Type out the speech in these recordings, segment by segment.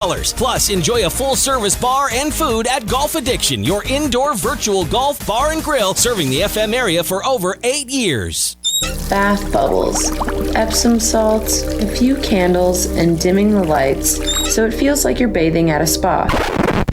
$10. Plus, enjoy a full-service bar and food at Golf Addiction, your indoor virtual golf bar and grill serving the FM area for over 8 years. Bath bubbles, Epsom salts, a few candles, and dimming the lights so it feels like you're bathing at a spa.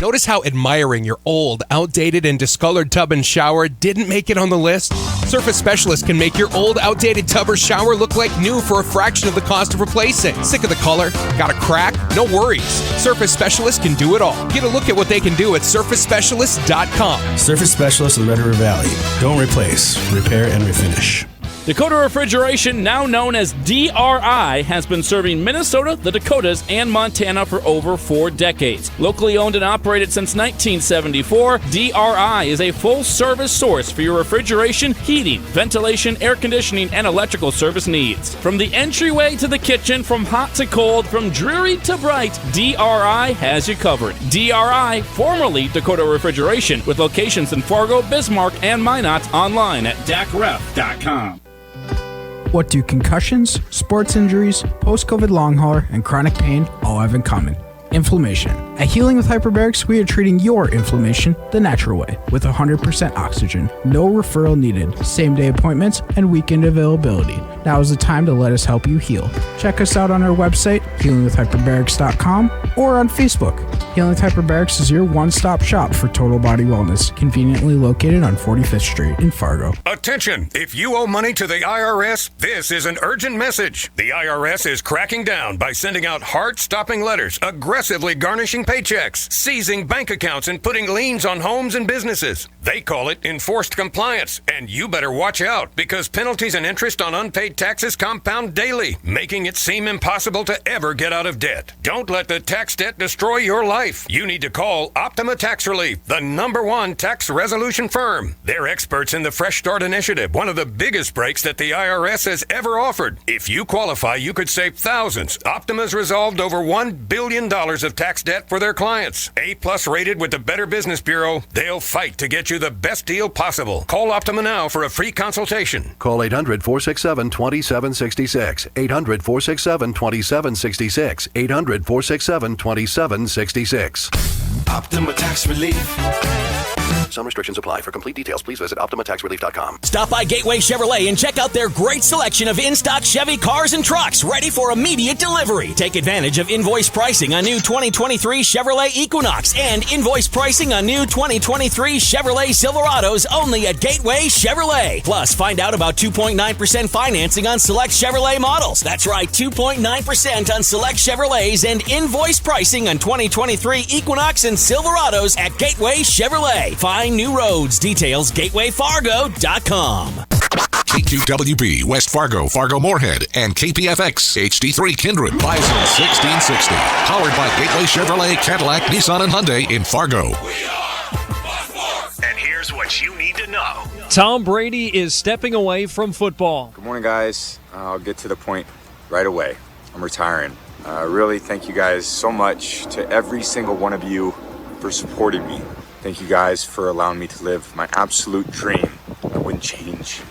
Notice how admiring your old, outdated, and discolored tub and shower didn't make it on the list? Surface Specialist can make your old, outdated tub or shower look like new for a fraction of the cost of replacing. Sick of the color? Got a crack? No worries. Surface Specialist can do it all. Get a look at what they can do at surfacespecialist.com. Surface Specialist of the Red River Valley. Don't replace, repair, and refinish. Dakota Refrigeration, now known as DRI, has been serving Minnesota, the Dakotas, and Montana for over 4 decades. Locally owned and operated since 1974, DRI is a full-service source for your refrigeration, heating, ventilation, air conditioning, and electrical service needs. From the entryway to the kitchen, from hot to cold, from dreary to bright, DRI has you covered. DRI, formerly Dakota Refrigeration, with locations in Fargo, Bismarck, and Minot, online at dacref.com. What do concussions, sports injuries, post-COVID long hauler, and chronic pain all have in common? Inflammation. At Healing with Hyperbarics, we are treating your inflammation the natural way with 100% oxygen, no referral needed, same-day appointments, and weekend availability. Now is the time to let us help you heal. Check us out on our website, healingwithhyperbarics.com, or on Facebook. Healing with Hyperbarics is your one-stop shop for total body wellness, conveniently located on 45th Street in Fargo. Attention! If you owe money to the IRS, this is an urgent message. The IRS is cracking down by sending out heart-stopping letters, aggressively garnishing paychecks, seizing bank accounts, and putting liens on homes and businesses. They call it enforced compliance, and you better watch out because penalties and interest on unpaid taxes compound daily, making it seem impossible to ever get out of debt. Don't let the tax debt destroy your life. You need to call Optima Tax Relief, the #1 tax resolution firm. They're experts in the Fresh Start Initiative, one of the biggest breaks that the IRS has ever offered. If you qualify, you could save thousands. Optima's resolved over $1 billion of tax debt for their clients. A+ rated with the Better Business Bureau, they'll fight to get you the best deal possible. Call Optima now for a free consultation. Call 800-467-2766. 800-467-2766. 800-467-2766. Optima Tax Relief. Some restrictions apply. For complete details, please visit OptimaTaxRelief.com. Stop by Gateway Chevrolet and check out their great selection of in-stock Chevy cars and trucks ready for immediate delivery. Take advantage of invoice pricing on new 2023 Chevrolet Equinox and invoice pricing on new 2023 Chevrolet Silverados only at Gateway Chevrolet. Plus, find out about 2.9% financing on select Chevrolet models. That's right, 2.9% on select Chevrolets and invoice pricing on 2023 Equinox and Silverados at Gateway Chevrolet. Find new roads. Details gatewayfargo.com. KQWB, West Fargo, Fargo-Moorhead, and KPFX, HD3 Kindred, Bison 1660. Powered by Gateway Chevrolet, Cadillac, Nissan, and Hyundai in Fargo. And here's what you need to know. Tom Brady is stepping away from football. Good morning, guys. I'll get to the point right away. I'm retiring. Really, thank you guys so much to every single one of you for supporting me. Thank you guys for allowing me to live my absolute dream. I wouldn't change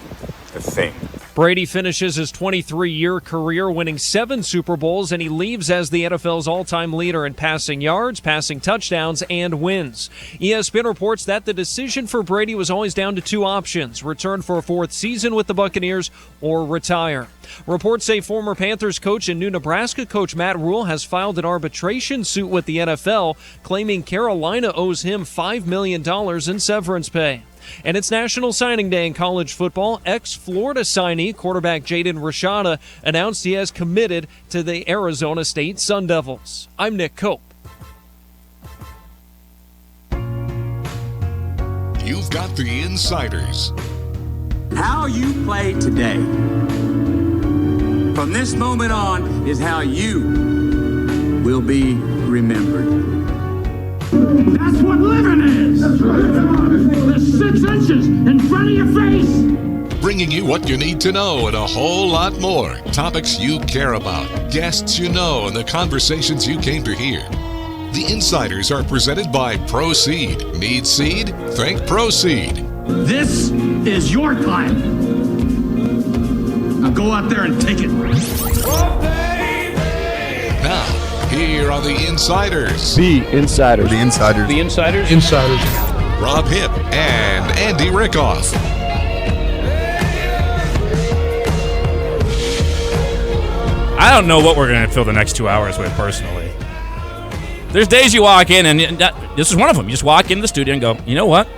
a thing. Brady finishes his 23-year career winning 7 Super Bowls, and he leaves as the NFL's all-time leader in passing yards, passing touchdowns, and wins. ESPN reports that the decision for Brady was always down to 2 options: return for a 4th season with the Buccaneers or retire. Reports say former Panthers coach and new Nebraska coach Matt Rule has filed an arbitration suit with the NFL, claiming Carolina owes him $5 million in severance pay. And it's National Signing Day in college football. Ex-Florida signee quarterback Jaden Rashada announced he has committed to the Arizona State Sun Devils. I'm Nick Cope. You've got the insiders. How you play today, from this moment on, is how you will be remembered. That's what living is. That's right. The 6 inches in front of your face. Bringing you what you need to know and a whole lot more. Topics you care about, guests you know, and the conversations you came to hear. The Insiders are presented by Proceed. Need seed? Think Proceed. This is your time. Now go out there and take it. Now, here on The Insiders. The Insiders. The Insiders. The Insiders. Insiders. Rob Hipp and Andy Rickoff. I don't know what we're going to fill the next 2 hours with, personally. There's days you walk in, and this is one of them. You just walk into the studio and go, you know what?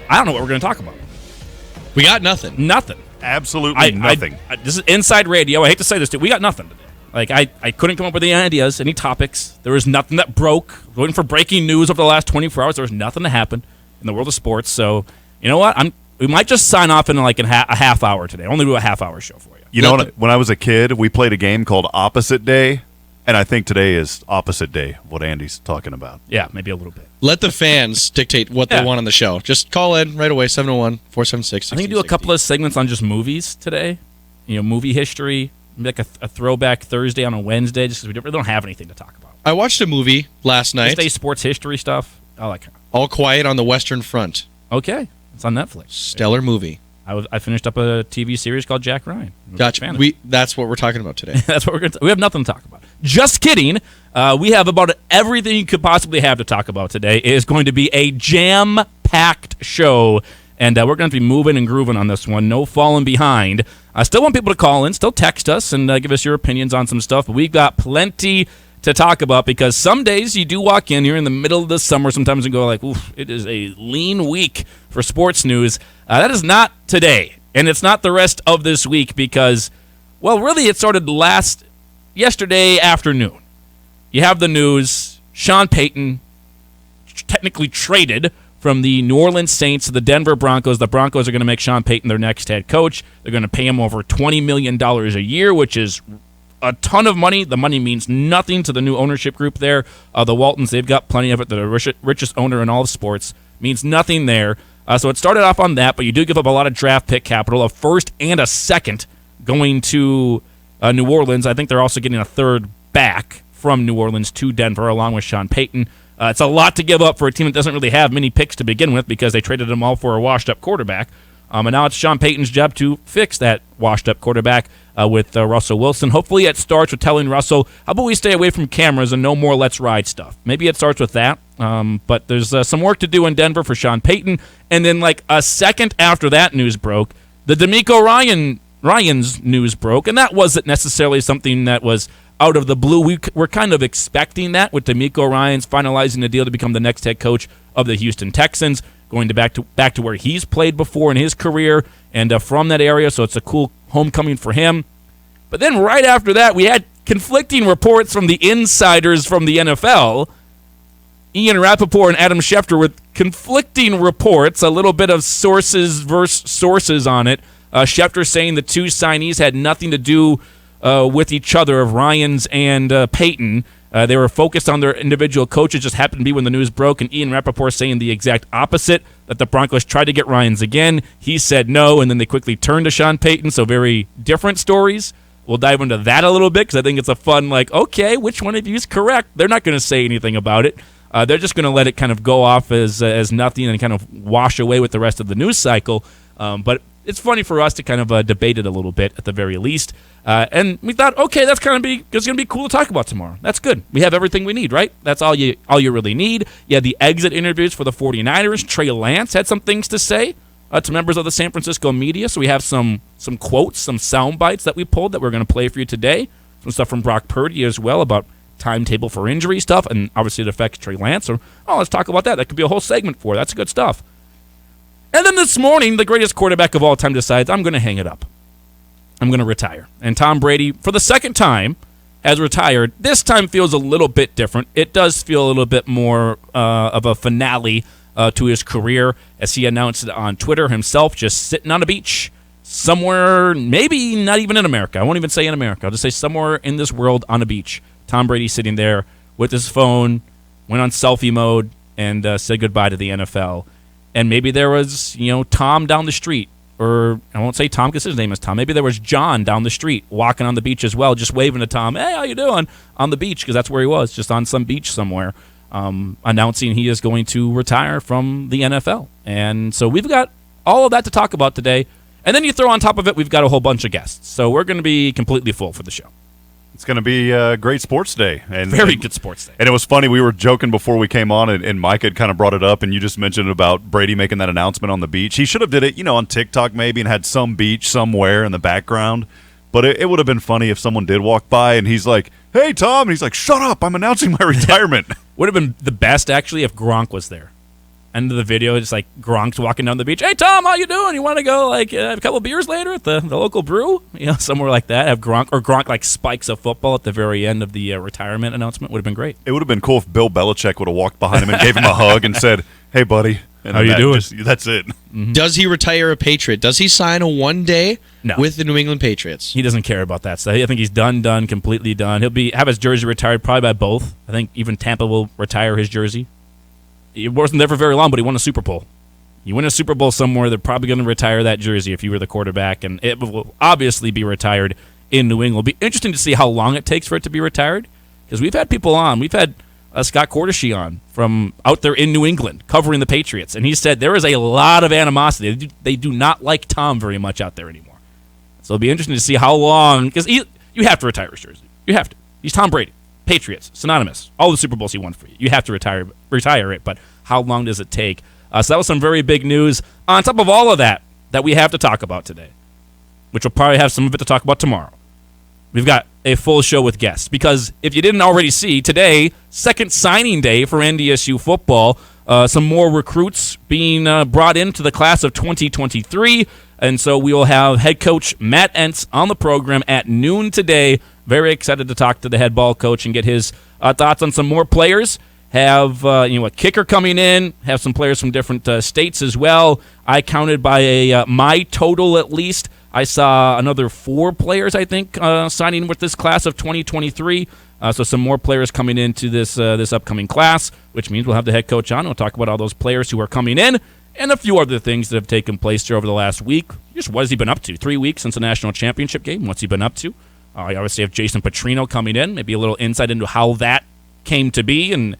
I don't know what we're going to talk about. We got nothing. Nothing. Absolutely nothing. This is Inside Radio. I hate to say this, dude. We got nothing today. Like, I couldn't come up with any ideas, any topics. There was nothing that broke. Waiting for breaking news over the last 24 hours. There was nothing that happened in the world of sports. So, you know what? We might just sign off in like a half hour today. Only do a half-hour show for you. You know, when I was a kid, we played a game called Opposite Day, and I think today is opposite day of what Andy's talking about. Yeah, maybe a little bit. Let the fans dictate what they want on the show. Just call in right away, 701-476-1660. I think do a couple of segments on just movies today. You know, movie history. Maybe like a throwback Thursday on a Wednesday, just because we don't have anything to talk about. I watched a movie last night. Just sports history stuff. I like it. All Quiet on the Western Front. Okay. It's on Netflix. Stellar movie. I finished up a TV series called Jack Ryan. Gotcha. That's what we're talking about today. That's what we're going to. We have nothing to talk about. Just kidding. We have about everything you could possibly have to talk about today. It is going to be a jam-packed show, and we're going to be moving and grooving on this one. No falling behind. I still want people to call in, still text us, and give us your opinions on some stuff. But we've got plenty to talk about because some days you do walk in here in the middle of the summer sometimes and go like, oof, it is a lean week for sports news. That is not today, and it's not the rest of this week because, well, really it started yesterday afternoon. You have the news, Sean Payton technically traded from the New Orleans Saints to the Denver Broncos. The Broncos are going to make Sean Payton their next head coach. They're going to pay him over $20 million a year, which is a ton of money. The money means nothing to the new ownership group there. The Waltons, they've got plenty of it. They're the richest owner in all of sports. Means nothing there. So it started off on that, but you do give up a lot of draft pick capital, a first and a second going to New Orleans. I think they're also getting a third back from New Orleans to Denver along with Sean Payton. It's a lot to give up for a team that doesn't really have many picks to begin with because they traded them all for a washed-up quarterback. And now it's Sean Payton's job to fix that washed-up quarterback with Russell Wilson. Hopefully it starts with telling Russell, how about we stay away from cameras and no more let's ride stuff. Maybe it starts with that. But there's some work to do in Denver for Sean Payton. And then like a second after that news broke, the DeMeco Ryans news broke. And that wasn't necessarily something that was out of the blue. We're kind of expecting that with DeMeco Ryans finalizing the deal to become the next head coach of the Houston Texans, going back to where he's played before in his career and from that area. So it's a cool homecoming for him. But then right after that, we had conflicting reports from the insiders from the NFL. Ian Rappaport and Adam Schefter with conflicting reports, a little bit of sources versus sources on it. Schefter saying the two signees had nothing to do with each other, of Ryans and Payton. They were focused on their individual coaches, just happened to be when the news broke, and Ian Rappaport saying the exact opposite, that the Broncos tried to get Ryans again. He said no, and then they quickly turned to Sean Payton, so very different stories. We'll dive into that a little bit because I think it's a fun, like, okay, which one of you is correct? They're not going to say anything about it. They're just going to let it kind of go off as nothing and kind of wash away with the rest of the news cycle. But it's funny for us to kind of debate it a little bit at the very least. And we thought, okay, it's going to be cool to talk about tomorrow. That's good. We have everything we need, right? That's all you really need. You had the exit interviews for the 49ers. Trey Lance had some things to say to members of the San Francisco media. So we have some quotes, some sound bites that we pulled that we're going to play for you today. Some stuff from Brock Purdy as well about timetable for injury stuff, and obviously it affects Trey Lance. So, let's talk about that. That could be a whole segment for it. That's good stuff. And then this morning, the greatest quarterback of all time decides, I'm going to hang it up. I'm going to retire. And Tom Brady, for the second time, has retired. This time feels a little bit different. It does feel a little bit more of a finale to his career, as he announced it on Twitter himself, just sitting on a beach somewhere, maybe not even in America. I won't even say in America. I'll just say somewhere in this world on a beach. Tom Brady sitting there with his phone, went on selfie mode, and said goodbye to the NFL. And maybe there was, Tom down the street, or I won't say Tom because his name is Tom. Maybe there was John down the street walking on the beach as well, just waving to Tom, hey, how you doing? On the beach, because that's where he was, just on some beach somewhere, announcing he is going to retire from the NFL. And so we've got all of that to talk about today. And then you throw on top of it, we've got a whole bunch of guests. So we're going to be completely full for the show. It's going to be a great sports day. Very good sports day. And it was funny. We were joking before we came on, and Mike had kind of brought it up, and you just mentioned about Brady making that announcement on the beach. He should have did it, on TikTok maybe and had some beach somewhere in the background. But it would have been funny if someone did walk by, and he's like, "Hey, Tom." And he's like, "Shut up. I'm announcing my retirement." Would have been the best, actually, if Gronk was there. End of the video, it's like Gronk's walking down the beach. "Hey, Tom, how you doing? You want to go have a couple beers later at the local brew?" Somewhere like that. Have Gronk spikes a football at the very end of the retirement announcement. Would have been great. It would have been cool if Bill Belichick would have walked behind him and gave him a hug and said, "Hey, buddy. And how you doing?" That's it. Mm-hmm. Does he retire a Patriot? Does he sign a one-day with the New England Patriots? He doesn't care about that stuff. I think he's done, completely done. He'll have his jersey retired probably by both. I think even Tampa will retire his jersey. He wasn't there for very long, but he won a Super Bowl. You win a Super Bowl somewhere, they're probably going to retire that jersey if you were the quarterback, and it will obviously be retired in New England. It'll be interesting to see how long it takes for it to be retired, because we've had people on. We've had Scott Cordeshy on from out there in New England covering the Patriots, and he said there is a lot of animosity. They do not like Tom very much out there anymore. So it'll be interesting to see how long, because you have to retire his jersey. You have to. He's Tom Brady. Patriots, synonymous. All the Super Bowls he won for you. You have to retire it, but how long does it take? So that was some very big news. On top of all of that we have to talk about today, which we'll probably have some of it to talk about tomorrow. We've got a full show with guests, because if you didn't already see, today, second signing day for NDSU football. Some more recruits being brought into the class of 2023, and so we will have head coach Matt Entz on the program at noon today. Very excited to talk to the head ball coach and get his thoughts on some more players. Have a kicker coming in. Have some players from different states as well. I counted by my total at least. I saw another 4 players, I think, signing with this class of 2023. So some more players coming into this upcoming class, which means we'll have the head coach on. We'll talk about all those players who are coming in and a few other things that have taken place here over the last week. Just what has he been up to? 3 weeks since the national championship game. What's he been up to? I obviously have Jason Petrino coming in. Maybe a little insight into how that came to be and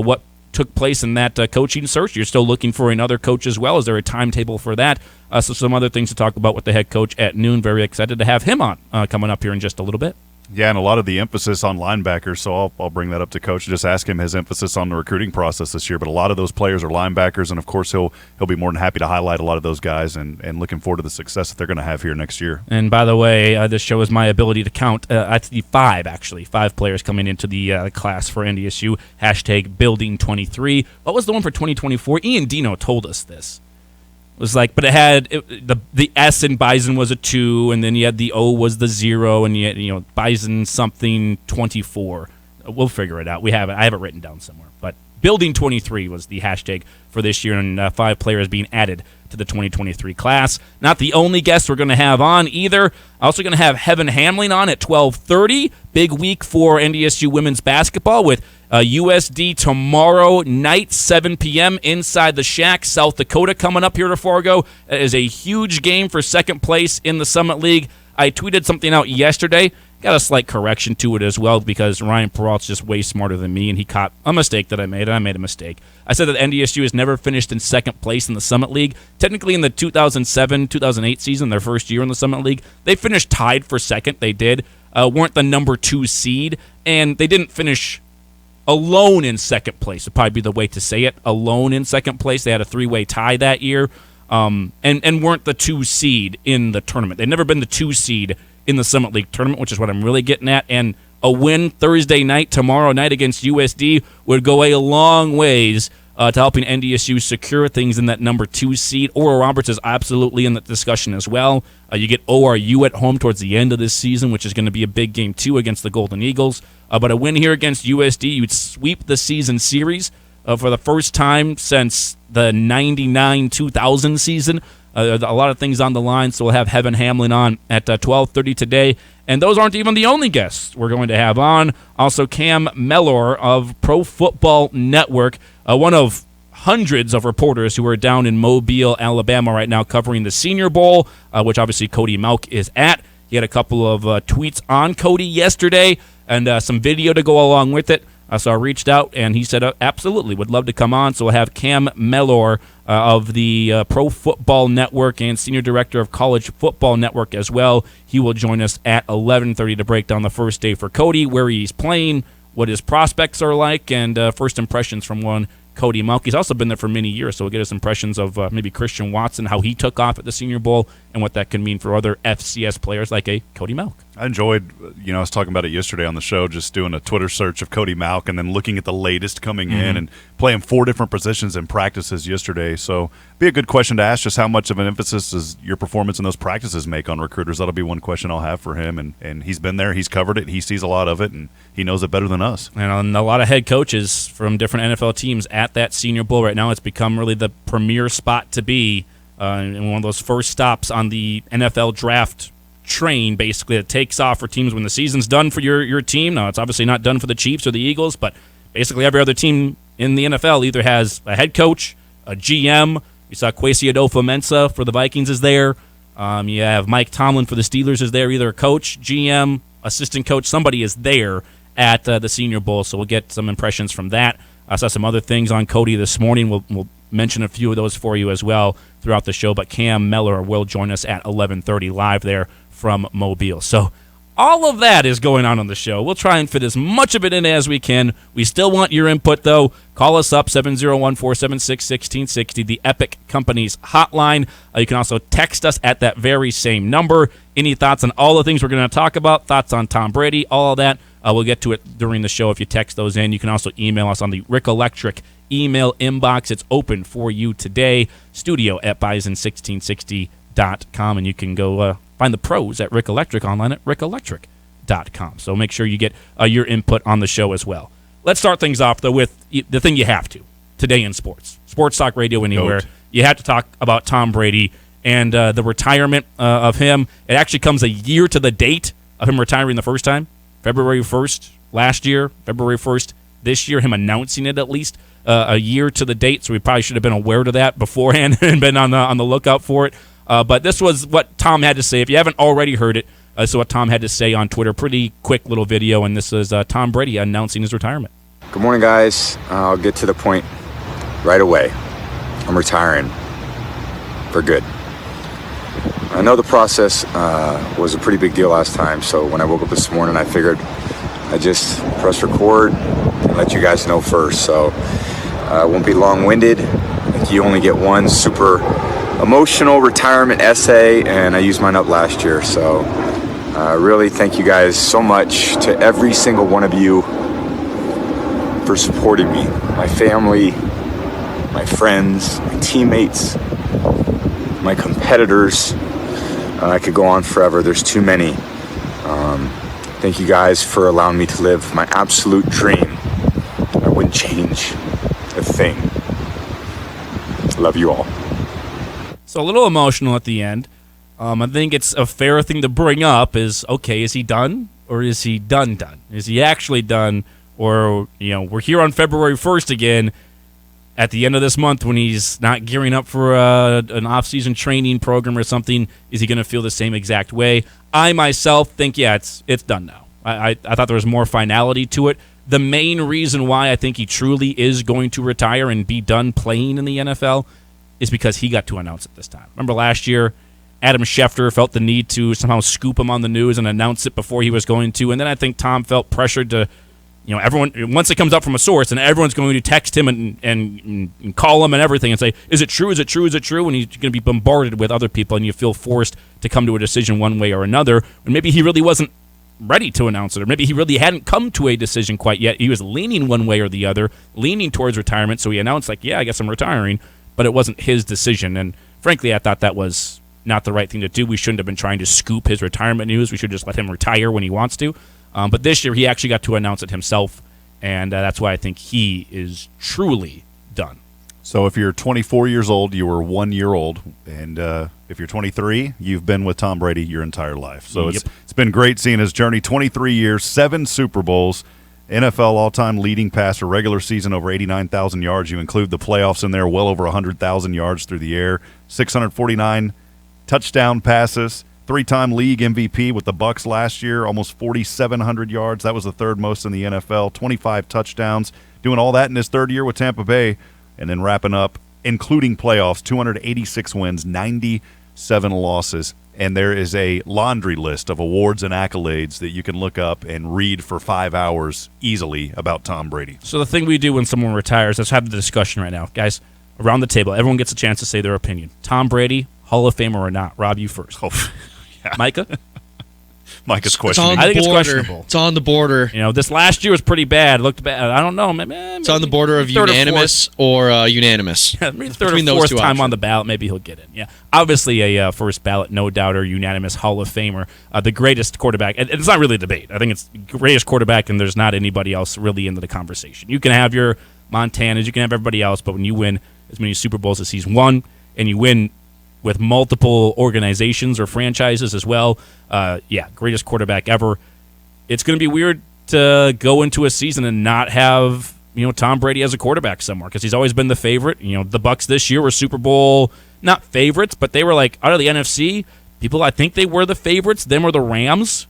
what took place in that coaching search. You're still looking for another coach as well. Is there a timetable for that? So some other things to talk about with the head coach at noon. Very excited to have him on coming up here in just a little bit. Yeah, and a lot of the emphasis on linebackers, so I'll bring that up to Coach and just ask him his emphasis on the recruiting process this year. But a lot of those players are linebackers, and, of course, he'll be more than happy to highlight a lot of those guys and looking forward to the success that they're going to have here next year. And, by the way, this shows my ability to count. I see 5 players coming into the class for NDSU. Hashtag Building 23. What was the one for 2024? Ian Dino told us this. It was like, but it had the S in Bison was a 2, and then you had the O was the 0, and you had Bison something 24. We'll figure it out. I have it written down somewhere. But Building 23 was the hashtag for this year, and 5 players being added to the 2023 class. Not the only guest we're going to have on either. Also going to have Hamling on at 12:30. Big week for NDSU women's basketball with USD tomorrow night, 7 p.m. inside the Shack. South Dakota coming up here to Fargo. It is a huge game for second place in the Summit League. I tweeted something out yesterday. Got a slight correction to it as well, because Ryan Peralt's just way smarter than me, and he caught a mistake that I made, and I made a mistake. I said that NDSU has never finished in second place in the Summit League. Technically, in the 2007-2008 season, their first year in the Summit League, they finished tied for second. They did. Weren't the number 2 seed, and they didn't finish alone in second place would probably be the way to say it. Alone in second place. They had a 3-way tie that year, and weren't the 2 seed in the tournament. They've never been the 2 seed in the Summit League tournament, which is what I'm really getting at. And a win Thursday night, tomorrow night against USD would go a long ways to helping NDSU secure things in that number 2 seed. Oral Roberts is absolutely in that discussion as well. You get ORU at home towards the end of this season, which is going to be a big game too against the Golden Eagles. But a win here against USD, you'd sweep the season series for the first time since the 99-2000 season. A lot of things on the line, so we'll have Hamling on at 12:30 today. And those aren't even the only guests we're going to have on. Also, Cam Mellor of Pro Football Network, one of hundreds of reporters who are down in Mobile, Alabama right now covering the Senior Bowl, which obviously Cody Malk is at. He had a couple of tweets on Cody yesterday and some video to go along with it. So I reached out, and he said, absolutely, would love to come on. So we'll have Cam Mellor of the Pro Football Network and Senior Director of College Football Network as well. He will join us at 11:30 to break down the first day for Cody, where he's playing, what his prospects are like, and first impressions from one Cody Mauch. He's also been there for many years, so we'll get us impressions of maybe Christian Watson, how he took off at the Senior Bowl, and what that can mean for other FCS players like a Cody Mauch. I enjoyed, I was talking about it yesterday on the show, just doing a Twitter search of Cody Mauch and then looking at the latest coming in and playing 4 different positions in practices yesterday. So be a good question to ask, just how much of an emphasis does your performance in those practices make on recruiters? That'll be one question I'll have for him. And he's been there, he's covered it, he sees a lot of it, and he knows it better than us. And a lot of head coaches from different NFL teams at that Senior Bowl right now. It's become really the premier spot to be, in one of those first stops on the NFL draft train, basically, that takes off for teams when the season's done for your team. Now, it's obviously not done for the Chiefs or the Eagles, but basically every other team in the NFL either has a head coach, a GM. You saw Kwesi Adolfo-Mensah for the Vikings is there. You have Mike Tomlin for the Steelers is there, either a coach, GM, assistant coach. Somebody is there at the Senior Bowl, so we'll get some impressions from that. I saw some other things on Cody this morning. We'll mention a few of those for you as well throughout the show, but Cam Mellor will join us at 11:30 live there from Mobile. So all of that is going on the show. We'll try and fit as much of it in as we can. We still want your input, though. Call us up, 701-476-1660, the Epic Companies hotline. You can also text us at that very same number. Any thoughts on all the things we're going to talk about, thoughts on Tom Brady, all of that, we'll get to it during the show if you text those in. You can also email us on the Rick Electric email inbox. It's open for you today, studio@bison1660.com, and you can go find the pros at Rick Electric online at rickelectric.com. So make sure you get your input on the show as well. Let's start things off, though, with the thing you have to today in sports. Sports Talk Radio Anywhere. You have to talk about Tom Brady and the retirement of him. It actually comes a year to the date of him retiring the first time, February 1st last year, February 1st this year, him announcing it at least a year to the date, so we probably should have been aware of that beforehand and been on the lookout for it. But this was what Tom had to say. If you haven't already heard it, so what Tom had to say on Twitter, pretty quick little video, and this is Tom Brady announcing his retirement. Good morning, guys. I'll get to the point right away. I'm retiring for good. I know the process was a pretty big deal last time, so when I woke up this morning, I figured I'd just press record and let you guys know first. So I won't be long-winded. I think you only get one super emotional retirement essay, and I used mine up last year. So really thank you guys so much, to every single one of you, for supporting me, my family, my friends, my teammates, my competitors. I could go on forever. There's too many. Thank you guys for allowing me to live my absolute dream. I wouldn't change a thing. Love you all. So a little emotional at the end. I think it's a fair thing to bring up is, okay, is he done or is he done? Is he actually done? Or, we're here on February 1st again at the end of this month when he's not gearing up for an off-season training program or something. Is he going to feel the same exact way? I myself think, it's done now. I thought there was more finality to it. The main reason why I think he truly is going to retire and be done playing in the NFL is because he got to announce it this time. Remember last year, Adam Schefter felt the need to somehow scoop him on the news and announce it before he was going to. And then I think Tom felt pressured to, everyone, once it comes up from a source and everyone's going to text him and call him and everything and say, is it true, is it true, is it true? And he's going to be bombarded with other people and you feel forced to come to a decision one way or another. And maybe he really wasn't ready to announce it, or maybe he really hadn't come to a decision quite yet. He was leaning one way or the other, leaning towards retirement, so he announced, I guess I'm retiring, but it wasn't his decision. And frankly, I thought that was not the right thing to do. We shouldn't have been trying to scoop his retirement news. We should just let him retire when he wants to. But this year, he actually got to announce it himself, and that's why I think he is truly done. So if you're 24 years old, you were 1 year old, and if you're 23, you've been with Tom Brady your entire life. So it's been great seeing his journey. 23 years, 7 Super Bowls, NFL all-time leading passer, regular season over 89,000 yards. You include the playoffs in there, well over 100,000 yards through the air, 649 touchdown passes, 3-time league MVP with the Bucs last year, almost 4,700 yards. That was the third most in the NFL, 25 touchdowns, doing all that in his third year with Tampa Bay, and then wrapping up, including playoffs, 286 wins, 97 losses. And there is a laundry list of awards and accolades that you can look up and read for 5 hours easily about Tom Brady. So the thing we do when someone retires, let's have the discussion right now. Guys, around the table, everyone gets a chance to say their opinion. Tom Brady, Hall of Famer or not? Rob, you first. Oh, yeah. Micah? Micah's questionable. I think it's questionable. It's on the border. This last year was pretty bad. Looked bad. I don't know. Maybe it's on the border of unanimous or unanimous. Yeah, maybe third or fourth time on the ballot, maybe he'll get in. Yeah, obviously a first ballot, no doubt, or unanimous Hall of Famer, the greatest quarterback. And it's not really a debate. I think it's the greatest quarterback, and there's not anybody else really into the conversation. You can have your Montanas, you can have everybody else, but when you win as many Super Bowls as he's won, and you win with multiple organizations or franchises as well, greatest quarterback ever. It's going to be weird to go into a season and not have Tom Brady as a quarterback somewhere because he's always been the favorite. The Bucs this year were Super Bowl not favorites, but they were like out of the NFC. People, I think they were the favorites. Them or the Rams.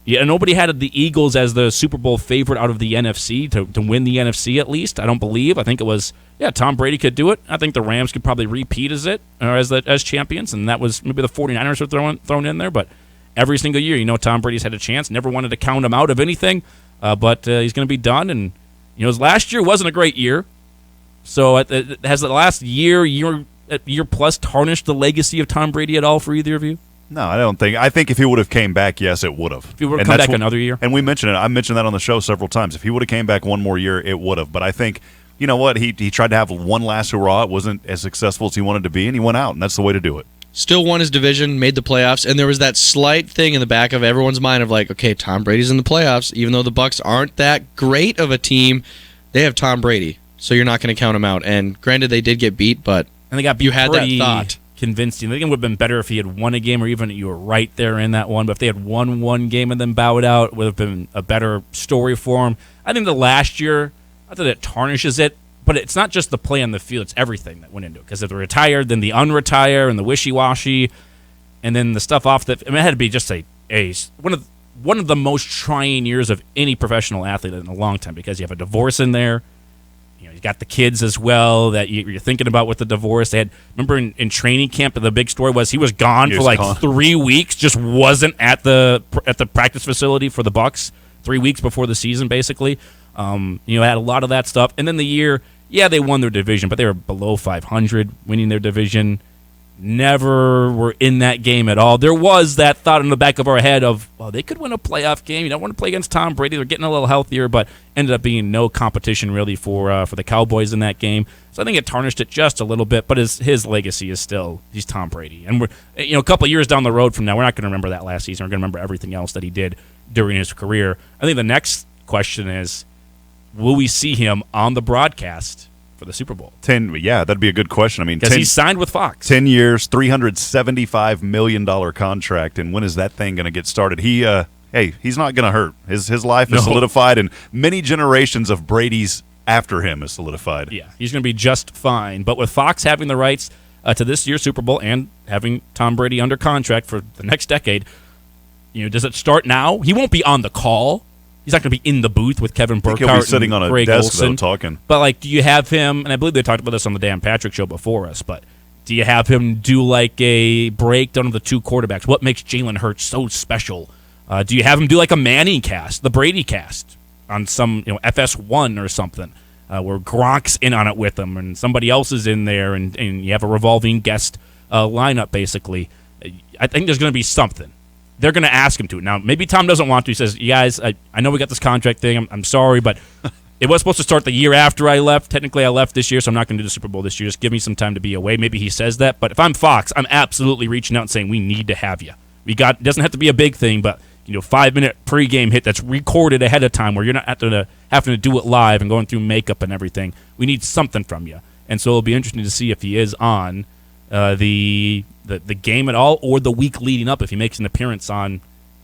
Yeah, nobody had the Eagles as the Super Bowl favorite out of the NFC to win the NFC at least. I don't believe. I think it was Tom Brady could do it. I think the Rams could probably repeat as champions, and that was maybe the 49ers were thrown in there. But every single year, Tom Brady's had a chance. Never wanted to count him out of anything, but he's going to be done. And his last year wasn't a great year. So has the last year plus tarnished the legacy of Tom Brady at all for either of you? No, I don't think. I think if he would have came back, yes, it would have. If he would have come back another year? And we mentioned it. I mentioned that on the show several times. If he would have came back one more year, it would have. But I think, you know what, he tried to have one last hurrah. It wasn't as successful as he wanted to be, and he went out, and that's the way to do it. Still won his division, made the playoffs, and there was that slight thing in the back of everyone's mind of like, okay, Tom Brady's in the playoffs. Even though the Bucs aren't that great of a team, they have Tom Brady, so you're not going to count him out. And granted, they did get beat, but they got beat. You had that thought. Convinced you. I think it would have been better if he had won a game or even you were right there in that one. But if they had won one game and then bowed out, it would have been a better story for him. I think the last year, not that it tarnishes it, but it's not just the play on the field. It's everything that went into it. Because if they're retired, then the unretire and the wishy-washy, and then the stuff off the – it had to be just one of the most trying years of any professional athlete in a long time because you have a divorce in there. You got the kids as well that you're thinking about with the divorce. Remember in training camp, the big story was he was gone for 3 weeks, just wasn't at the practice facility for the Bucs 3 weeks before the season, basically. Had a lot of that stuff. And then the year, they won their division, but they were below 500 winning their division. Never were in that game at all. There was that thought in the back of our head of, they could win a playoff game. You don't want to play against Tom Brady. They're getting a little healthier, but ended up being no competition really for the Cowboys in that game. So I think it tarnished it just a little bit, but his legacy is still, he's Tom Brady. And we're a couple of years down the road from now, we're not going to remember that last season. We're going to remember everything else that he did during his career. I think the next question is, will we see him on the broadcast for the Super Bowl? That'd be a good question. I mean, because he's signed with Fox. 10 years, $375 million contract, and when is that thing going to get started? He's not going to hurt. His life is solidified, and many generations of Brady's after him is solidified. Yeah, he's going to be just fine. But with Fox having the rights to this year's Super Bowl and having Tom Brady under contract for the next decade, does it start now? He won't be on the call. He's not going to be in the booth with Kevin Burkhardt. He'll be sitting on a Greg desk, Olsen. though, talking. But, do you have him, and I believe they talked about this on the Dan Patrick Show before us, but do you have him do, a breakdown of the two quarterbacks? What makes Jalen Hurts so special? Do you have him do, a Manning cast, the Brady cast, on some, FS1 or something, where Gronk's in on it with him, and somebody else is in there, and you have a revolving guest lineup, basically? I think there's going to be something. They're going to ask him to. Now, maybe Tom doesn't want to. He says, you guys, I know we got this contract thing. I'm sorry, but it was supposed to start the year after I left. Technically, I left this year, so I'm not going to do the Super Bowl this year. Just give me some time to be away. Maybe he says that. But if I'm Fox, I'm absolutely reaching out and saying, we need to have you. It doesn't have to be a big thing, but 5-minute pregame hit that's recorded ahead of time where you're not having to do it live and going through makeup and everything. We need something from you. And so it'll be interesting to see if he is on the game at all, or the week leading up if he makes an appearance on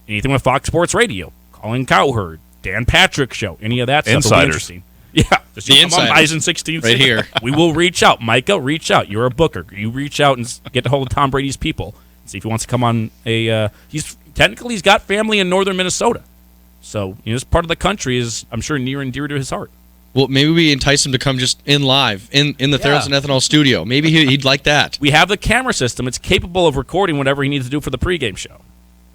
anything with Fox Sports Radio, Colin Cowherd, Dan Patrick Show, any of that stuff. Insiders. Will be interesting. Yeah, just the come on Bison 16 right here. We will reach out. Micah, reach out. You're a booker. You reach out and get a hold of Tom Brady's people. See if he wants to come on he's got family in northern Minnesota. So, this part of the country is, I'm sure, near and dear to his heart. Well, maybe we entice him to come just in live in the Theros and Ethanol studio. Maybe he'd like that. We have the camera system. It's capable of recording whatever he needs to do for the pregame show.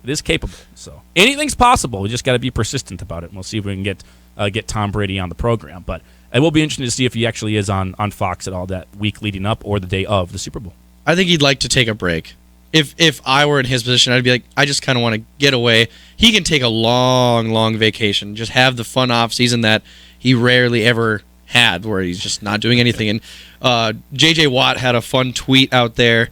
It is capable. So anything's possible. We just got to be persistent about it. And we'll see if we can get Tom Brady on the program. But it will be interesting to see if he actually is on Fox at all that week leading up or the day of the Super Bowl. I think he'd like to take a break. If I were in his position, I'd be like, I just kind of want to get away. He can take a long, long vacation. Just have the fun off season that he rarely ever had, where he's just not doing anything. And J.J. Watt had a fun tweet out there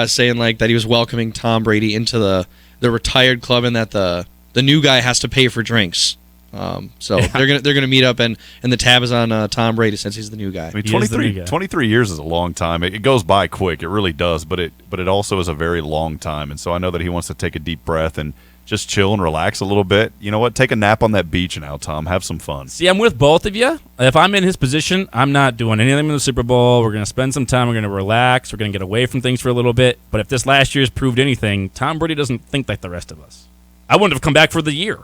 saying like that he was welcoming Tom Brady into the retired club, and that the new guy has to pay for drinks. They're gonna meet up, and the tab is on Tom Brady since he's the new guy. I mean, 23 years is a long time. It goes by quick. It really does, but it also is a very long time. And so I know that he wants to take a deep breath and just chill and relax a little bit. You know what? Take a nap on that beach now, Tom. Have some fun. See, I'm with both of you. If I'm in his position, I'm not doing anything in the Super Bowl. We're going to spend some time. We're going to relax. We're going to get away from things for a little bit. But if this last year's proved anything, Tom Brady doesn't think like the rest of us. I wouldn't have come back for the year.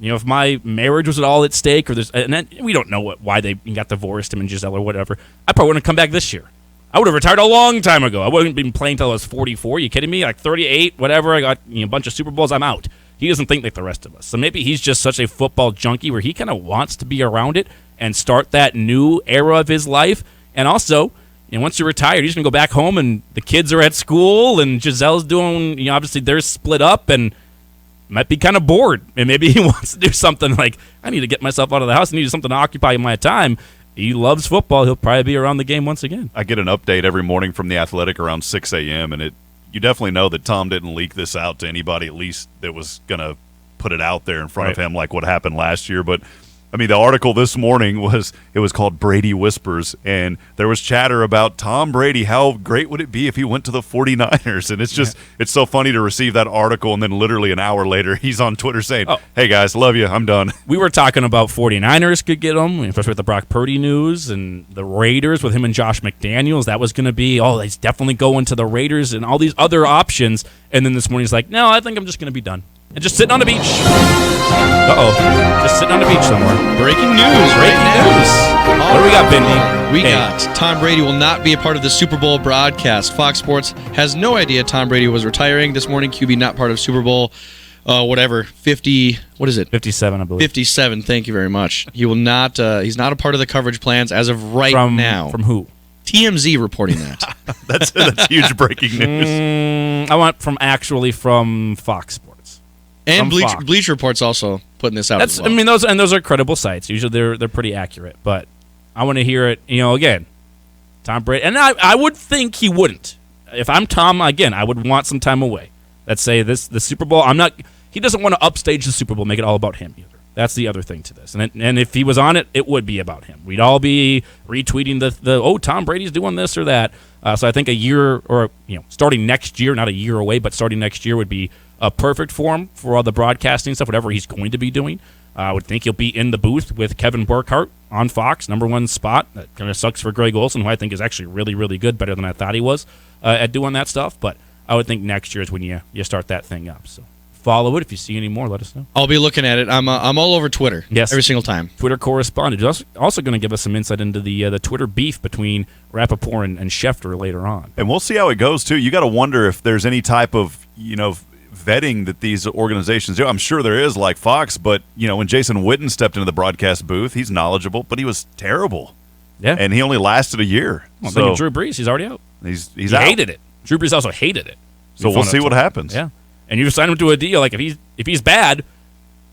If my marriage was at all at stake, and then we don't know why they got divorced, him and Giselle or whatever, I probably wouldn't have come back this year. I would have retired a long time ago. I wouldn't have been playing until I was 44. You kidding me? Like 38, whatever. I got a bunch of Super Bowls. I'm out. He doesn't think like the rest of us. So maybe he's just such a football junkie where he kind of wants to be around it and start that new era of his life. And also, once you're retired, he's going to go back home and the kids are at school and Giselle's doing, obviously they're split up and might be kind of bored. And maybe he wants to do something like, I need to get myself out of the house. I need something to occupy my time. He loves football. He'll probably be around the game once again. I get an update every morning from The Athletic around 6 a.m., and you definitely know that Tom didn't leak this out to anybody, at least that was going to put it out there in front of him like what happened last year. But, I mean, the article this morning was called Brady Whispers, and there was chatter about Tom Brady. How great would it be if he went to the 49ers? And it's just it's so funny to receive that article, and then literally an hour later he's on Twitter saying, hey, guys, love you, I'm done. We were talking about 49ers could get him, especially with the Brock Purdy news, and the Raiders with him and Josh McDaniels. That was going to be, he's definitely going to the Raiders and all these other options. And then this morning he's like, no, I think I'm just going to be done. And just sitting on the beach. Just sitting on the beach somewhere. Breaking news right now. What do we got, Bindi? We got Tom Brady will not be a part of the Super Bowl broadcast. Fox Sports has no idea Tom Brady was retiring this morning. QB not part of Super Bowl, 50, what is it? 57, I believe. 57, thank you very much. He will not, he's not a part of the coverage plans as of now. From who? TMZ reporting that. That's huge breaking news. I want from Fox Sports. And Bleacher Report's also putting this out as well. I mean, those are credible sites. Usually they're pretty accurate. But I want to hear it, again, Tom Brady. And I would think he wouldn't. If I'm Tom, again, I would want some time away. Let's say the Super Bowl, he doesn't want to upstage the Super Bowl, make it all about him either. That's the other thing to this. And if he was on it, it would be about him. We'd all be retweeting the Tom Brady's doing this or that. So I think a year or, starting next year, not a year away, but starting next year would be a perfect for him for all the broadcasting stuff, whatever he's going to be doing. I would think he'll be in the booth with Kevin Burkhardt on Fox, #1 spot. That kind of sucks for Greg Olsen, who I think is actually really, really good, better than I thought he was at doing that stuff. But I would think next year is when you start that thing up. So follow it. If you see any more, let us know. I'll be looking at it. I'm all over Twitter. Yes, every single time. Twitter correspondent. Also going to give us some insight into the Twitter beef between Rappaport and Schefter later on. And we'll see how it goes too. You got to wonder if there's any type of vetting that these organizations do. I'm sure there is, like Fox, but when Jason Witten stepped into the broadcast booth, he's knowledgeable, but he was terrible. Yeah, and he only lasted a year. Well, so Drew Brees, he's already out. He out. Hated it. Drew Brees also hated it. So we'll see what happens. Yeah. And you sign him to a deal, like if he's bad,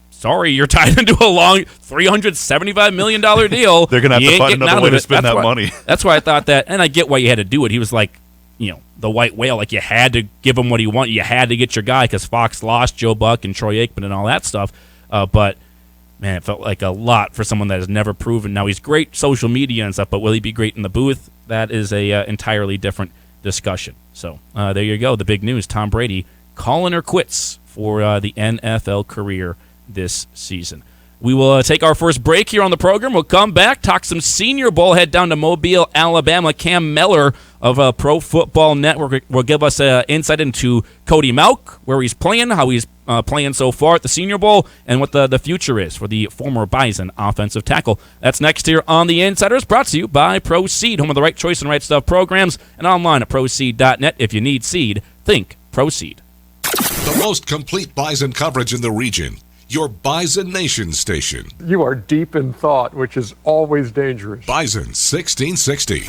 sorry, you're tied into a long $375 million deal. They're gonna have to find another way to spend that money. That's why I thought that, and I get why you had to do it. He was like, the white whale, like you had to give him what he wanted. You had to get your guy because Fox lost Joe Buck and Troy Aikman and all that stuff. But man, it felt like a lot for someone that has never proven. Now he's great social media and stuff, but will he be great in the booth? That is a entirely different discussion. So there you go. The big news: Tom Brady calling her quits for the NFL career this season. We will take our first break here on the program. We'll come back, talk some Senior Bowl, head down to Mobile, Alabama. Cam Mellor of Pro Football Network will give us insight into Cody Malk, where he's playing, how he's playing so far at the Senior Bowl, and what the future is for the former Bison offensive tackle. That's next here on The Insiders, brought to you by Proceed, home of the Right Choice and Right Stuff programs, and online at proceed.net. If you need seed, think Proceed. The most complete Bison coverage in the region. Your Bison Nation station. You are deep in thought, which is always dangerous. Bison 1660.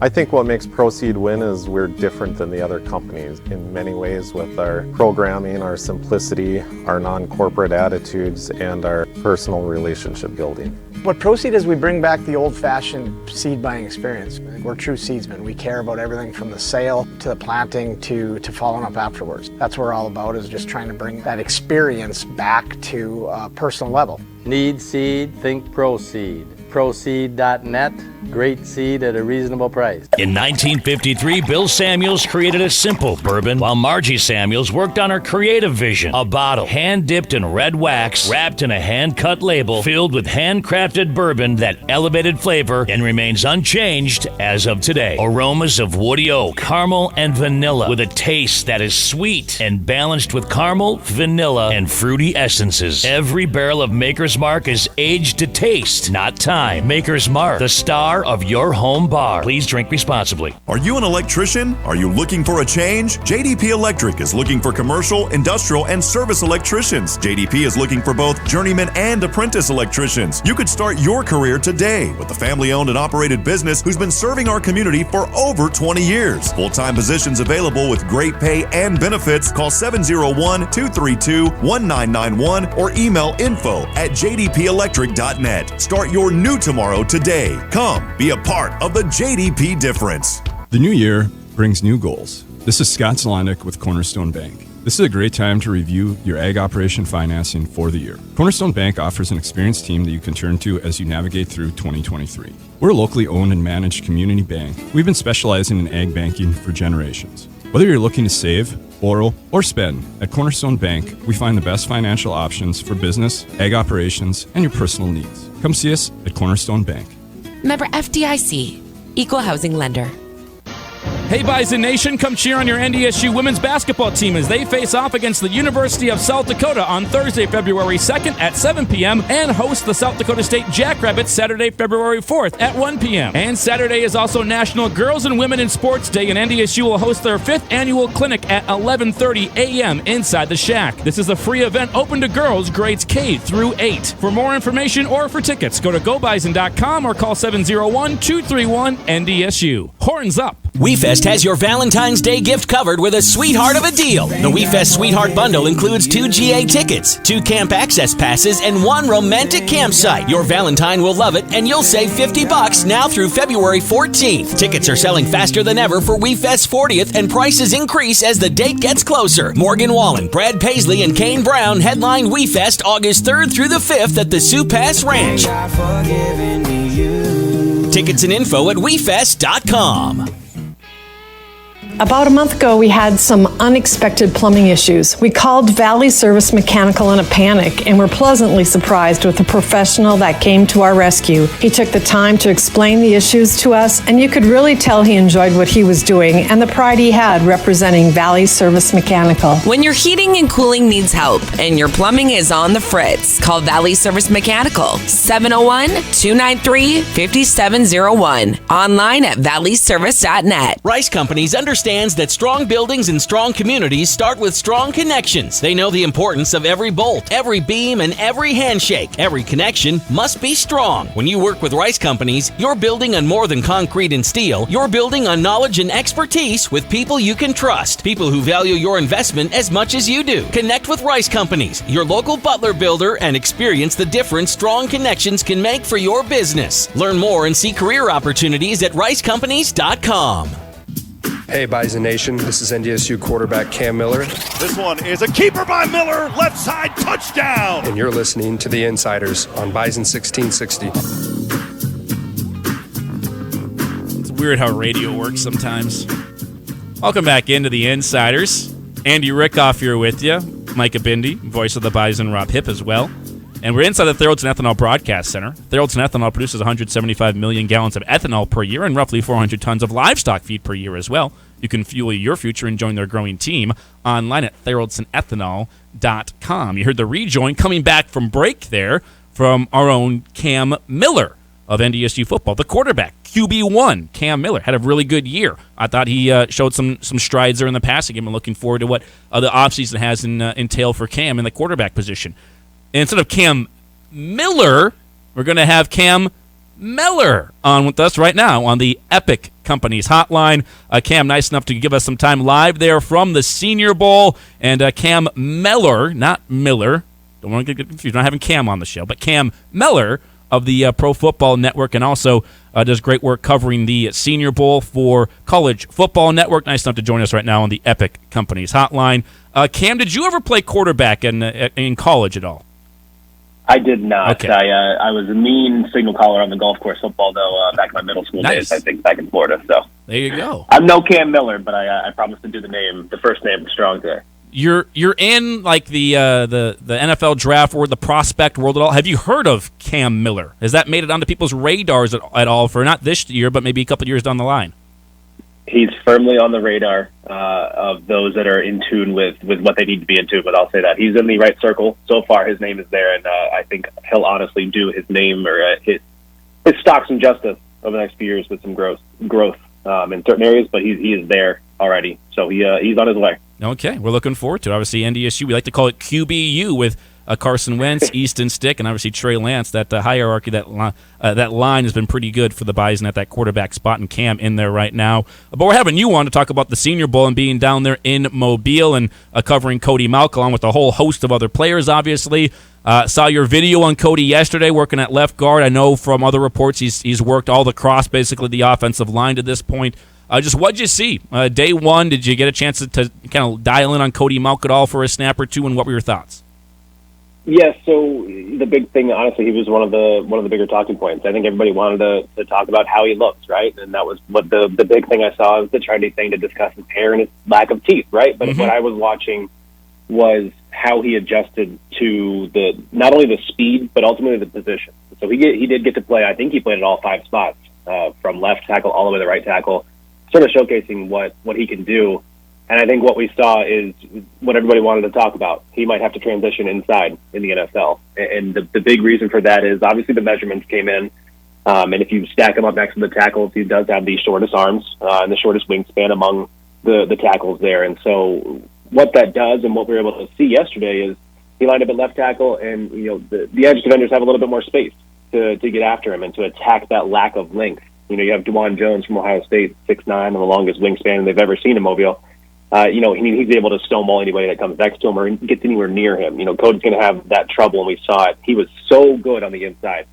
I think what makes Proceed win is we're different than the other companies in many ways with our programming, our simplicity, our non-corporate attitudes, and our personal relationship building. What Proceed is, we bring back the old-fashioned seed buying experience. We're true seedsmen. We care about everything from the sale to the planting to following up afterwards. That's what we're all about, is just trying to bring that experience back to a personal level. Need seed? Think Proceed. Proceed.net. Great seed at a reasonable price. In 1953, Bill Samuels created a simple bourbon, while Margie Samuels worked on her creative vision. A bottle hand-dipped in red wax, wrapped in a hand-cut label, filled with handcrafted bourbon that elevated flavor and remains unchanged as of today. Aromas of woody oak, caramel, and vanilla, with a taste that is sweet and balanced with caramel, vanilla, and fruity essences. Every barrel of Maker's Mark is aged to taste, not time. Maker's Mark, the star of your home bar. Please drink responsibly. Are you an electrician? Are you looking for a change? JDP Electric is looking for commercial, industrial, and service electricians. JDP is looking for both journeyman and apprentice electricians. You could start your career today with a family-owned and operated business who's been serving our community for over 20 years. Full-time positions available with great pay and benefits. Call 701-232-1991 or email info@jdpelectric.net. Start your new tomorrow today. Come be a part of the JDP difference. The new year brings new goals. This is Scott Zolonic with Cornerstone Bank. This is a great time to review your ag operation financing for the year. Cornerstone Bank offers an experienced team that you can turn to as you navigate through 2023. We're a locally owned and managed community bank. We've been specializing in ag banking for generations. Whether you're looking to save, borrow, or spend, at Cornerstone Bank, we find the best financial options for business, ag operations, and your personal needs. Come see us at Cornerstone Bank. Member FDIC, Equal Housing Lender. Hey Bison Nation, come cheer on your NDSU women's basketball team as they face off against the University of South Dakota on Thursday, February 2nd at 7 p.m. and host the South Dakota State Jackrabbits Saturday, February 4th at 1 p.m. And Saturday is also National Girls and Women in Sports Day, and NDSU will host their 5th annual clinic at 11:30 a.m. inside the Shack. This is a free event open to girls grades K through 8. For more information or for tickets, go to gobison.com or call 701-231-NDSU. Horns up! WeFest has your Valentine's Day gift covered with a sweetheart of a deal. The WeFest Sweetheart Bundle includes 2 GA tickets, 2 camp access passes, and 1 romantic campsite. Your Valentine will love it, and you'll save $50 now through February 14th. Tickets are selling faster than ever for WeFest 40th, and prices increase as the date gets closer. Morgan Wallen, Brad Paisley, and Kane Brown headline WeFest August 3rd through the 5th at the Sioux Pass Ranch. Tickets and info at WeFest.com. About a month ago, we had some unexpected plumbing issues. We called Valley Service Mechanical in a panic and were pleasantly surprised with the professional that came to our rescue. He took the time to explain the issues to us, and you could really tell he enjoyed what he was doing and the pride he had representing Valley Service Mechanical. When your heating and cooling needs help and your plumbing is on the fritz, call Valley Service Mechanical, 701-293-5701. Online at valleyservice.net. Rice Companies understands that strong buildings and strong communities start with strong connections. They know the importance of every bolt, every beam, and every handshake. Every connection must be strong. When you work with Rice Companies, you're building on more than concrete and steel. You're building on knowledge and expertise with people you can trust. People who value your investment as much as you do. Connect with Rice Companies, your local Butler builder, and experience the difference strong connections can make for your business. Learn more and see career opportunities at ricecompanies.com. Hey Bison Nation, this is NDSU quarterback Cam Miller. This one is a keeper by Miller, left side touchdown. And you're listening to The Insiders on Bison 1660. It's weird how radio works sometimes. Welcome back into The Insiders. Andy Rickoff here with you. Micah Bindi, voice of the Bison, Rob Hipp as well. And we're inside the Tharaldson Ethanol Broadcast Center. Tharaldson Ethanol produces 175 million gallons of ethanol per year and roughly 400 tons of livestock feed per year as well. You can fuel your future and join their growing team online at tharaldsonethanol.com. You heard the rejoin coming back from break there from our own Cam Mellor of NDSU football, the quarterback, QB1. Cam Mellor had a really good year. I thought he showed some strides there in the passing game. I'm looking forward to what the offseason has entail for Cam in the quarterback position. And instead of Cam Miller, we're going to have Cam Mellor on with us right now on the Epic Companies hotline. Cam, nice enough to give us some time live there from the Senior Bowl. And Cam Mellor, not Miller, don't want to get confused, not having Cam on the show, but Cam Mellor of the Pro Football Network, and also does great work covering the Senior Bowl for College Football Network. Nice enough to join us right now on the Epic Companies hotline. Cam, did you ever play quarterback in college at all? I did not. Okay. I was a mean signal caller on the golf course football, though, back in my middle school days, I think, back in Florida. So there you go. I'm no Cam Mellor, but I promised to do the first name strong there. You're in like the NFL draft or the prospect world at all. Have you heard of Cam Mellor? Has that made it onto people's radars at all for not this year, but maybe a couple of years down the line? He's firmly on the radar of those that are in tune with what they need to be in tune. But I'll say that he's in the right circle so far. His name is there, and I think he'll honestly do his name or his stock some justice over the next few years with some growth in certain areas. But he is there already, so he's on his way. Okay, we're looking forward to it. Obviously, NDSU, we like to call it QBU with Carson Wentz, Easton Stick, and obviously Trey Lance. That hierarchy, that line has been pretty good for the Bison at that quarterback spot, and Cam in there right now. But we're having you on to talk about the Senior Bowl and being down there in Mobile and covering Cody Malk along with a whole host of other players, obviously. Saw your video on Cody yesterday working at left guard. I know from other reports he's worked all the cross, basically the offensive line to this point. Just what'd you see? Day one, did you get a chance to kind of dial in on Cody Malk at all for a snap or two, and what were your thoughts? Yeah, so the big thing, honestly, he was one of the bigger talking points. I think everybody wanted to talk about how he looks, right? And that was what the big thing I saw was the trendy thing to discuss his hair and his lack of teeth, right? But what I was watching was how he adjusted to not only the speed, but ultimately the position. So he did get to play, I think he played at all 5 spots, from left tackle all the way to right tackle, sort of showcasing what he can do. And I think what we saw is what everybody wanted to talk about. He might have to transition inside in the NFL. And the big reason for that is obviously the measurements came in. And if you stack him up next to the tackles, he does have the shortest arms and the shortest wingspan among the tackles there. And so what that does and what we were able to see yesterday is he lined up at left tackle, and the edge defenders have a little bit more space to get after him and to attack that lack of length. You have DeJuan Jones from Ohio State, 6'9", and the longest wingspan they've ever seen in Mobile. He's able to stonewall anybody that comes next to him or gets anywhere near him. Cody's going to have that trouble, and we saw it. He was so good on the inside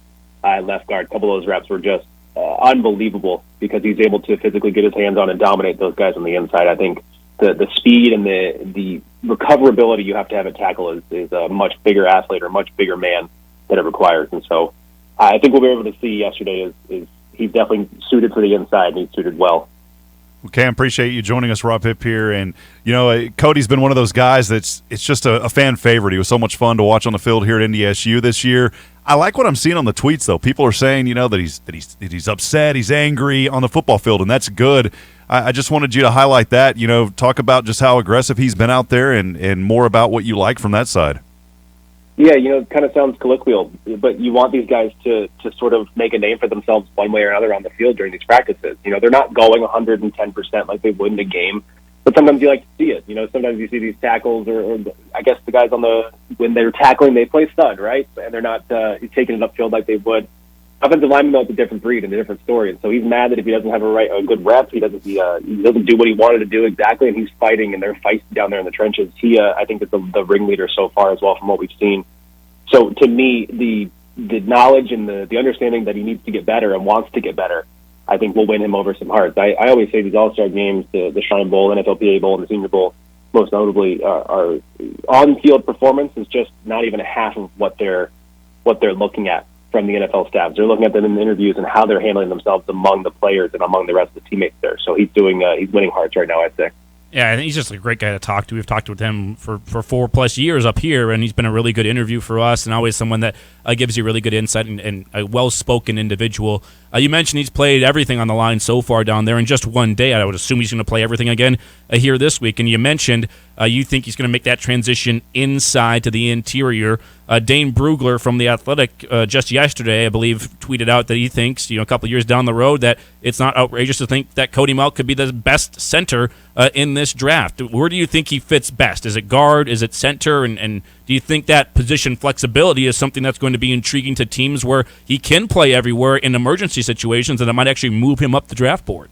left guard. A couple of those reps were just unbelievable because he's able to physically get his hands on and dominate those guys on the inside. I think the speed and the recoverability you have to have at tackle is a much bigger athlete or a much bigger man that it requires. And so I think what we were able to see yesterday is he's definitely suited for the inside, and he's suited well. Cam, appreciate you joining us, Rob Hipp here. And, Cody's been one of those guys it's just a fan favorite. He was so much fun to watch on the field here at NDSU this year. I like what I'm seeing on the tweets, though. People are saying, that he's upset, he's angry on the football field, and that's good. I just wanted you to highlight that, talk about just how aggressive he's been out there and more about what you like from that side. Yeah, it kind of sounds colloquial, but you want these guys to sort of make a name for themselves one way or another on the field during these practices. They're not going 110% like they would in a game, but sometimes you like to see it. Sometimes you see these tackles, or I guess the guys when they're tackling, they play stud, right? And they're not taking it upfield like they would. Offensive lineman, though, it's a different breed and a different story, and so he's mad that if he doesn't have a good rep, he doesn't do what he wanted to do exactly, and he's fighting, and they're feisty down there in the trenches. He, I think, is the ringleader so far as well from what we've seen. So to me, the knowledge and the understanding that he needs to get better and wants to get better, I think will win him over some hearts. I always say these All-Star games, the Shrine Bowl, NFLPA Bowl, and the Senior Bowl, most notably, are on-field performance is just not even a half of what they're looking at from the NFL staffs. They're looking at them in the interviews and how they're handling themselves among the players and among the rest of the teammates there. So he's winning hearts right now, I'd say. Yeah, I think he's just a great guy to talk to. We've talked with him for 4+ years up here, and he's been a really good interview for us and always someone that gives you really good insight and a well-spoken individual. You mentioned he's played everything on the line so far down there in just one day. I would assume he's going to play everything again here this week. And you mentioned you think he's going to make that transition inside to the interior. Dane Brugler from The Athletic just yesterday, I believe, tweeted out that he thinks, a couple of years down the road, that it's not outrageous to think that Cody Mauch could be the best center in this draft. Where do you think he fits best? Is it guard? Is it center? And do you think that position flexibility is something that's going to be intriguing to teams where he can play everywhere in emergency situations and it might actually move him up the draft board?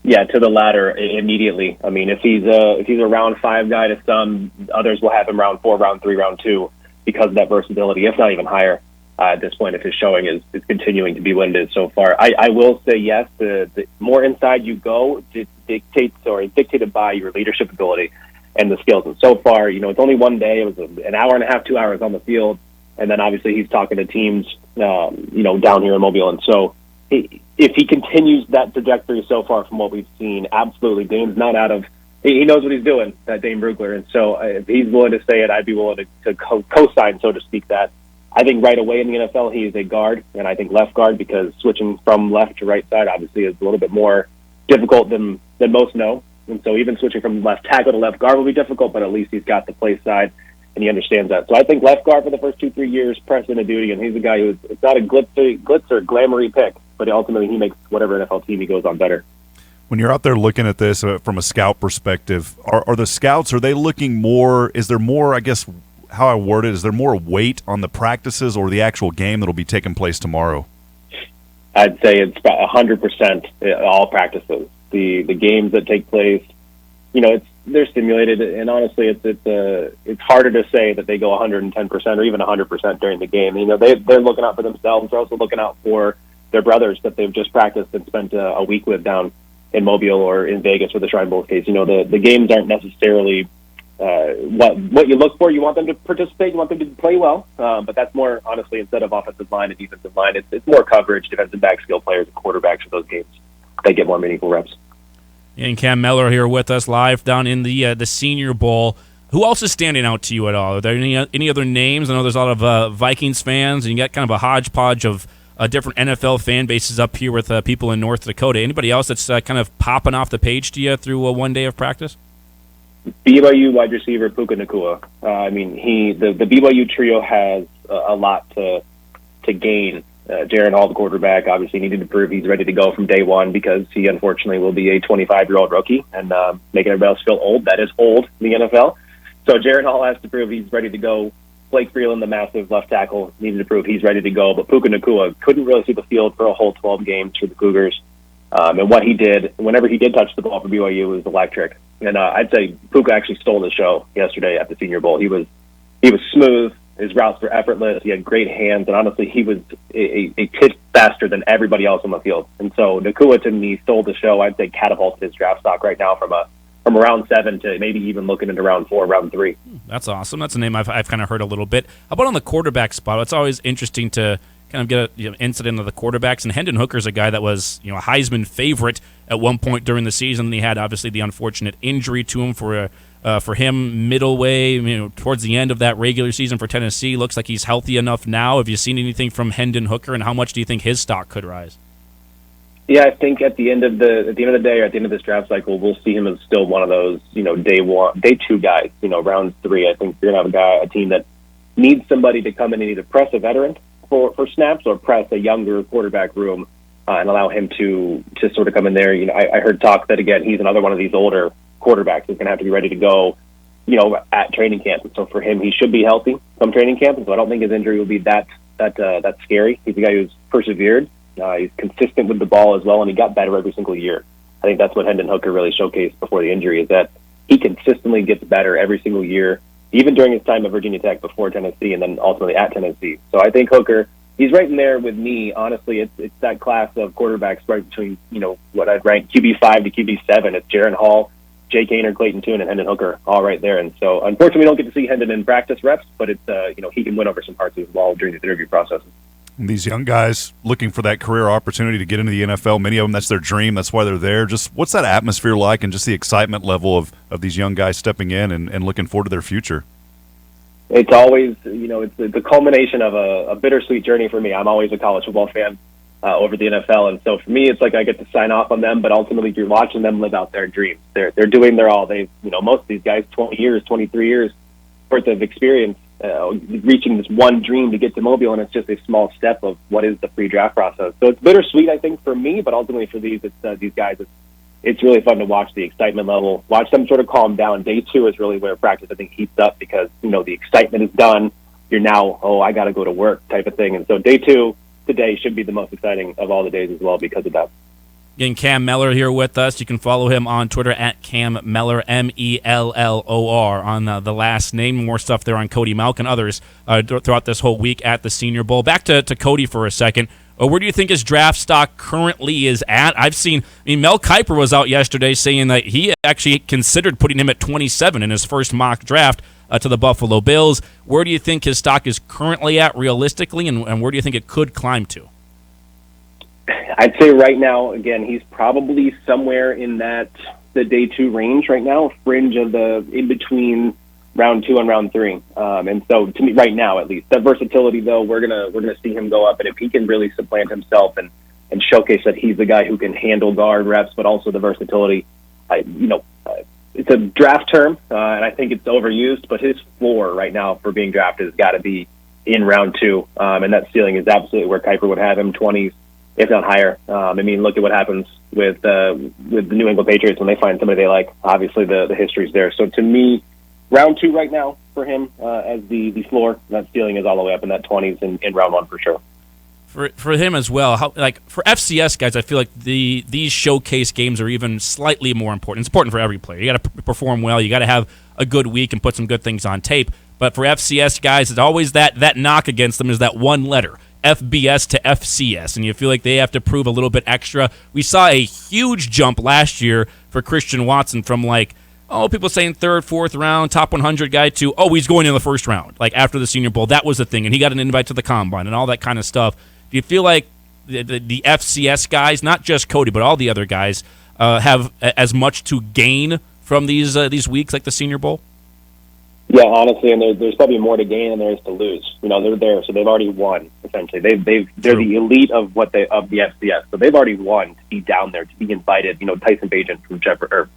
Yeah, to the latter immediately. I mean, if he's a round 5 guy to some, others will have him round 4, round 3, round 2 because of that versatility, if not even higher at this point if his showing is continuing to be what it is so far. I will say yes, the more inside you go, dictated by your leadership ability and the skills. And so far, it's only one day. It was an hour and a half, 2 hours on the field. And then obviously he's talking to teams, down here in Mobile. And so if he continues that trajectory so far from what we've seen, absolutely, Dane's not out of – he knows what he's doing, that Dane Brugler. And so if he's willing to say it, I'd be willing to co-sign, so to speak, that. I think right away in the NFL he is a guard, and I think left guard, because switching from left to right side obviously is a little bit more difficult than most know. And so even switching from left tackle to left guard will be difficult, but at least he's got the play side, and he understands that. So I think left guard for the first 2-3 years, press into duty, and he's a guy who's it's not a glitz or glamoury pick, but ultimately he makes whatever NFL team he goes on better. When you're out there looking at this from a scout perspective, are the scouts, are they looking more, is there more, I guess, how I word it, is there more weight on the practices or the actual game that'll be taking place tomorrow? I'd say it's about 100% all practices. The games that take place, they're stimulated, and honestly, it's harder to say that they go 110% or even 100% during the game. They're looking out for themselves. They're also looking out for their brothers that they've just practiced and spent a week with down in Mobile or in Vegas for the Shrine Bowl case. The games aren't necessarily what you look for. You want them to participate, you want them to play well, but that's more, honestly, instead of offensive line and defensive line, it's more coverage, defensive back, skill players, and quarterbacks for those games. They get more meaningful reps. And Cam Mellor here with us live down in the Senior Bowl. Who else is standing out to you at all? Are there any other names? I know there's a lot of Vikings fans, and you got kind of a hodgepodge of different NFL fan bases up here with people in North Dakota. Anybody else that's kind of popping off the page to you through one day of practice? BYU wide receiver Puka Nacua. The BYU trio has a lot to gain. Jaron Hall, the quarterback, obviously needed to prove he's ready to go from day one because he unfortunately will be a 25-year-old rookie and making everybody else feel old. That is old in the NFL. So Jaron Hall has to prove he's ready to go. Blake Freeland, the massive left tackle, needed to prove he's ready to go. But Puka Nacua couldn't really see the field for a whole 12 games for the Cougars. And what he did, whenever he did touch the ball for BYU, was electric. And I'd say Puka actually stole the show yesterday at the Senior Bowl. He was smooth. His routes were effortless. He had great hands, and honestly, he was a titch faster than everybody else on the field. And so Nacua, to me, stole the show. I'd say catapulted his draft stock right now from round 7 to maybe even looking into round 4, round 3. That's awesome. That's a name I've kind of heard a little bit. How about on the quarterback spot? It's always interesting to kind of get an incident of the quarterbacks. And Hendon Hooker's a guy that was a Heisman favorite at one point during the season. And he had obviously the unfortunate injury to him for him middle way, towards the end of that regular season for Tennessee. Looks like he's healthy enough now. Have you seen anything from Hendon Hooker, and how much do you think his stock could rise? Yeah, I think at the end of the day, or at the end of this draft cycle, we'll see him as still one of those, day 2 guys. Round 3, I think you're gonna have a team that needs somebody to come in and either press a veteran for snaps or press a younger quarterback room and allow him to sort of come in there. I heard talk that, again, he's another one of these older quarterbacks who's gonna have to be ready to go, at training camp. And so for him, he should be healthy come training camp. And so I don't think his injury will be that scary. He's a guy who's persevered. He's consistent with the ball as well, and he got better every single year. I think that's what Hendon Hooker really showcased before the injury, is that he consistently gets better every single year, even during his time at Virginia Tech before Tennessee and then ultimately at Tennessee. So I think Hooker, he's right in there with me. Honestly, it's that class of quarterbacks right between, what I'd rank QB5 to QB7. It's Jaron Hall, Jake Haener, Clayton Tune, and Hendon Hooker all right there. And so unfortunately we don't get to see Hendon in practice reps, but it's he can win over some hearts as well during the interview process. These young guys looking for that career opportunity to get into the NFL, many of them, that's their dream. That's why they're there. Just what's that atmosphere like and just the excitement level of these young guys stepping in and looking forward to their future? It's always, it's the culmination of a bittersweet journey for me. I'm always a college football fan over the NFL, and so for me, it's like I get to sign off on them, but ultimately you're watching them live out their dreams. They're doing their all. Most of these guys, 20 years, 23 years worth of experience, reaching this one dream to get to Mobile, and it's just a small step of what is the pre-draft process. So it's bittersweet, I think, for me, but ultimately for these guys, it's really fun to watch the excitement level, watch them sort of calm down. Day 2 is really where practice, I think, heats up because, the excitement is done. You're now, I got to go to work type of thing. And so day 2 today should be the most exciting of all the days as well because of that. Again, Cam Mellor here with us. You can follow him on Twitter at Cam Mellor, Mellor, on the last name. More stuff there on Cody Malk and others throughout this whole week at the Senior Bowl. Back to Cody for a second. Where do you think his draft stock currently is at? Mel Kiper was out yesterday saying that he actually considered putting him at 27 in his first mock draft to the Buffalo Bills. Where do you think his stock is currently at realistically, and where do you think it could climb to? I'd say right now, again, he's probably somewhere in the day 2 range right now, fringe of the in between round 2 and round 3. And so to me, right now at least, that versatility though, we're gonna see him go up, and if he can really supplant himself and showcase that he's the guy who can handle guard reps, but also the versatility, it's a draft term, and I think it's overused, but his floor right now for being drafted has got to be in round 2, and that ceiling is absolutely where Kiper would have him, 20s, if not higher. Look at what happens with the New England Patriots when they find somebody they like. Obviously, the history's there. So to me, round 2 right now for him as the floor. That ceiling is all the way up in that 20s in round 1 for sure. For him as well, for FCS guys, I feel like these showcase games are even slightly more important. It's important for every player. You got to perform well. You got to have a good week and put some good things on tape. But for FCS guys, it's always that knock against them is that one letter. FBS to FCS, and you feel like they have to prove a little bit extra. We saw a huge jump last year for Christian Watson from people saying 3rd, 4th round, top 100 guy to, he's going in the first round, after the Senior Bowl. That was the thing, and he got an invite to the Combine and all that kind of stuff. Do you feel like the FCS guys, not just Cody, but all the other guys, have as much to gain from these weeks like the Senior Bowl? Yeah, honestly, and there's probably more to gain than there is to lose. They're there, so they've already won. Essentially, they're the elite of the FCS, so they've already won to be down there, to be invited. Tyson Bagent from Shepherd,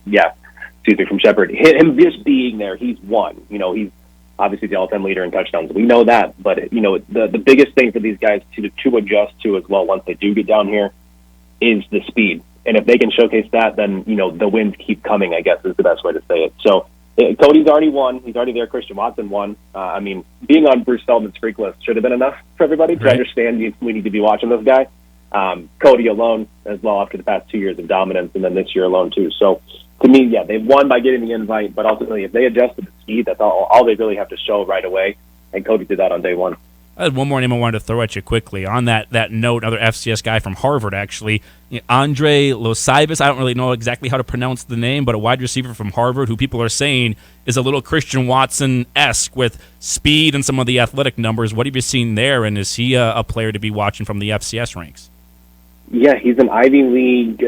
from Shepherd. Him just being there, he's won. He's obviously the all-time leader in touchdowns. We know that, but the biggest thing for these guys to adjust to as well once they do get down here is the speed. And if they can showcase that, then the wins keep coming, I guess is the best way to say it. So. Cody's already won. He's already there. Christian Watson won. Being on Bruce Feldman's freak list should have been enough for everybody to understand we need to be watching this guy. Cody alone as well after the past 2 years of dominance, and then this year alone too. So to me, they've won by getting the invite, but ultimately if they adjust to the speed, that's all they really have to show right away. And Cody did that on day 1. I had one more name I wanted to throw at you quickly. On that note, another FCS guy from Harvard, actually, Andre Losivas. I don't really know exactly how to pronounce the name, but a wide receiver from Harvard who people are saying is a little Christian Watson-esque with speed and some of the athletic numbers. What have you seen there, and is he a player to be watching from the FCS ranks? Yeah, he's an Ivy League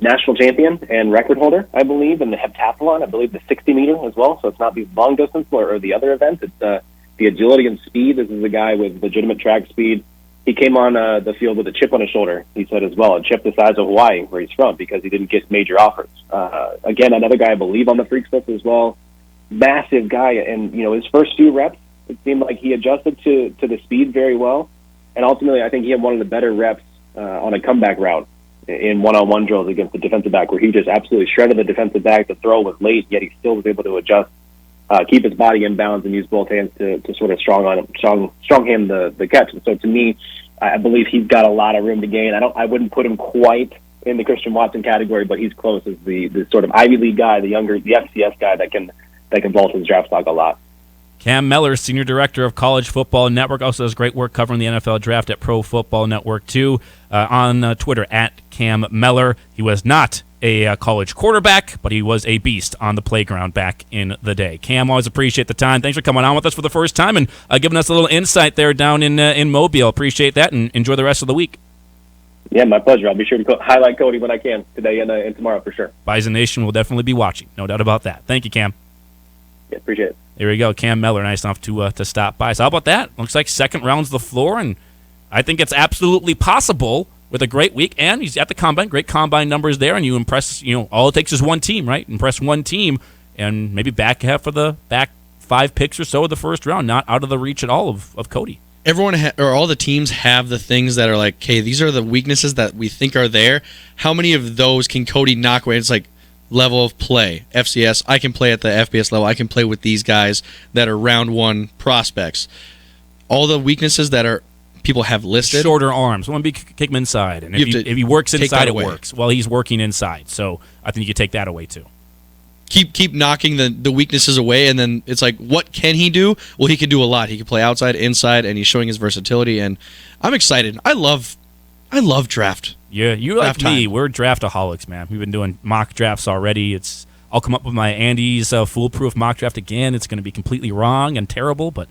national champion and record holder, I believe, in the heptathlon. I believe the 60-meter as well, so it's not the long distance or the other events. It's the agility and speed. This is a guy with legitimate track speed. He came on the field with a chip on his shoulder, he said as well, a chip the size of Hawaii, where he's from, because he didn't get major offers. Again, another guy I believe on the freaks list as well. Massive guy, and his first few reps, it seemed like he adjusted to the speed very well, and ultimately I think he had one of the better reps on a comeback route in one-on-one drills against the defensive back, where he just absolutely shredded the defensive back. The throw was late, yet he still was able to adjust, keep his body in bounds, and use both hands to sort of strong hand the catch. And so to me, I believe he's got a lot of room to gain. I wouldn't put him quite in the Christian Watson category, but he's close as the sort of Ivy League guy, the FCS guy that can vault his draft stock a lot. Cam Mellor, Senior Director of College Football Network, also does great work covering the NFL Draft at Pro Football Network, too. On Twitter, at Cam Mellor. He was not a college quarterback, but he was a beast on the playground back in the day. Cam, always appreciate the time. Thanks for coming on with us for the first time and giving us a little insight there down in Mobile. Appreciate that, and enjoy the rest of the week. Yeah, my pleasure. I'll be sure to highlight Cody when I can today and tomorrow for sure. Bison Nation will definitely be watching, no doubt about that. Thank you, Cam. Yeah, appreciate it. There we go, Cam Mellor, nice enough to stop by. So how about that? Looks like second round's the floor, and I think it's absolutely possible with a great week, and he's at the combine, great combine numbers there, and you impress, all it takes is one team, right? Impress one team, and maybe back 5 picks or so of the first round, not out of the reach at all of Cody. Everyone or all the teams have the things that are like, okay, these are the weaknesses that we think are there. How many of those can Cody knock away? It's like level of play. FCS, I can play at the FBS level. I can play with these guys that are round 1 prospects. All the weaknesses that are people have listed. Shorter arms. Want to kick him inside. And if he works inside, it works. Well, he's working inside. So I think you take that away, too. Keep knocking the weaknesses away, and then it's like, what can he do? Well, he can do a lot. He can play outside, inside, and he's showing his versatility, and I'm excited. I love draft. Yeah, you like me. We're draftaholics, man. We've been doing mock drafts already. I'll come up with my Andy's foolproof mock draft again. It's going to be completely wrong and terrible, but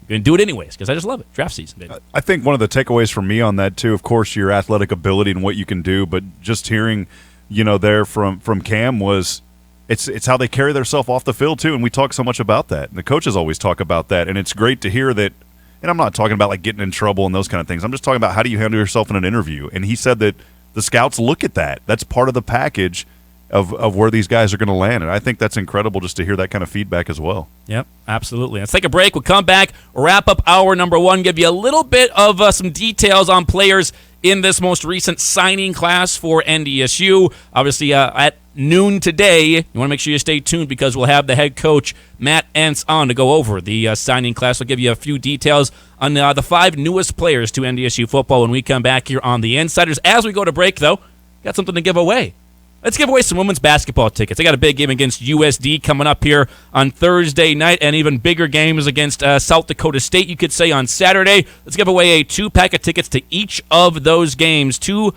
going to do it anyways because I just love it. Draft season, baby. I think one of the takeaways for me on that too, of course, your athletic ability and what you can do, but just hearing, there from Cam was it's how they carry themselves off the field too, and we talk so much about that. And the coaches always talk about that, and it's great to hear that. And I'm not talking about like getting in trouble and those kind of things. I'm just talking about how do you handle yourself in an interview. And he said that the scouts look at that. That's part of the package of where these guys are going to land. And I think that's incredible just to hear that kind of feedback as well. Yep, absolutely. Let's take a break. We'll come back, wrap up hour number 1, give you a little bit of some details on players in this most recent signing class for NDSU. Obviously, at noon today, you want to make sure you stay tuned because we'll have the head coach, Matt Entz, on to go over the signing class. We'll give you a few details on the 5 newest players to NDSU football when we come back here on The Insiders. As we go to break, though, got something to give away. Let's give away some women's basketball tickets. I got a big game against USD coming up here on Thursday night, and even bigger games against South Dakota State, you could say, on Saturday. Let's give away a 2-pack of tickets to each of those games. 2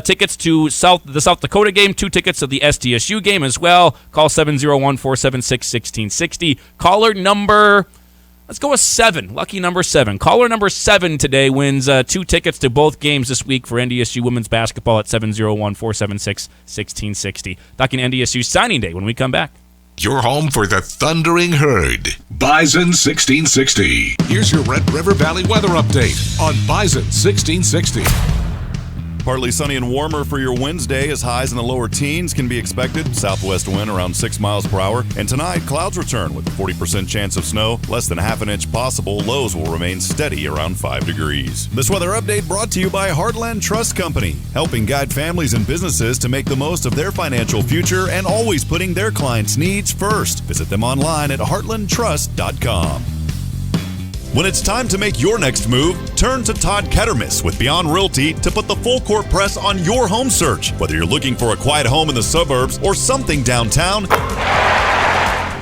tickets to the South Dakota game, 2 tickets to the SDSU game as well. Call 701-476-1660. Caller number... Let's go with 7. Lucky number 7. Caller number 7 today wins 2 tickets to both games this week for NDSU women's basketball at 701-476-1660. Talking NDSU signing day when we come back. Your home for the Thundering Herd. Bison 1660. Here's your Red River Valley weather update on Bison 1660. Partly sunny and warmer for your Wednesday as highs in the lower teens can be expected. Southwest wind around 6 miles per hour. And tonight, clouds return with a 40% chance of snow. Less than half an inch possible. Lows will remain steady around 5 degrees. This weather update brought to you by Heartland Trust Company, helping guide families and businesses to make the most of their financial future and always putting their clients' needs first. Visit them online at heartlandtrust.com. When it's time to make your next move, turn to Todd Kettermas with Beyond Realty to put the full court press on your home search. Whether you're looking for a quiet home in the suburbs or something downtown,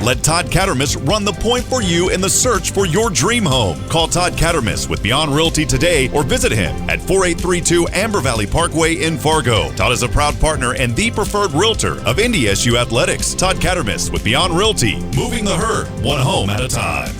let Todd Kettermas run the point for you in the search for your dream home. Call Todd Kettermas with Beyond Realty today or visit him at 4832 Amber Valley Parkway in Fargo. Todd is a proud partner and the preferred realtor of NDSU Athletics. Todd Kettermas with Beyond Realty, moving the herd one home at a time.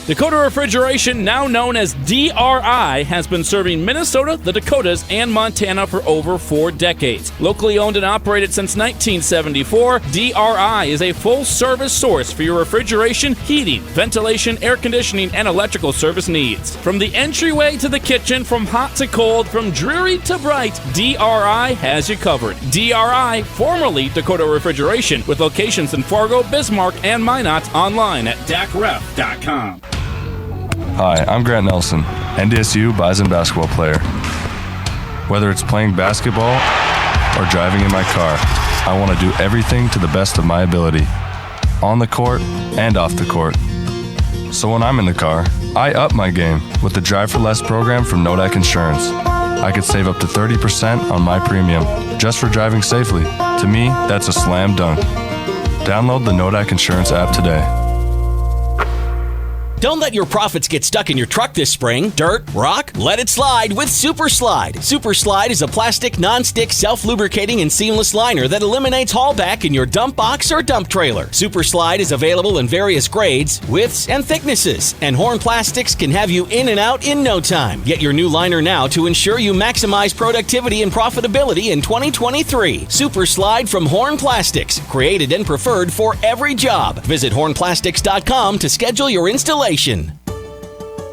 Dakota Refrigeration, now known as DRI, has been serving Minnesota, the Dakotas, and Montana for over 4 decades. Locally owned and operated since 1974, DRI is a full-service source for your refrigeration, heating, ventilation, air conditioning, and electrical service needs. From the entryway to the kitchen, from hot to cold, from dreary to bright, DRI has you covered. DRI, formerly Dakota Refrigeration, with locations in Fargo, Bismarck, and Minot, online at dacref.com. Hi, I'm Grant Nelson, NDSU Bison basketball player. Whether it's playing basketball or driving in my car, I want to do everything to the best of my ability, on the court and off the court. So when I'm in the car, I up my game with the Drive for Less program from Nodak Insurance. I could save up to 30% on my premium just for driving safely. To me, that's a slam dunk. Download the Nodak Insurance app today. Don't let your profits get stuck in your truck this spring. Dirt, rock, let it slide with Super Slide. Super Slide is a plastic, non-stick, self-lubricating, and seamless liner that eliminates haulback in your dump box or dump trailer. Super Slide is available in various grades, widths, and thicknesses, and Horn Plastics can have you in and out in no time. Get your new liner now to ensure you maximize productivity and profitability in 2023. Super Slide from Horn Plastics, created and preferred for every job. Visit hornplastics.com to schedule your installation.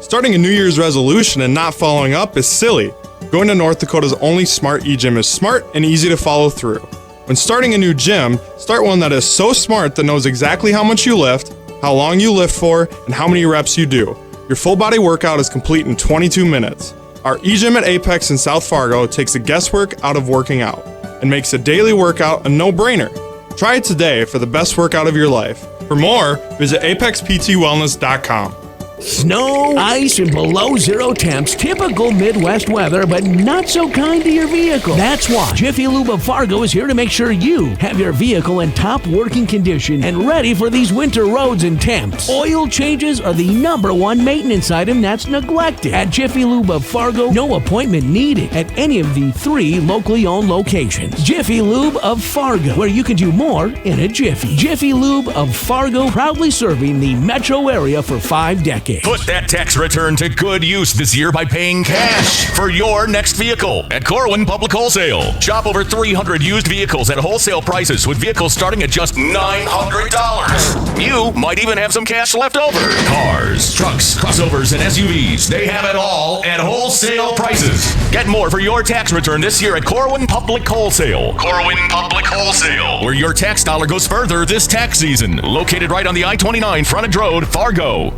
Starting a New Year's resolution and not following up is silly. Going to North Dakota's only smart e-gym is smart and easy to follow through. When starting a new gym, start one that is so smart that knows exactly how much you lift, how long you lift for, and how many reps you do. Your full body workout is complete in 22 minutes. Our e-gym at Apex in South Fargo takes the guesswork out of working out and makes a daily workout a no-brainer. Try it today for the best workout of your life. For more, visit apexptwellness.com. Snow, ice, and below zero temps. Typical Midwest weather, but not so kind to your vehicle. That's why Jiffy Lube of Fargo is here to make sure you have your vehicle in top working condition and ready for these winter roads and temps. Oil changes are the #1 maintenance item that's neglected. At Jiffy Lube of Fargo, no appointment needed at any of the 3 locally owned locations. Jiffy Lube of Fargo, where you can do more in a jiffy. Jiffy Lube of Fargo, proudly serving the metro area for 5 decades. Put that tax return to good use this year by paying cash for your next vehicle at Corwin Public Wholesale. Shop over 300 used vehicles at wholesale prices with vehicles starting at just $900. You might even have some cash left over. Cars, trucks, crossovers, and SUVs. They have it all at wholesale prices. Get more for your tax return this year at Corwin Public Wholesale. Corwin Public Wholesale, where your tax dollar goes further this tax season. Located right on the I-29 frontage road, Fargo.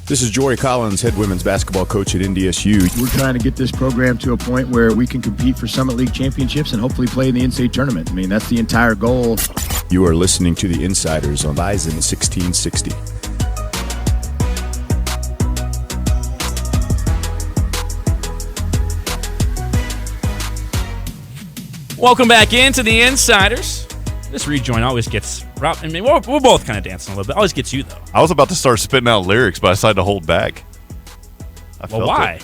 This is Jory Collins, head women's basketball coach at NDSU. We're trying to get this program to a point where we can compete for Summit League championships and hopefully play in the in-state tournament. I mean, that's the entire goal. You are listening to The Insiders on Bison 1660. Welcome back into The Insiders. This rejoin always gets Rob. I mean, we're both kind of dancing a little bit. Always gets you though. I was about to start spitting out lyrics, but I decided to hold back. Well, why?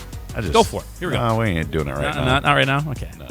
Go for it. Here we go. No, we ain't doing it right now. Not right now. Okay. No.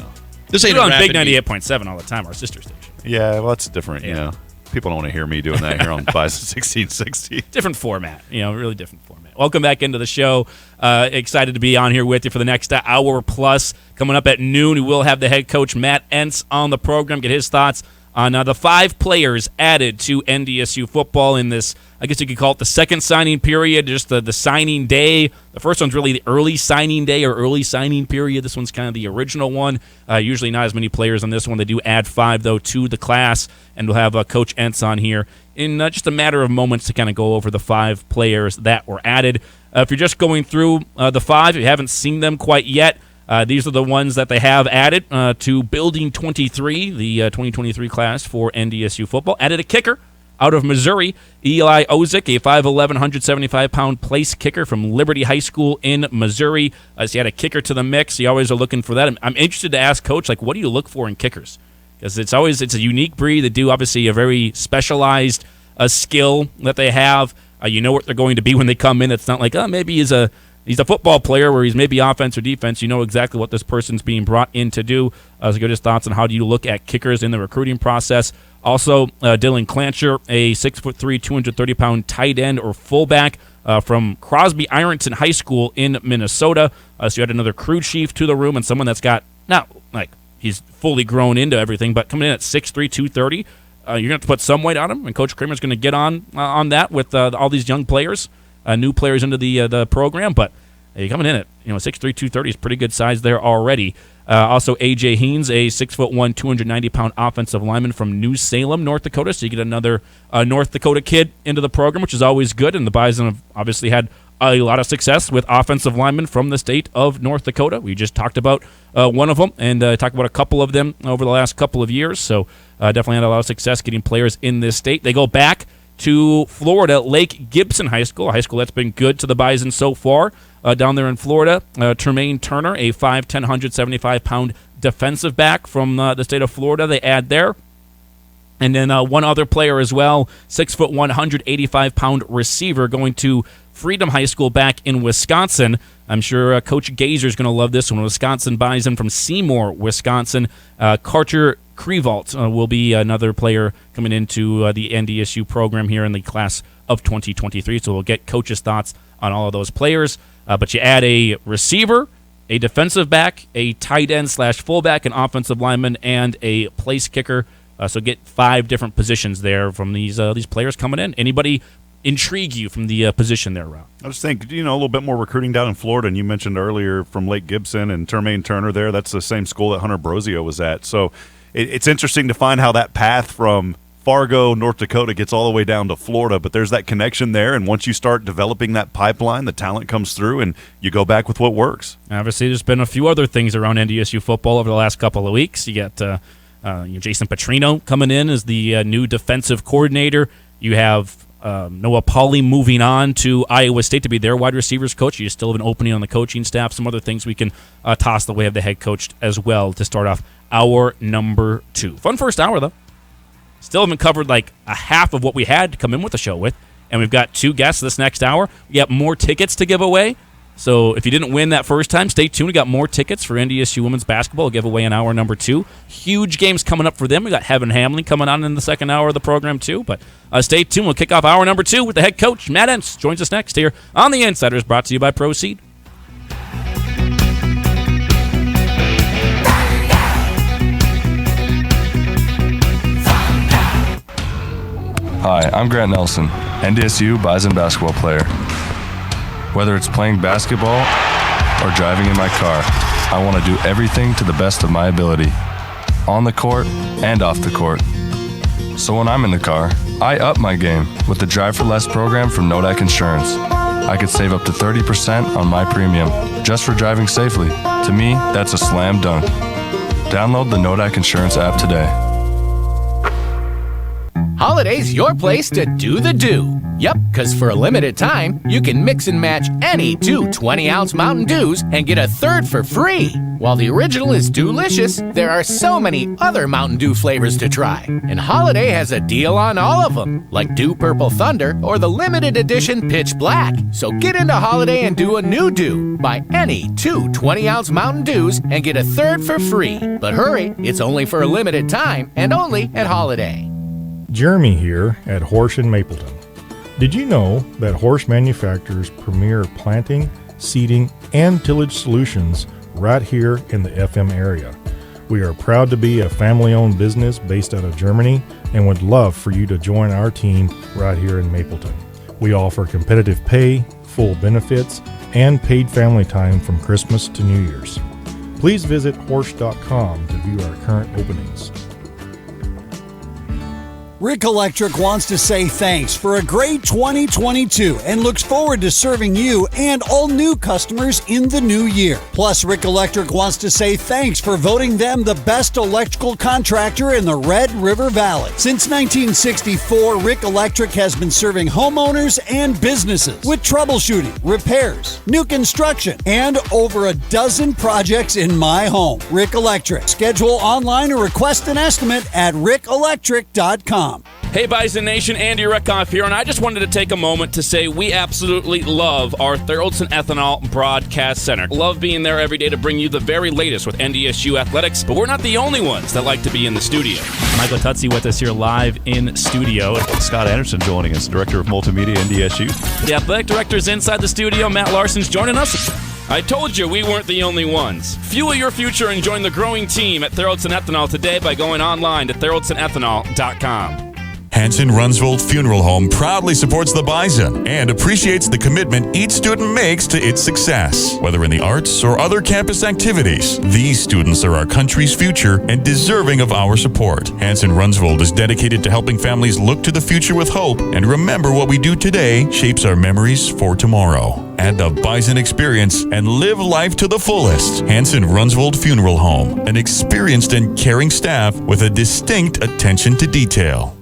This ain't We're on a Big rapid 98.7 all the time. Our sister station. Yeah, well, that's different. You know, people don't want to hear me doing that here on Bison 1660. Different format. Really different format. Welcome back into the show. Excited to be on here with you for the next hour plus. Coming up at noon, we will have the head coach Matt Entz on the program. Get his thoughts on the 5 players added to NDSU football in this, I guess you could call it the second signing period, just the signing day. The first one's really the early signing day or early signing period. This one's kind of the original one. Usually not as many players on this one. They do add 5, though, to the class, and we'll have Coach Entz on here in just a matter of moments to kind of go over the 5 players that were added. If you're just going through the 5, if you haven't seen them quite yet, these are the ones that they have added to Building 23, the 2023 class for NDSU football. Added a kicker out of Missouri, Eli Ozick, a 5'11", 175-pound place kicker from Liberty High School in Missouri. So you had a kicker to the mix. You always are looking for that. I'm interested to ask Coach, what do you look for in kickers? Because it's a unique breed. They do obviously a very specialized skill that they have. You know what they're going to be when they come in. It's not like, maybe he's a football player where he's maybe offense or defense. You know exactly what this person's being brought in to do. So get his thoughts on how do you look at kickers in the recruiting process. Also, Dylan Clancher, a 6'3", 230-pound tight end or fullback from Crosby Ironton High School in Minnesota. So you had another crew chief to the room and someone that's got, not like he's fully grown into everything, but coming in at 6'3", 230. You're going to have to put some weight on him, and Coach Kramer's going to get on that with all these young players. New players into the program, but you're coming in at 6'3", 230 is pretty good size there already. Also, A.J. Haynes, a 6'1", 290-pound offensive lineman from New Salem, North Dakota. So you get another North Dakota kid into the program, which is always good. And the Bison have obviously had a lot of success with offensive linemen from the state of North Dakota. We just talked about one of them and talked about a couple of them over the last couple of years. So definitely had a lot of success getting players in this state. They go back to Florida, Lake Gibson High School, a high school that's been good to the Bison so far down there in Florida. Tremaine Turner, a 5'10", 175-pound defensive back from the state of Florida, they add there. And then one other player as well, 6'1", 185-pound receiver going to Freedom High School back in Wisconsin. I'm sure Coach Gazer is going to love this one. Wisconsin Bison from Seymour, Wisconsin. Carter Krevalt will be another player coming into the NDSU program here in the class of 2023. So we'll get coach's thoughts on all of those players. But you add a receiver, a defensive back, a tight end / fullback, an offensive lineman, and a place kicker. So get 5 different positions there from these players coming in. Anybody intrigue you from the position there, Rob? I just think, a little bit more recruiting down in Florida, and you mentioned earlier from Lake Gibson and Termaine Turner there. That's the same school that Hunter Brosio was at. So it's interesting to find how that path from Fargo, North Dakota gets all the way down to Florida, but there's that connection there, and once you start developing that pipeline, the talent comes through, and you go back with what works. Obviously, there's been a few other things around NDSU football over the last couple of weeks. You got Jason Petrino coming in as the new defensive coordinator. You have Noah Pauley moving on to Iowa State to be their wide receivers coach. You still have an opening on the coaching staff. Some other things we can toss the way of the head coach as well to start off hour number 2. Fun first hour, though. Still haven't covered like a half of what we had to come in with the show with. And we've got 2 guests this next hour. We got more tickets to give away. So if you didn't win that first time, stay tuned. We got more tickets for NDSU women's basketball. We'll give away in hour number 2. Huge games coming up for them. We got Hamling coming on in the second hour of the program too. But stay tuned. We'll kick off hour number 2 with the head coach, Matt Entz. Joins us next here on The Insiders, brought to you by Proceed. Hi, I'm Grant Nelson, NDSU Bison basketball player. Whether it's playing basketball or driving in my car, I want to do everything to the best of my ability, on the court and off the court. So when I'm in the car, I up my game with the Drive for Less program from Nodak Insurance. I could save up to 30% on my premium just for driving safely. To me, that's a slam dunk. Download the Nodak Insurance app today. Holiday's your place to do the do. Yep, because for a limited time, you can mix and match any 2 20-ounce Mountain Dews and get a third for free. While the original is Dewlicious, there are so many other Mountain Dew flavors to try. And Holiday has a deal on all of them, like Dew Purple Thunder or the limited edition Pitch Black. So get into Holiday and do a new Dew. Buy any 2 20-ounce Mountain Dews and get a third for free. But hurry, it's only for a limited time and only at Holiday. Jeremy here at Horsch in Mapleton. Did you know that Horsch manufactures premier planting, seeding, and tillage solutions right here in the FM area? We are proud to be a family-owned business based out of Germany and would love for you to join our team right here in Mapleton. We offer competitive pay, full benefits, and paid family time from Christmas to New Year's. Please visit Horsch.com to view our current openings. Rick Electric wants to say thanks for a great 2022 and looks forward to serving you and all new customers in the new year. Plus, Rick Electric wants to say thanks for voting them the best electrical contractor in the Red River Valley. Since 1964, Rick Electric has been serving homeowners and businesses with troubleshooting, repairs, new construction, and over a dozen projects in my home. Rick Electric. Schedule online or request an estimate at rickelectric.com. Hey Bison Nation, Andy Reckoff here, and I just wanted to take a moment to say we absolutely love our Thoroldson Ethanol Broadcast Center. Love being there every day to bring you the very latest with NDSU athletics, but we're not the only ones that like to be in the studio. Michael Tutsi with us here live in studio. Scott Anderson joining us, Director of Multimedia, NDSU. The athletic director's inside the studio. Matt Larson's joining us. I told you we weren't the only ones. Fuel your future and join the growing team at Thoroldson Ethanol today by going online to ThoroldSonEthanol.com. Hanson Runsvold Funeral Home proudly supports the Bison and appreciates the commitment each student makes to its success. Whether in the arts or other campus activities, these students are our country's future and deserving of our support. Hanson Runsvold is dedicated to helping families look to the future with hope and remember what we do today shapes our memories for tomorrow. Add the Bison experience and live life to the fullest. Hanson Runsvold Funeral Home, an experienced and caring staff with a distinct attention to detail.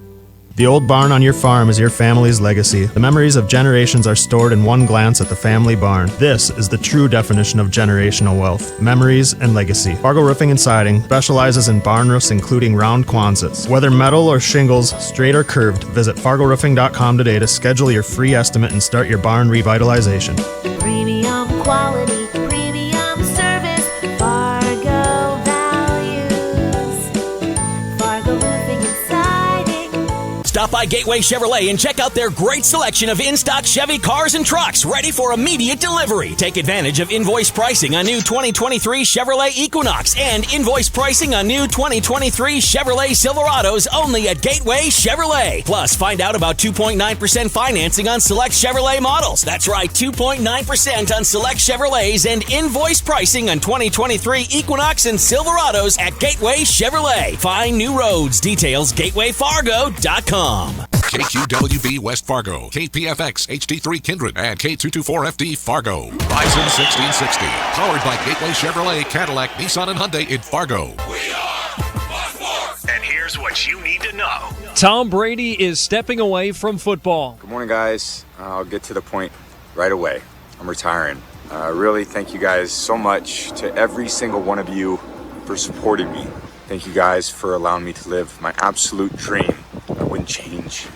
The old barn on your farm is your family's legacy. The memories of generations are stored in one glance at the family barn. This is the true definition of generational wealth. Memories and legacy. Fargo Roofing and Siding specializes in barn roofs including round Quonsets. Whether metal or shingles, straight or curved, visit fargoroofing.com today to schedule your free estimate and start your barn revitalization. Premium quality, premium service, Fargo values, Fargo Roofing and Siding. Stop by Gateway Chevrolet and check out their great selection of in-stock Chevy cars and trucks ready for immediate delivery. Take advantage of invoice pricing on new 2023 Chevrolet Equinox and invoice pricing on new 2023 Chevrolet Silverados only at Gateway Chevrolet. Plus, find out about 2.9% financing on select Chevrolet models. That's right, 2.9% on select Chevrolets and invoice pricing on 2023 Equinox and Silverados at Gateway Chevrolet. Find new roads. Details gatewayfargo.com. KQWB West Fargo, KPFX HD3 Kindred, and K224FD Fargo. Bison 1660, powered by Gateway Chevrolet, Cadillac, Nissan, and Hyundai in Fargo. And here's what you need to know. Tom Brady is stepping away from football. Good morning, guys. I'll get to the point right away. I'm retiring. Really, thank you guys so much to every single one of you for supporting me. Thank you guys for allowing me to live my absolute dream. I wouldn't change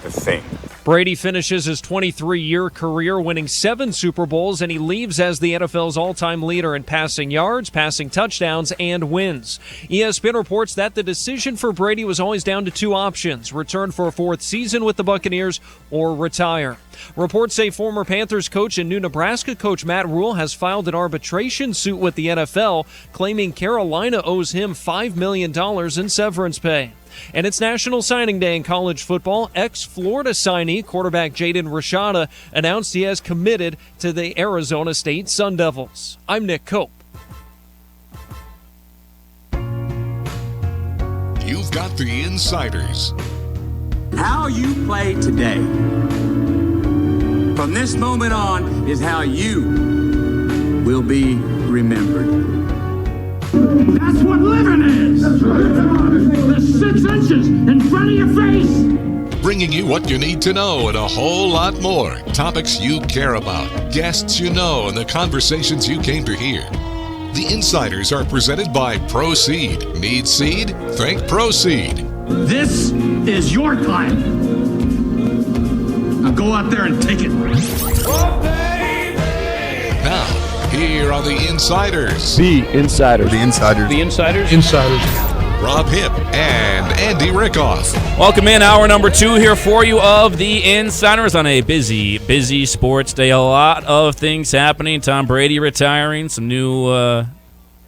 a thing. Brady finishes his 23-year career winning 7 Super Bowls, and he leaves as the NFL's all-time leader in passing yards, passing touchdowns, and wins. ESPN reports that the decision for Brady was always down to 2 options: return for a 4th season with the Buccaneers or retire. Reports say former Panthers coach and new Nebraska coach Matt Rule has filed an arbitration suit with the NFL, claiming Carolina owes him $5 million in severance pay. And it's National Signing Day in college football. Ex-Florida signee quarterback Jaden Rashada announced he has committed to the Arizona State Sun Devils. I'm Nick Cope. You've got the insiders. How you play today, from this moment on, is how you will be remembered. That's what living is. The 6 inches in front of your face. Bringing you what you need to know and a whole lot more. Topics you care about, guests you know, and the conversations you came to hear. The Insiders are presented by Proceed. Need seed? Think Proceed. This is your time. Now go out there and take it. Now, here are the Insiders. The Insiders. The Insiders. The Insiders. Insiders. Rob Hipp and Andy Rickoff. Welcome in, hour number 2 here for you of the Insiders on a busy sports day. A lot of things happening. Tom Brady retiring, some new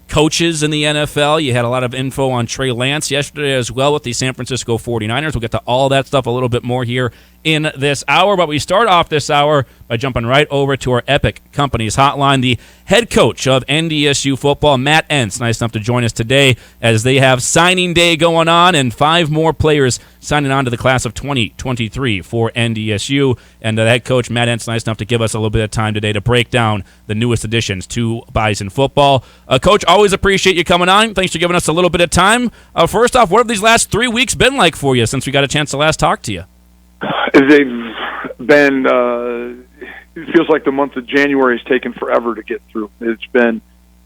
coaches in the NFL. You had a lot of info on Trey Lance yesterday as well with the San Francisco 49ers. We'll get to all that stuff a little bit more here in this hour, but we start off this hour by jumping right over to our Epic Companies hotline. The head coach of NDSU football, Matt Entz, nice enough to join us today as they have signing day going on and 5 more players signing on to the class of 2023 for NDSU. And the head coach, Matt Entz, nice enough to give us a little bit of time today to break down the newest additions to Bison football. Coach, always appreciate you coming on. Thanks for giving us a little bit of time. First off, what have these last 3 weeks been like for you since we got a chance to last talk to you? They've been, it feels like the month of January has taken forever to get through. It's been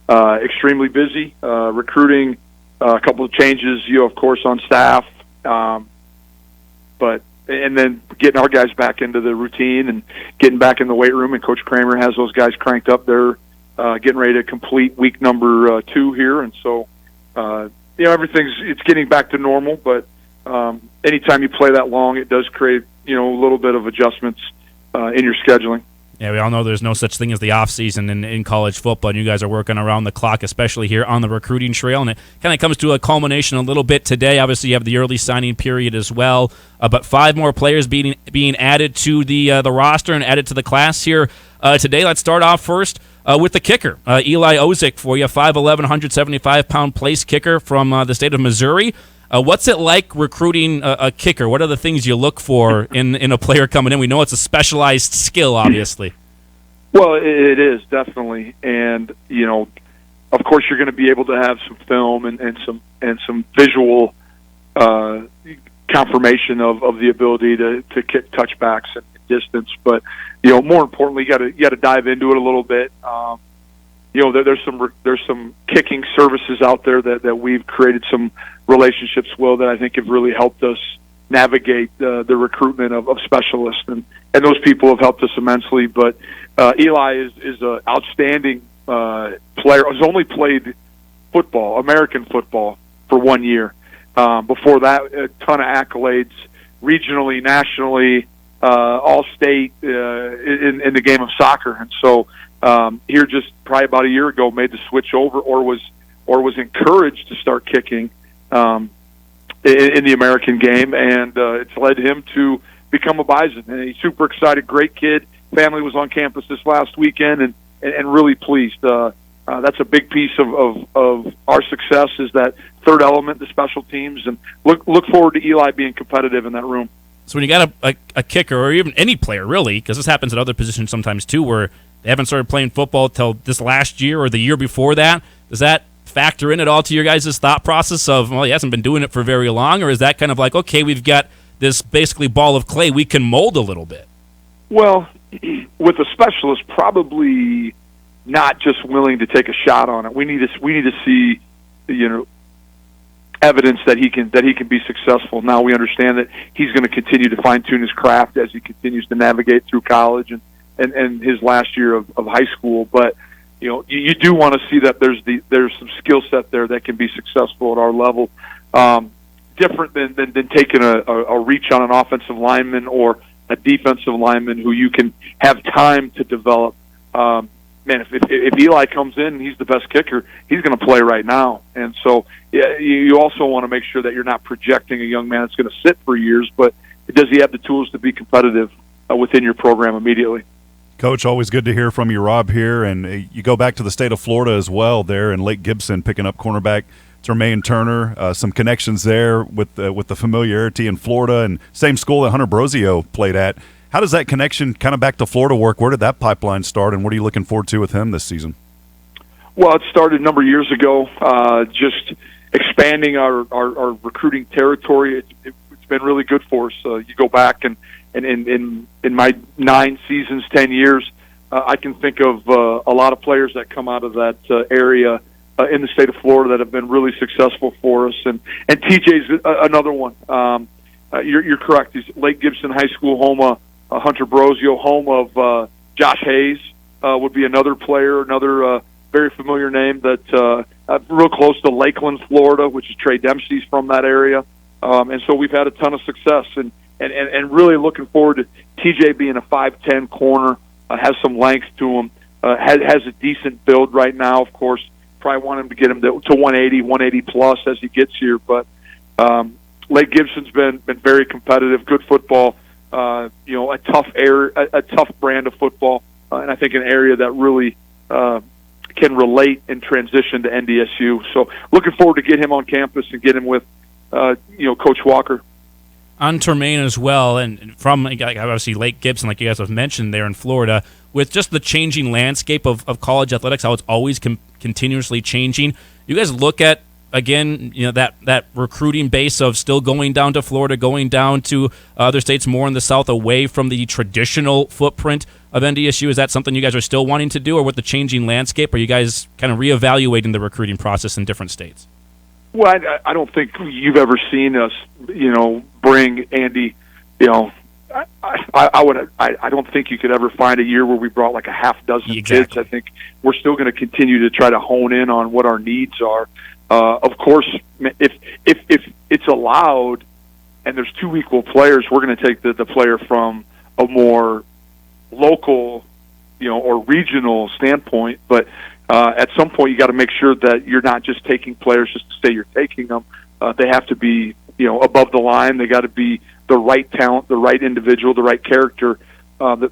extremely busy, recruiting, a couple of changes, of course, on staff, and then getting our guys back into the routine and getting back in the weight room, and Coach Kramer has those guys cranked up. They're getting ready to complete week number 2 here, and so, it's getting back to normal, but anytime you play that long, it does create, a little bit of adjustments in your scheduling. Yeah, we all know there's no such thing as the off season in college football, and you guys are working around the clock, especially here on the recruiting trail, and it kind of comes to a culmination a little bit today. Obviously, you have the early signing period as well, but 5 more players being added to the roster and added to the class here today. Let's start off first with the kicker, Eli Ozick for you, 5'11", 175-pound place kicker from the state of Missouri. What's it like recruiting a kicker? What are the things you look for in a player coming in? We know it's a specialized skill, obviously. Well, it is, definitely. And, of course you're going to be able to have some film and some visual kind confirmation of the ability to kick touchbacks and distance. But more importantly, you got to dive into it a little bit. There's some kicking services out there that we've created some relationships with that I think have really helped us navigate the recruitment of specialists, and those people have helped us immensely. But Eli is an outstanding player. He's only played football, American football, for 1 year. Before that, a ton of accolades, regionally, nationally, all state in the game of soccer. And so here, just probably about a year ago, made the switch over, or was encouraged to start kicking in the American game, and it's led him to become a Bison. And he's super excited, great kid. Family was on campus this last weekend, and really pleased. That's a big piece of our success, is that third element, the special teams, and look forward to Eli being competitive in that room. So when you got a kicker, or even any player really, because this happens at other positions sometimes too, where they haven't started playing football till this last year or the year before that, does that factor in at all to your guys' thought process of, well, he hasn't been doing it for very long, or is that kind of like, okay, we've got this basically ball of clay we can mold a little bit? Well, with a specialist, probably not just willing to take a shot on it. We need to see, evidence that he can be successful. Now we understand that he's going to continue to fine tune his craft as he continues to navigate through college and his last year of high school. But you do want to see that there's some skill set there that can be successful at our level. Different than taking a reach on an offensive lineman or a defensive lineman who you can have time to develop. If Eli comes in and he's the best kicker, he's going to play right now. And so you also want to make sure that you're not projecting a young man that's going to sit for years, but does he have the tools to be competitive within your program immediately? Coach, always good to hear from you, Rob, here. And you go back to the state of Florida as well there in Lake Gibson, picking up cornerback Jermaine Turner. Some connections there with the familiarity in Florida, and same school that Hunter Brosio played at. How does that connection kind of back to Florida work? Where did that pipeline start, and what are you looking forward to with him this season? Well, it started a number of years ago, just expanding our recruiting territory. It's been really good for us. You go back and in my 9 seasons, 10 years, I can think of a lot of players that come out of that area in the state of Florida that have been really successful for us. And TJ's another one. You're correct. He's Lake Gibson High School, home of Hunter Brosio, home of Josh Hayes would be another player, another very familiar name that real close to Lakeland, Florida, which is Trey Dempsey's from that area. And so we've had a ton of success, and really looking forward to TJ being a 5'10" corner, has some length to him, has a decent build right now, of course. Probably want him to get him to 180 plus as he gets here. But Lake Gibson's been very competitive, good football, a tough brand of football, and I think an area that really can relate and transition to NDSU. So looking forward to get him on campus and get him with Coach Walker. On Termaine as well, and from obviously Lake Gibson, like you guys have mentioned there in Florida, with just the changing landscape of college athletics, how it's always continuously changing. You guys look at, again, that recruiting base of still going down to Florida, going down to other states more in the South, away from the traditional footprint of NDSU. Is that something you guys are still wanting to do, or with the changing landscape, are you guys kind of reevaluating the recruiting process in different states? Well, I don't think you've ever seen us, bring Andy. I don't think you could ever find a year where we brought like a half dozen kids. I think we're still going to continue to try to hone in on what our needs are. Of course, if it's allowed, and there's 2 equal players, we're going to take the player from a more local, or regional standpoint, but. At some point, you got to make sure that you're not just taking players just to say you're taking them. They have to be, above the line. They got to be the right talent, the right individual, the right character to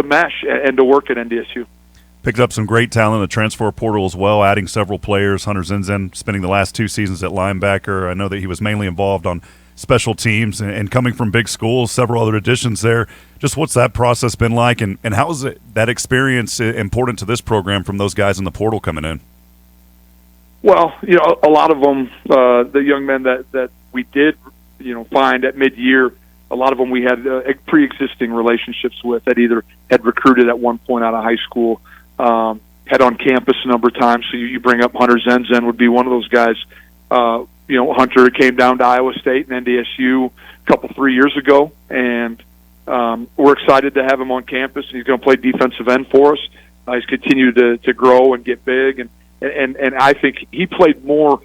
mesh and to work at NDSU. Picked up some great talent in the transfer portal as well, adding several players. Hunter Zinzen spending the last 2 seasons at linebacker. I know that he was mainly involved on special teams and coming from big schools, several other additions there. Just what's that process been like, and how is that experience important to this program from those guys in the portal coming in? Well, a lot of them, the young men that we did, find at mid-year, a lot of them we had pre-existing relationships with that either had recruited at one point out of high school, had on campus a number of times. So you bring up Hunter Zenzen would be one of those guys. Hunter came down to Iowa State and NDSU a 3 years ago, and we're excited to have him on campus. He's going to play defensive end for us. He's continued to grow and get big, and I think he played more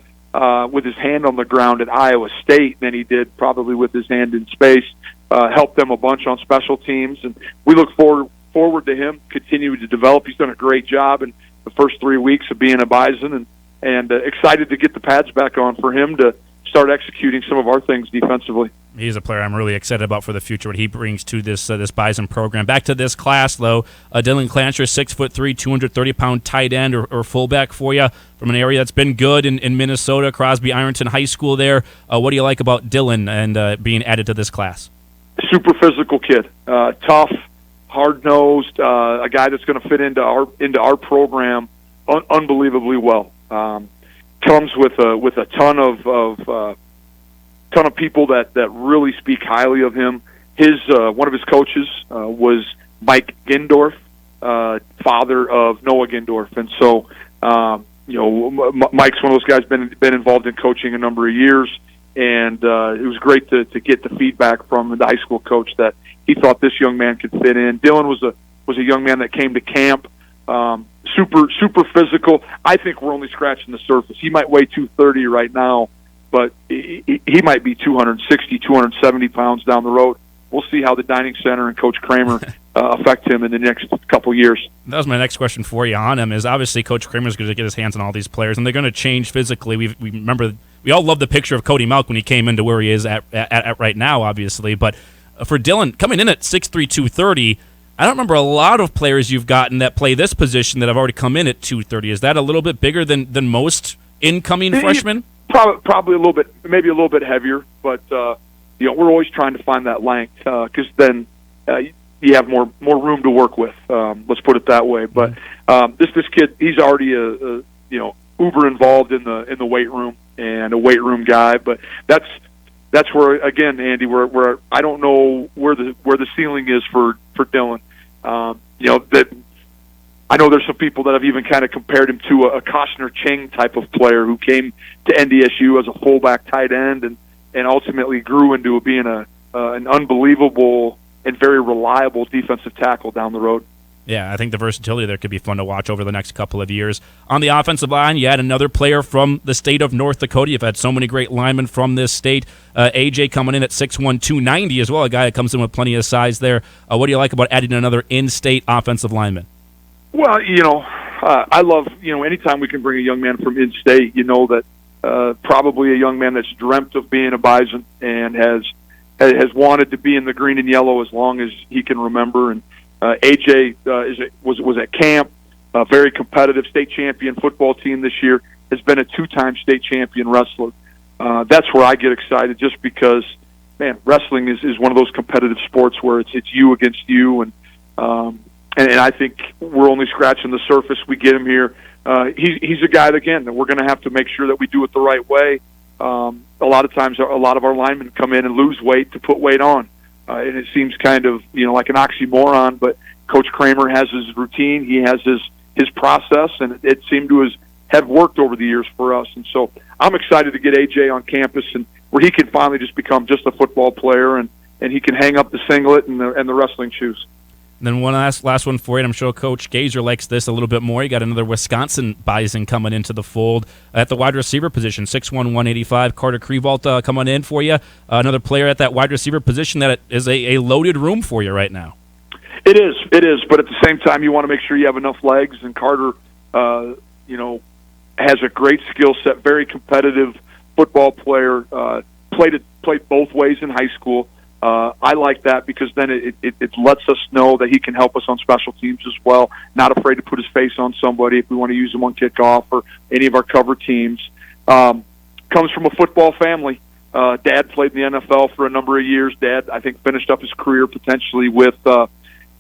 with his hand on the ground at Iowa State than he did probably with his hand in space. Helped them a bunch on special teams, and we look forward to him continuing to develop. He's done a great job in the first 3 weeks of being a Bison, and excited to get the pads back on for him to start executing some of our things defensively. He's a player I'm really excited about for the future, what he brings to this Bison program. Back to this class, though, Dylan Clancher, 6'3", 230-pound tight end or fullback for you from an area that's been good in Minnesota, Crosby Ironton High School there. What do you like about Dylan and being added to this class? Super physical kid, tough, hard-nosed, a guy that's going to fit into our program unbelievably well. Comes with a ton of people that really speak highly of him. His one of his coaches was Mike Gindorf, father of Noah Gindorf, and so Mike's one of those guys been involved in coaching a number of years, and it was great to get the feedback from the high school coach that he thought this young man could fit in. Dylan was a young man that came to camp. Super physical. I think we're only scratching the surface. He might weigh 230 right now, but he might be 260, 270 pounds down the road. We'll see how the dining center and Coach Kramer affect him in the next couple years. That was my next question for you on him. Is obviously Coach Kramer's going to get his hands on all these players, and they're going to change physically. We remember we all love the picture of Cody Melk when he came into where he is at right now, obviously. But for Dylan coming in at 6'3", 230. I don't remember a lot of players you've gotten that play this position that have already come in at 230. Is that a little bit bigger than most incoming freshmen? Probably a little bit, maybe a little bit heavier, but we're always trying to find that length because then you have more room to work with. Let's put it that way. But this kid, he's already a uber involved in the weight room and a weight room guy. But that's where, again, Andy, where I don't know where the ceiling is for Dylan. That I know there's some people that have even kind of compared him to a Costner Ching type of player who came to NDSU as a fullback tight end and ultimately grew into being an unbelievable and very reliable defensive tackle down the road. Yeah, I think the versatility there could be fun to watch over the next couple of years. On the offensive line, you had another player from the state of North Dakota. You've had so many great linemen from this state. AJ coming in at 6'1", 290 as well, a guy that comes in with plenty of size there. What do you like about adding another in-state offensive lineman? Well, I love, anytime we can bring a young man from in-state, that probably a young man that's dreamt of being a Bison and has wanted to be in the green and yellow as long as he can remember. And AJ was at camp, a very competitive state champion football team this year, has been a two-time state champion wrestler. That's where I get excited just because, man, wrestling is one of those competitive sports where it's you against you, and I think we're only scratching the surface. We get him here. He's a guy, again, that we're going to have to make sure that we do it the right way. A lot of times, a lot of our linemen come in and lose weight to put weight on. And it seems kind of, like an oxymoron, but Coach Kramer has his routine. He has his process, and it seemed to have worked over the years for us. And so I'm excited to get AJ on campus and where he can finally just become just a football player and he can hang up the singlet and the wrestling shoes. And then one last one for you, and I'm sure Coach Gazer likes this a little bit more. You got another Wisconsin Bison coming into the fold at the wide receiver position, 6'1", 185. Carter Krevalt coming in for you. Another player at that wide receiver position that is a loaded room for you right now. It is. But at the same time, you want to make sure you have enough legs. And Carter, has a great skill set, very competitive football player. Played both ways in high school. I like that because then it lets us know that he can help us on special teams as well. Not afraid to put his face on somebody if we want to use him on kickoff or any of our cover teams. Comes from a football family. Dad played in the NFL for a number of years. Dad, I think, finished up his career potentially with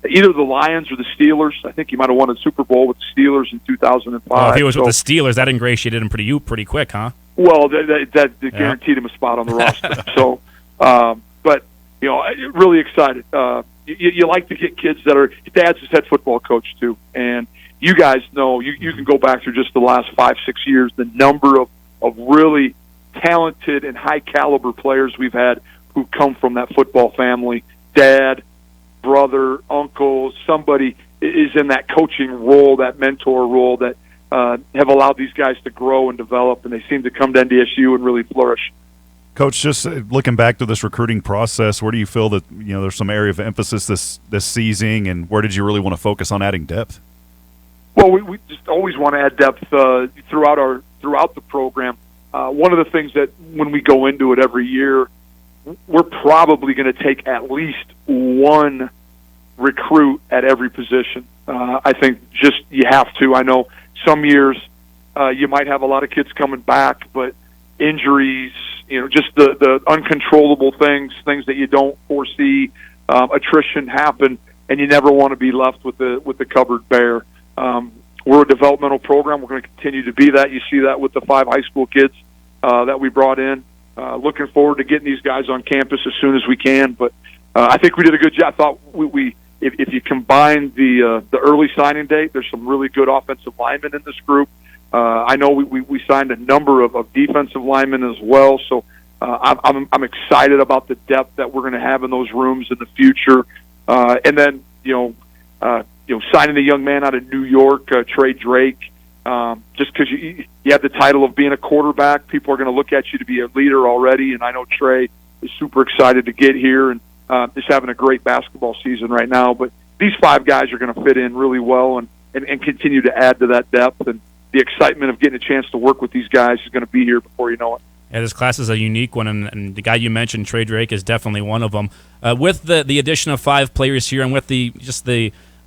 either the Lions or the Steelers. I think he might have won a Super Bowl with the Steelers in 2005. Well, if he was with the Steelers, that ingratiated him pretty quick, huh? Well, that guaranteed him a spot on the roster. So, but really excited. You like to get kids that are. Dad's his head football coach too, and you guys know you can go back through just the last 5-6 years, the number of really talented and high caliber players we've had who come from that football family. Dad, brother, uncle, somebody is in that coaching role, that mentor role that have allowed these guys to grow and develop, and they seem to come to NDSU and really flourish. Coach, just looking back to this recruiting process, where do you feel that there's some area of emphasis this season, and where did you really want to focus on adding depth? Well, we just always want to add depth throughout the program. One of the things that when we go into it every year, we're probably going to take at least one recruit at every position. I think just you have to. I know some years you might have a lot of kids coming back, but injuries, just the uncontrollable things that you don't foresee, attrition happen, and you never want to be left with the cupboard bare. We're a developmental program. We're going to continue to be that. You see that with the 5 high school kids that we brought in. Looking forward to getting these guys on campus as soon as we can. But I think we did a good job. I thought if you combine the early signing date, there's some really good offensive linemen in this group. I know we signed a number of defensive linemen as well. So I'm excited about the depth that we're going to have in those rooms in the future. And then signing a young man out of New York, Trey Drake. Just because you have the title of being a quarterback, people are going to look at you to be a leader already. And I know Trey is super excited to get here and is having a great basketball season right now. But these 5 guys are going to fit in really well and continue to add to that depth. And the excitement of getting a chance to work with these guys is going to be here before you know it. Yeah, this class is a unique one, and the guy you mentioned, Trey Drake, is definitely one of them. With the addition of 5 players here and with the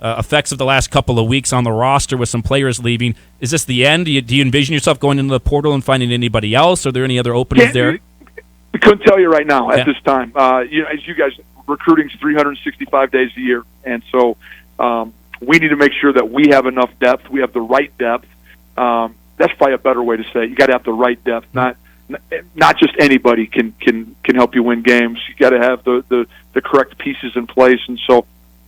effects of the last couple of weeks on the roster with some players leaving, is this the end? Do you envision yourself going into the portal and finding anybody else? Are there any other openings there? We couldn't tell you right now at this time. As you guys, recruiting's 365 days a year, and so we need to make sure that we have enough depth. We have the right depth. That's probably a better way to say it. You got to have the right depth. Not just anybody can help you win games. You got to have the correct pieces in place, and so.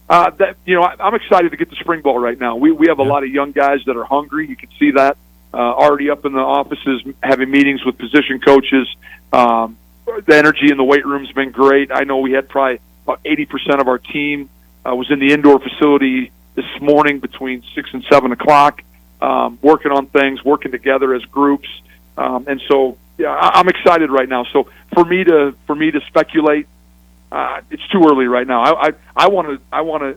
I'm excited to get the spring ball right now. We have a lot of young guys that are hungry. You can see that already up in the offices, having meetings with position coaches. The energy in the weight room's been great. I know we had probably about 80% of our team was in the indoor facility this morning between 6 and 7 o'clock, working on things, working together as groups. And so, I'm excited right now. So for me to speculate, it's too early right now. I want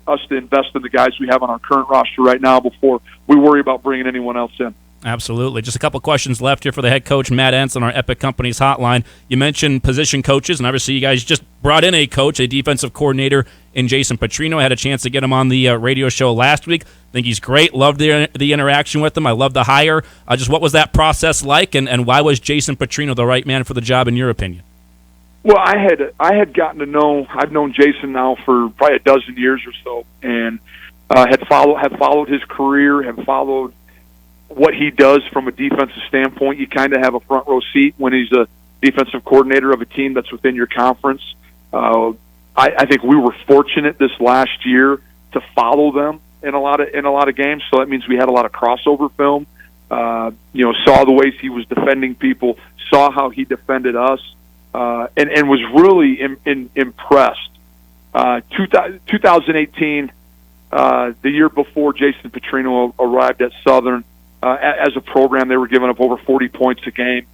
us to invest in the guys we have on our current roster right now before we worry about bringing anyone else in. Absolutely. Just a couple questions left here for the head coach, Matt Entz, on our Epic Companies hotline. You mentioned position coaches, and obviously you guys just brought in a coach, a defensive coordinator in Jason Petrino. I had a chance to get him on the radio show last week. I think he's great. Loved the interaction with him. I love the hire. Just what was that process like, and why was Jason Petrino the right man for the job in your opinion? Well, I had gotten to know. I've known Jason now for probably a dozen years or so, and had followed his career, have followed what he does from a defensive standpoint. You kind of have a front row seat when he's a defensive coordinator of a team that's within your conference. I think we were fortunate this last year to follow them in a lot of games. So that means we had a lot of crossover film. Saw the ways he was defending people, saw how he defended us. And was really impressed. 2018, the year before Jason Petrino arrived at Southern, as a program, they were giving up over 40 points a game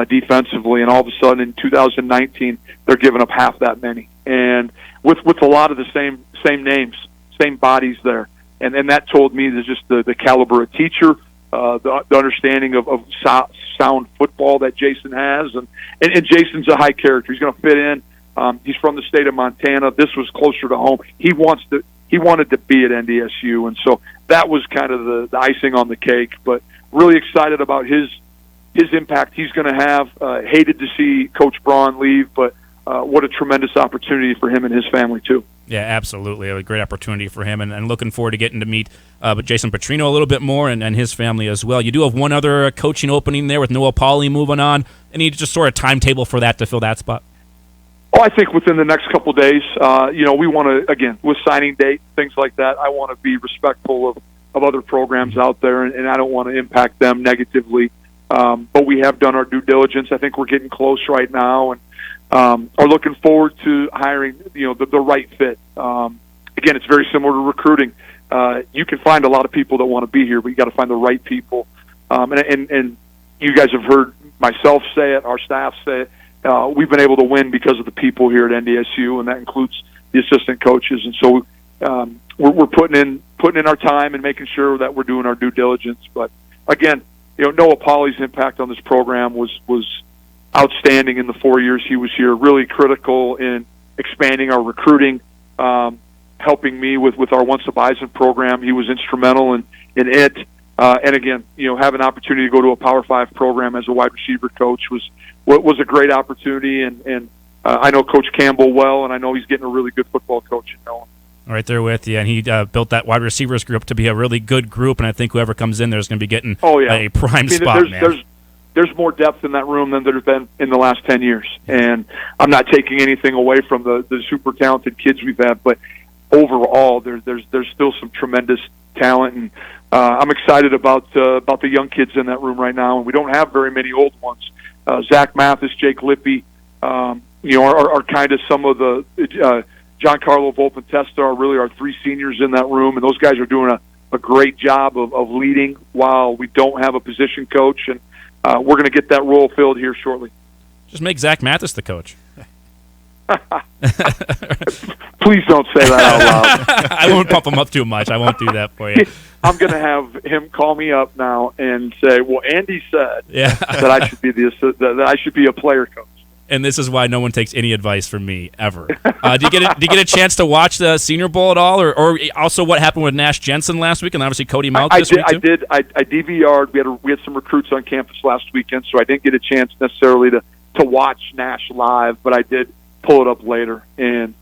defensively, and all of a sudden in 2019, they're giving up half that many. And with a lot of the same names, same bodies there. And that told me that just the caliber of teacher, the understanding of sound football that Jason has, and Jason's a high character. He's going to fit in. He's from the state of Montana. This was closer to home. He wanted to be at NDSU, and so that was kind of the icing on the cake. But really excited about his impact he's going to have. Hated to see Coach Braun leave, but what a tremendous opportunity for him and his family too. Yeah, absolutely. A great opportunity for him, and looking forward to getting to meet Jason Petrino a little bit more and his family as well. You do have one other coaching opening there with Noah Pauley moving on. Any just sort of timetable for that to fill that spot? Oh, I think within the next couple of days. We want to, again, with signing date, things like that, I want to be respectful of other programs out there, and I don't want to impact them negatively. But we have done our due diligence. I think we're getting close right now, and are looking forward to hiring, the right fit. Again, it's very similar to recruiting. You can find a lot of people that want to be here, but you got to find the right people. And you guys have heard myself say it, our staff say it. We've been able to win because of the people here at NDSU, and that includes the assistant coaches. And so we're putting in our time and making sure that we're doing our due diligence. But again, Noah Pauley's impact on this program was outstanding in the 4 years he was here, really critical in expanding our recruiting, helping me with our Once a Bison program. He was instrumental in it. And again, have an opportunity to go to a Power 5 program as a wide receiver coach was a great opportunity. And I know Coach Campbell well, and I know he's getting a really good football coach in Mellor. Right there with you, and he built that wide receivers group to be a really good group, and I think whoever comes in there is going to be getting a prime spot, man. There's more depth in that room than there's been in the last 10 years. And I'm not taking anything away from the super talented kids we've had, but overall, there's still some tremendous talent, and I'm excited about the young kids in that room right now. And we don't have very many old ones. Zach Mathis, Jake Lippy, are kind of some of the Giancarlo Volpentesta are really our three seniors in that room, and those guys are doing a great job of leading while we don't have a position coach, and we're going to get that role filled here shortly. Just make Zach Mathis the coach. Please don't say that out loud. I won't pump him up too much. I won't do that for you. I'm going to have him call me up now and say, "Well, Andy said that I should be a player coach." And this is why no one takes any advice from me ever. Did you get a chance to watch the Senior Bowl at all, or also what happened with Nash Jensen last week, and obviously Cody Mauch this week too? I did. I DVR'd. We had some recruits on campus last weekend, so I didn't get a chance necessarily to watch Nash live, but I did pull it up later. And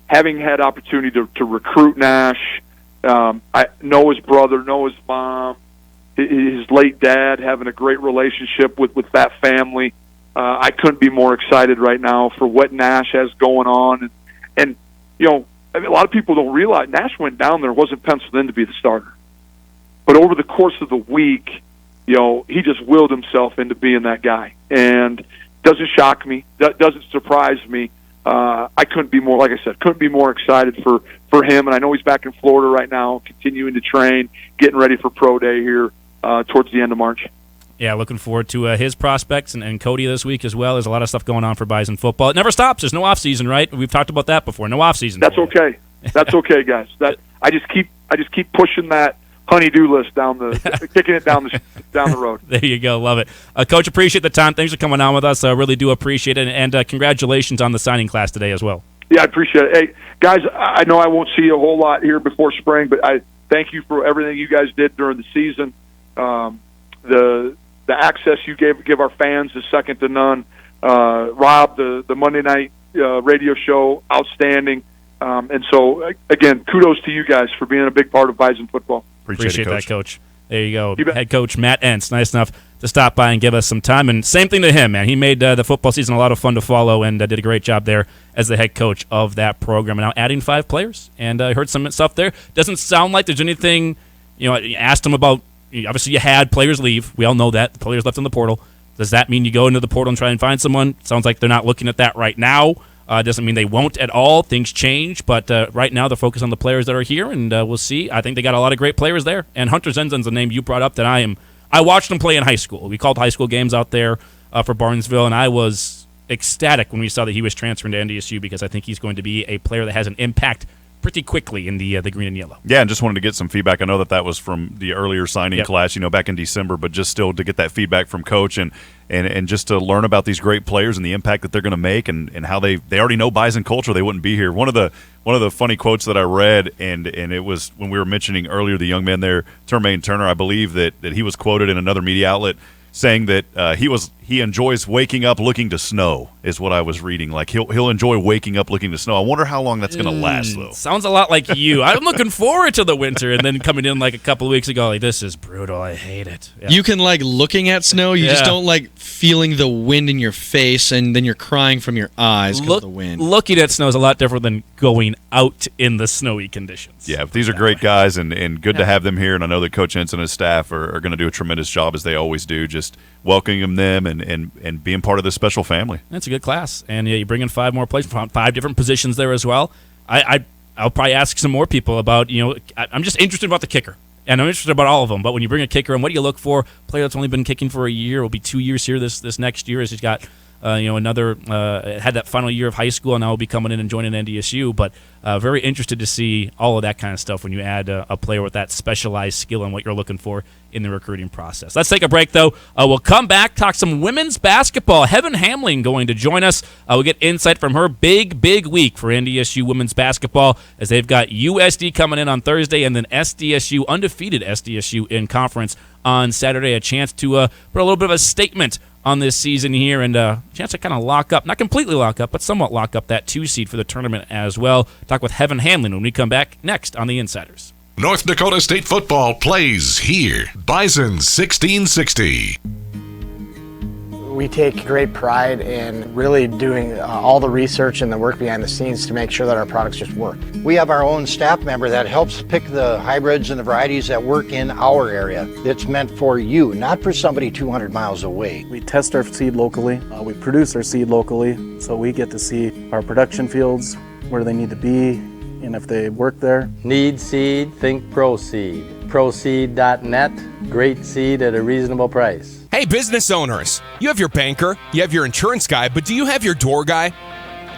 having had opportunity to recruit Nash, I know his brother, know his mom. His late dad, having a great relationship with that family. I couldn't be more excited right now for what Nash has going on. And a lot of people don't realize Nash went down there, wasn't penciled in to be the starter. But over the course of the week, he just willed himself into being that guy. And doesn't shock me, doesn't surprise me. I couldn't be more, like I said, couldn't be more excited for him. And I know he's back in Florida right now, continuing to train, getting ready for Pro Day here. Towards the end of March. Yeah, looking forward to his prospects and Cody this week as well. There's a lot of stuff going on for Bison football. It never stops. There's no off season, right? We've talked about that before. No off season. That's okay. That's okay, guys. I just keep pushing that honey-do list kicking it down the road. There you go. Love it, Coach. Appreciate the time. Thanks for coming on with us. I really do appreciate it, and congratulations on the signing class today as well. Yeah, I appreciate it. Hey, guys, I know I won't see a whole lot here before spring, but I thank you for everything you guys did during the season. The access you give our fans is second to none. Rob, the Monday night radio show, outstanding. And so, again, kudos to you guys for being a big part of Bison football. Appreciate that, Coach. There you go. Head coach Matt Entz, nice enough to stop by and give us some time. And same thing to him, man. He made the football season a lot of fun to follow and did a great job there as the head coach of that program. And now adding 5 players. And I heard some stuff there. Doesn't sound like there's anything, I asked him about. Obviously, you had players leave. We all know that. The players left in the portal. Does that mean you go into the portal and try and find someone? Sounds like they're not looking at that right now. Doesn't mean they won't at all. Things change. But right now, they're focused on the players that are here, and we'll see. I think they got a lot of great players there. And Hunter Zenzen's a name you brought up that I watched him play in high school. We called high school games out there for Barnesville, and I was ecstatic when we saw that he was transferring to NDSU because I think he's going to be a player that has an impact pretty quickly in the green and yellow. Yeah, and just wanted to get some feedback. I know that was from the earlier signing class, back in December, but just still to get that feedback from Coach and just to learn about these great players and the impact that they're going to make and how they already know Bison culture. They wouldn't be here. One of the funny quotes that I read, and it was when we were mentioning earlier the young man there, Termaine Turner, I believe that he was quoted in another media outlet saying that he enjoys waking up looking to snow, is what I was reading. Like he'll enjoy waking up looking to snow. I wonder how long that's going to last, though. Sounds a lot like you. I'm looking forward to the winter, and then coming in like a couple of weeks ago, like, this is brutal. I hate it. Yeah. You can like looking at snow. You just don't like feeling the wind in your face, and then you're crying from your eyes because of the wind. Looking at snow is a lot different than going out in the snowy conditions. Yeah, but these are great guys, and good to have them here. And I know that Coach Entz and his staff are going to do a tremendous job, as they always do, just welcoming them and being part of this special family. That's a good class. And yeah, you bring in 5 more players from 5 different positions there as well. I'll probably ask some more people about, I'm just interested about the kicker. And I'm interested about all of them. But when you bring a kicker in, what do you look for? A player that's only been kicking for a year, will be 2 years here this next year, as he's got another had that final year of high school, and now will be coming in and joining NDSU. But very interested to see all of that kind of stuff when you add a player with that specialized skill and what you're looking for in the recruiting process. Let's take a break, though. We'll come back, talk some women's basketball. Heaven Hamling going to join us. We'll get insight from her. Big week for NDSU women's basketball, as they've got USD coming in on Thursday, and then SDSU, undefeated SDSU in conference on Saturday. A chance to put a little bit of a statement on this season here, and a chance to kind of lock up, not completely lock up, but somewhat lock up that 2 seed for the tournament as well. Talk with Heaven Hamlin when we come back next on The Insiders. North Dakota State football plays here. Bison 1660. We take great pride in really doing all the research and the work behind the scenes to make sure that our products just work. We have our own staff member that helps pick the hybrids and the varieties that work in our area. It's meant for you, not for somebody 200 miles away. We test our seed locally. We produce our seed locally, so we get to see our production fields, where they need to be, and if they work there. Need seed? Think ProSeed. ProSeed.net. Great seed at a reasonable price. Hey, business owners, you have your banker, you have your insurance guy, but do you have your door guy?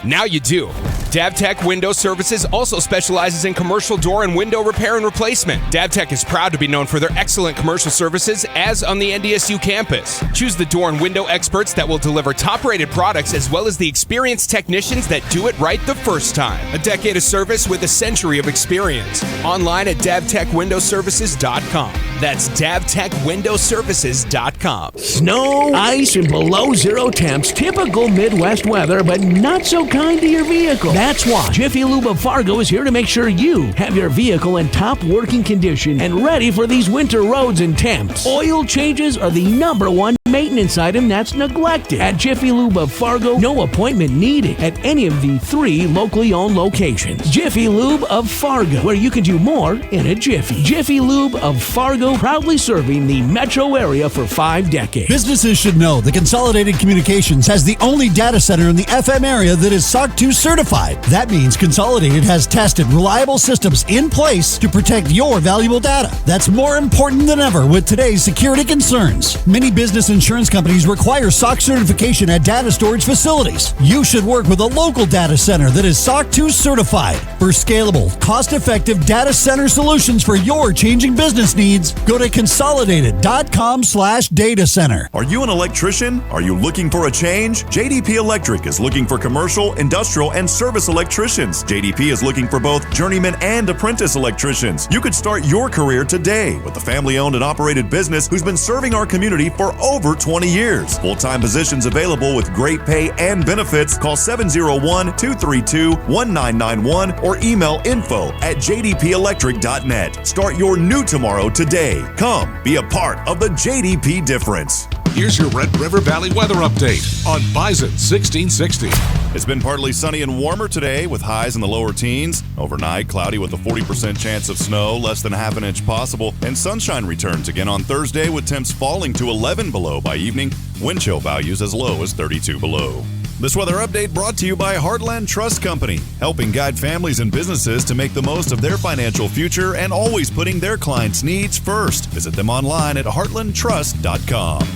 Now you do. DavTech Window Services also specializes in commercial door and window repair and replacement. DavTech is proud to be known for their excellent commercial services, as on the NDSU campus. Choose the door and window experts that will deliver top-rated products, as well as the experienced technicians that do it right the first time. A decade of service with a century of experience. Online at DavTechWindowServices.com. That's DavTechWindowServices.com. Snow, ice, and below zero temps. Typical Midwest weather, but not so kind to your vehicle. That's why Jiffy Lube of Fargo is here to make sure you have your vehicle in top working condition and ready for these winter roads and temps. Oil changes are the #1 maintenance item that's neglected. At Jiffy Lube of Fargo, no appointment needed at any of the 3 locally owned locations. Jiffy Lube of Fargo, where you can do more in a jiffy. Jiffy Lube of Fargo, proudly serving the metro area for 5 decades. Businesses should know that Consolidated Communications has the only data center in the FM area that is SOC 2 certified. That means Consolidated has tested reliable systems in place to protect your valuable data. That's more important than ever with today's security concerns. Many business insurance companies require SOC certification at data storage facilities. You should work with a local data center that is SOC 2 certified. For scalable, cost-effective data center solutions for your changing business needs, go to consolidated.com/datacenter. Are you an electrician? Are you looking for a change? JDP Electric is looking for commercial, industrial, and service electricians. JDP is looking for both journeyman and apprentice electricians. You could start your career today with a family-owned and operated business who's been serving our community for over 20 years. Full-time positions available with great pay and benefits. Call 701-232-1991 or email info@jdpelectric.net. Start your new tomorrow today. Come be a part of the JDP difference. Here's your Red River Valley weather update on Bison 1660. It's been partly sunny and warmer today with highs in the lower teens. Overnight, cloudy with a 40% chance of snow, less than half an inch possible. And sunshine returns again on Thursday with temps falling to 11 below by evening. Wind chill values as low as 32 below. This weather update brought to you by Heartland Trust Company, helping guide families and businesses to make the most of their financial future and always putting their clients' needs first. Visit them online at heartlandtrust.com.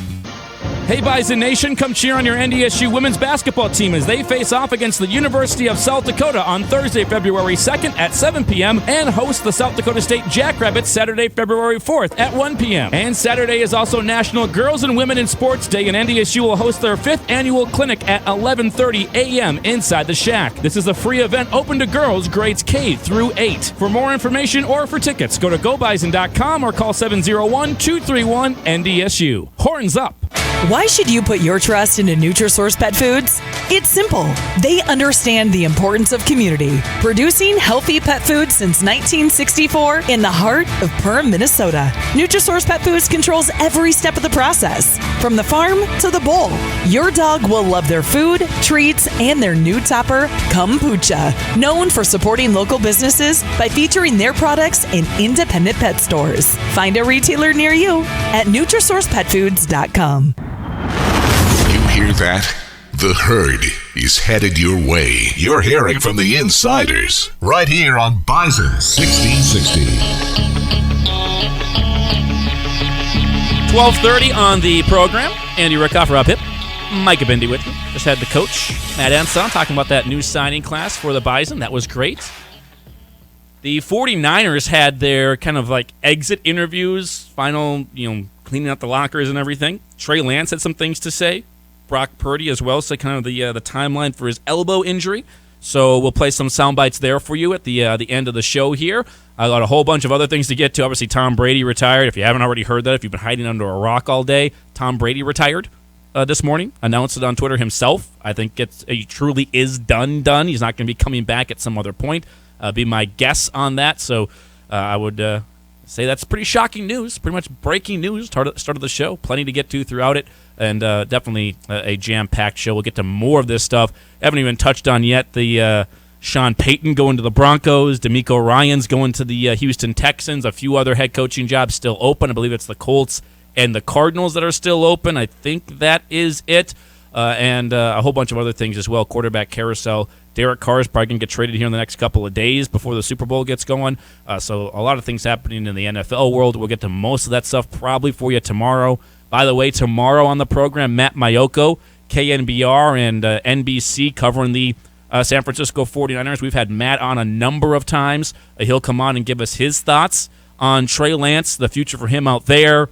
Hey Bison Nation, come cheer on your NDSU women's basketball team as they face off against the University of South Dakota on Thursday, February 2nd at 7 p.m. and host the South Dakota State Jackrabbits Saturday, February 4th at 1 p.m. And Saturday is also National Girls and Women in Sports Day, and NDSU will host their 5th annual clinic at 11:30 a.m. inside the Shack. This is a free event open to girls grades K through 8. For more information or for tickets, go to gobison.com or call 701-231-NDSU. Horns up! Why should you put your trust into Nutrisource Pet Foods? It's simple. They understand the importance of community, producing healthy pet food since 1964 in the heart of Perham, Minnesota. Nutrisource Pet Foods controls every step of the process, from the farm to the bowl. Your dog will love their food, treats, and their new topper, Kombucha, known for supporting local businesses by featuring their products in independent pet stores. Find a retailer near you at NutrisourcePetFoods.com. Hear that? The herd is headed your way. You're hearing from the insiders right here on Bison 1660. 12:30 on the program. Andy Rickoff, Rob Hipp, Micah Bindi with you. Just had the coach, Matt Entz, on talking about that new signing class for the Bison. That was great. The 49ers had their kind of like exit interviews, final, cleaning out the lockers and everything. Trey Lance had some things to say. Brock Purdy as well, so kind of the timeline for his elbow injury. So we'll play some sound bites there for you at the end of the show here. I got a whole bunch of other things to get to. Obviously, Tom Brady retired. If you haven't already heard that, if you've been hiding under a rock all day, Tom Brady retired this morning. Announced it on Twitter himself. I think he truly is done. He's not going to be coming back at some other point. Be my guess on that. So I would say that's pretty shocking news. Pretty much breaking news. Start of the show. Plenty to get to throughout it. And definitely a jam-packed show. We'll get to more of this stuff. Haven't even touched on yet the Sean Payton going to the Broncos. DeMeco Ryans going to the Houston Texans. A few other head coaching jobs still open. I believe it's the Colts and the Cardinals that are still open. I think that is it. And a whole bunch of other things as well. Quarterback carousel. Derek Carr is probably going to get traded here in the next couple of days before the Super Bowl gets going. So a lot of things happening in the NFL world. We'll get to most of that stuff probably for you tomorrow. By the way, tomorrow on the program, Matt Mayoko, KNBR and NBC covering the San Francisco 49ers. We've had Matt on a number of times. He'll come on and give us his thoughts on Trey Lance, the future for him out there.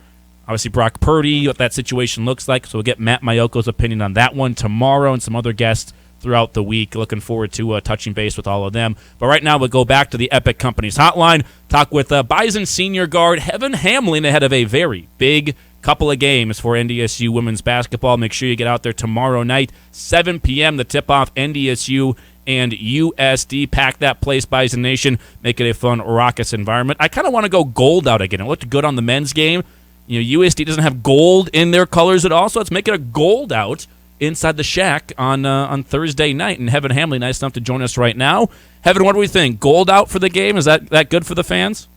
Obviously, Brock Purdy, what that situation looks like. So we'll get Matt Mayoko's opinion on that one tomorrow and some other guests throughout the week. Looking forward to touching base with all of them. But right now, we'll go back to the Epic Companies hotline, talk with Bison senior guard Heaven Hamling ahead of a very big couple of games for NDSU women's basketball. Make sure you get out there tomorrow night, 7 p.m., the tip-off, NDSU and USD. Pack that place, Bison Nation. Make it a fun, raucous environment. I kind of want to go gold out again. It looked good on the men's game. USD doesn't have gold in their colors at all, so let's make it a gold out inside the Shack on Thursday night. And Heaven Hamley, nice enough to join us right now. Heaven, what do we think? Gold out for the game? Is that good for the fans?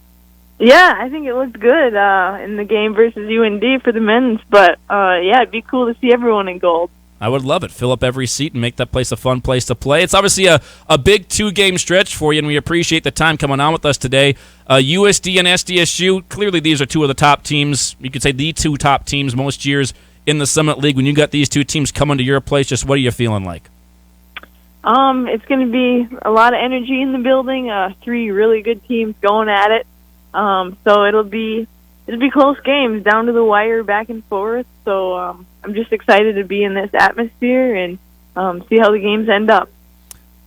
Yeah, I think it looked good in the game versus UND for the men's. But, it'd be cool to see everyone in gold. I would love it. Fill up every seat and make that place a fun place to play. It's obviously a big two-game stretch for you, and we appreciate the time coming on with us today. USD and SDSU, clearly these are two of the top teams. You could say the two top teams most years in the Summit League. When you got these two teams coming to your place, just what are you feeling like? It's going to be a lot of energy in the building. Three really good teams going at it. So it'll be close games, down to the wire, back and forth. So I'm just excited to be in this atmosphere and see how the games end up.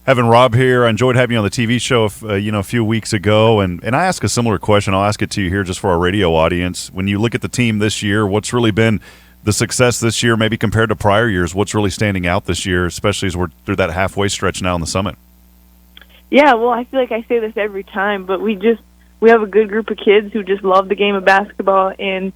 Having Rob here, I enjoyed having you on the TV show a few weeks ago, and I ask a similar question. I'll ask it to you here just for our radio audience. When you look at the team this year, what's really been the success this year, maybe compared to prior years? What's really standing out this year, especially as we're through that halfway stretch now in the Summit? Yeah, well, I feel like I say this every time, but we have a good group of kids who just love the game of basketball, and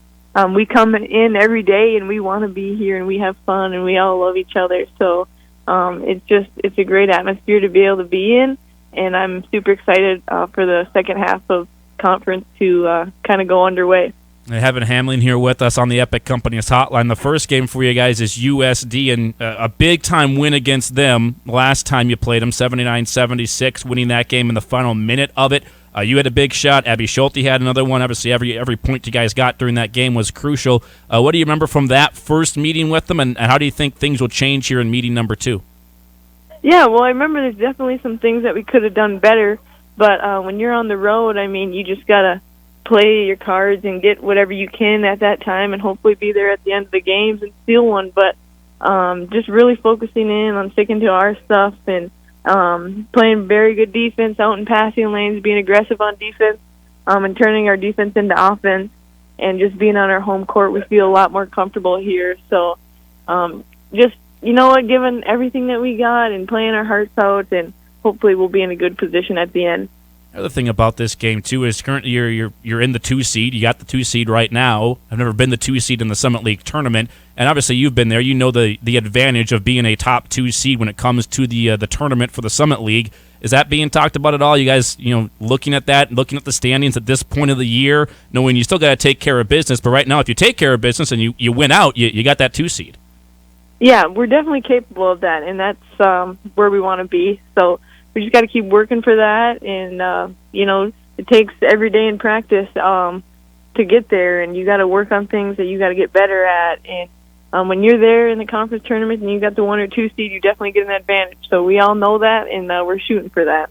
we come in every day and we want to be here and we have fun and we all love each other. So it's a great atmosphere to be able to be in, and I'm super excited for the second half of conference to kind of go underway. Having Hamling here with us on the Epic Companies hotline. The first game for you guys is USD, and a big-time win against them last time you played them, 79-76, winning that game in the final minute of it. You had a big shot. Abby Schulte had another one. Obviously, every point you guys got during that game was crucial. What do you remember from that first meeting with them, and how do you think things will change here in meeting number 2? Yeah, well, I remember there's definitely some things that we could have done better, but when you're on the road, I mean, you just got to play your cards and get whatever you can at that time and hopefully be there at the end of the games and steal one. But just really focusing in on sticking to our stuff and playing very good defense out in passing lanes, being aggressive on defense, and turning our defense into offense, and just being on our home court, we feel a lot more comfortable here. So just, you know what, giving everything that we got and playing our hearts out, and hopefully we'll be in a good position at the end. The other thing about this game, too, is currently you're in the 2 seed. You got the 2 seed right now. I've never been the 2 seed in the Summit League tournament, and obviously you've been there. You know the advantage of being a top 2 seed when it comes to the tournament for the Summit League. Is that being talked about at all? You guys, looking at that, looking at the standings at this point of the year, knowing you still got to take care of business, but right now if you take care of business and you win out, you got that 2 seed. Yeah, we're definitely capable of that, and that's where we want to be. So we just got to keep working for that, and it takes every day in practice to get there, and you got to work on things that you got to get better at. And when you're there in the conference tournament and you got the 1 or 2 seed, you definitely get an advantage. So we all know that, and we're shooting for that.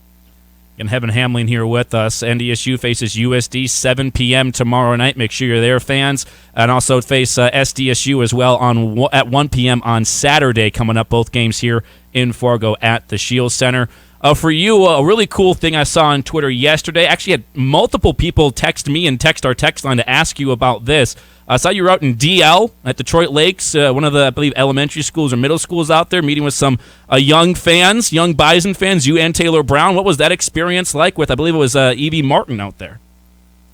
And having Hamling here with us. NDSU faces USD 7 p.m. tomorrow night. Make sure you're there, fans. And also face SDSU as well at 1 p.m. on Saturday, coming up, both games here in Fargo at the Shield Center. For you, a really cool thing I saw on Twitter yesterday. Actually, had multiple people text me and text our text line to ask you about this. I saw you were out in DL at Detroit Lakes, one of the, I believe, elementary schools or middle schools out there, meeting with some young Bison fans, you and Taylor Brown. What was that experience like with, I believe it was Evie Martin out there?